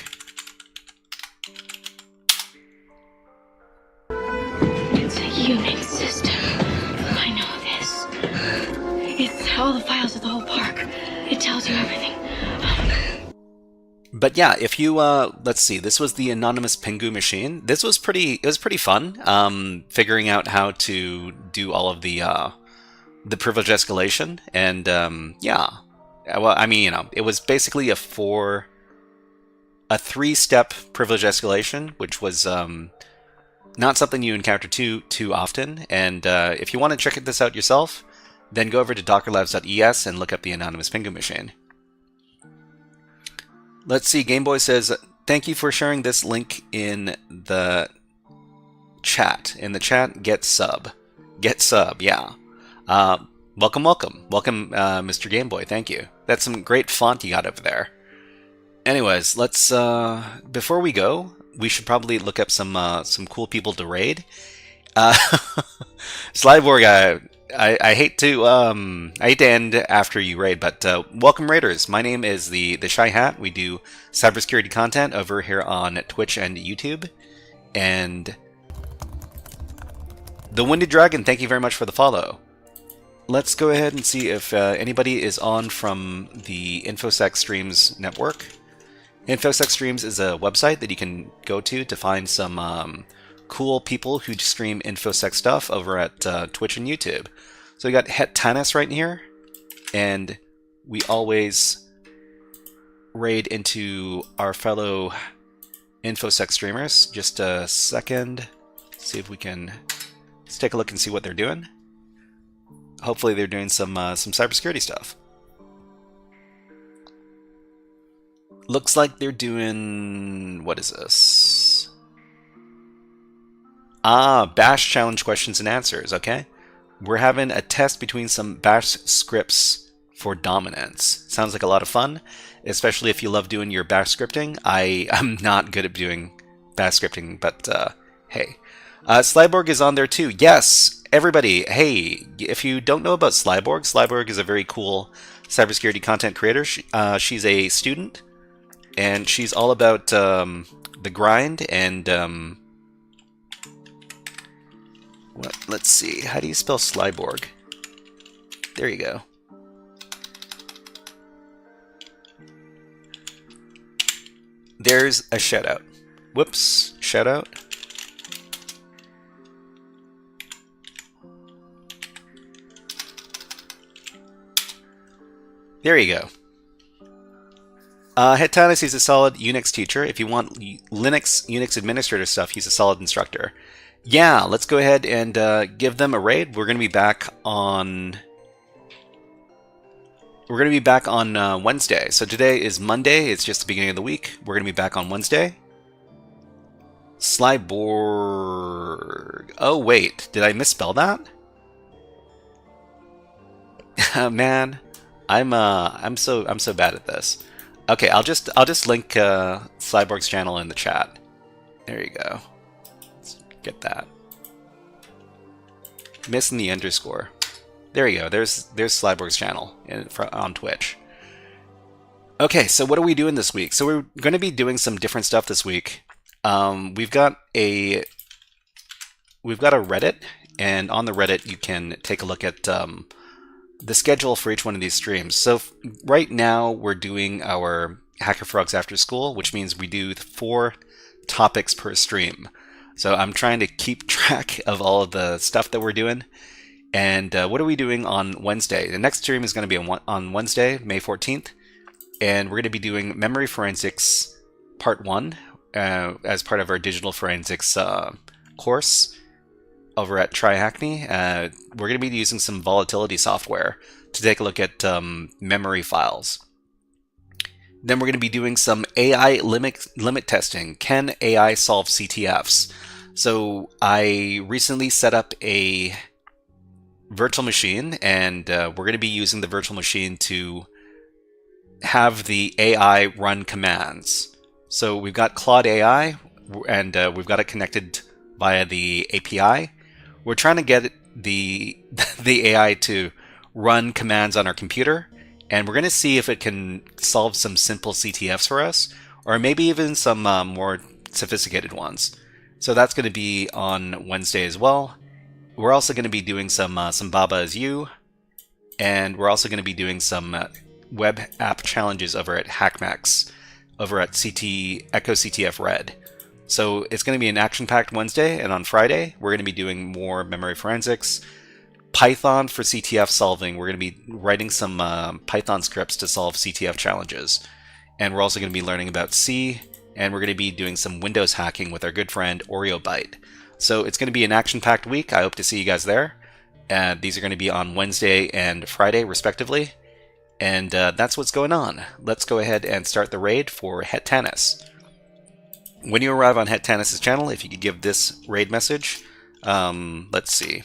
It's a Unix system. I know this. It's all the files of the whole park. It tells you everything. But yeah, if you let's see, this was the anonymous Pingu machine. This was pretty fun. Figuring out how to do all of the privilege escalation, and yeah. Well, I mean, it was basically a 3-step privilege escalation, which was not something you encounter too often. And if you want to check this out yourself, then go over to dockerlabs.es and look up the anonymous Pingu machine. Let's see, Game Boy says, thank you for sharing this link in the chat. In the chat, get sub. Get sub, yeah. Welcome, welcome. Welcome, Mr. Game Boy, thank you. That's some great font you got over there. Anyways, let's, before we go, we should probably look up some cool people to raid. Slyborg, I hate to end after you raid, but welcome raiders. My name is the Shy Hat. We do cybersecurity content over here on Twitch and YouTube. And the Winded Dragon, thank you very much for the follow. Let's go ahead and see if anybody is on from the InfoSec Streams network. InfoSec Streams is a website that you can go to find some cool people who stream InfoSec stuff over at Twitch and YouTube. So we got Hetanis right in here, and we always raid into our fellow InfoSec streamers. Just a second, see if we can, let's take a look and see what they're doing. Hopefully they're doing some cybersecurity stuff. Looks like they're doing, what is this? Bash challenge questions and answers, okay. We're having a test between some Bash scripts for dominance. Sounds like a lot of fun, especially if you love doing your Bash scripting. I am not good at doing Bash scripting, but hey. Slyborg is on there too. Yes, everybody, hey, if you don't know about Slyborg, Slyborg is a very cool cybersecurity content creator. She's a student, and she's all about the grind and let's see, how do you spell Slyborg? There you go. There's a shout out. Whoops, shout out. There you go. Hetanis, he's a solid Unix teacher. If you want Unix administrator stuff, he's a solid instructor. Yeah, let's go ahead and give them a raid. We're going to be back on Wednesday. So today is Monday. It's just the beginning of the week. We're going to be back on Wednesday. Slyborg. Oh wait, did I misspell that? Man, I'm so bad at this. Okay, I'll just link Slyborg's channel in the chat. There you go. Let's get that. Missing the underscore. There you go. There's Slyborg's channel on Twitch. Okay, so what are we doing this week? So we're going to be doing some different stuff this week. We've got a Reddit, and on the Reddit you can take a look at the schedule for each one of these streams. So right now we're doing our HackerFrogs After School, which means we do 4 topics per stream. So I'm trying to keep track of all of the stuff that we're doing. And what are we doing on Wednesday? The next stream is going to be on Wednesday, May 14th. And we're going to be doing Memory Forensics Part 1 as part of our Digital Forensics course over at TryHackney. We're going to be using some volatility software to take a look at memory files. Then we're going to be doing some AI limit testing. Can AI solve CTFs? So I recently set up a virtual machine, and we're going to be using the virtual machine to have the AI run commands. So we've got Claude AI, and we've got it connected via the API. We're trying to get the AI to run commands on our computer, and we're going to see if it can solve some simple CTFs for us, or maybe even some more sophisticated ones. So that's going to be on Wednesday as well. We're also going to be doing some Baba is You, and we're also going to be doing some web app challenges over at HackMax, over at Echo CTF Red. So it's going to be an action-packed Wednesday, and on Friday we're going to be doing more memory forensics, Python for CTF solving. We're going to be writing some Python scripts to solve CTF challenges, and we're also going to be learning about C, and we're going to be doing some Windows hacking with our good friend OreoByte. So it's going to be an action-packed week. I hope to see you guys there. These are going to be on Wednesday and Friday, respectively. And that's what's going on. Let's go ahead and start the raid for Het Tanis. When you arrive on Het Tanis' channel, if you could give this raid message. Let's see.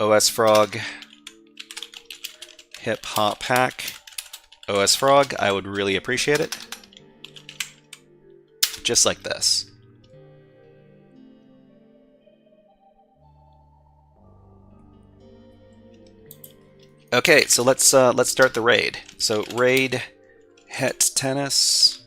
OS Frog, Hip Hop Hack, OS Frog, I would really appreciate it. Just like this. Okay, so let's start the raid. So raid Het Tanis.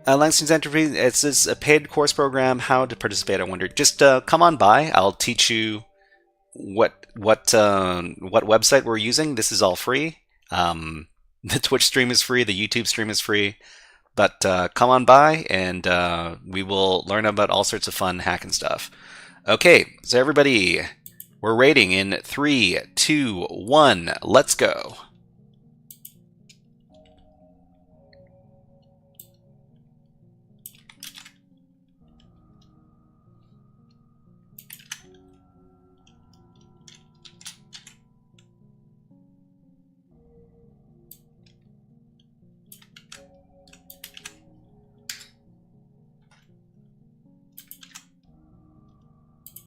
Langston's Entropy, it's a paid course program. How to participate, I wonder. Just come on by. I'll teach you what website we're using. This is all free. The Twitch stream is free. The YouTube stream is free. But come on by, and we will learn about all sorts of fun hacking stuff. Okay, so everybody, we're raiding in 3, 2, 1. Let's go.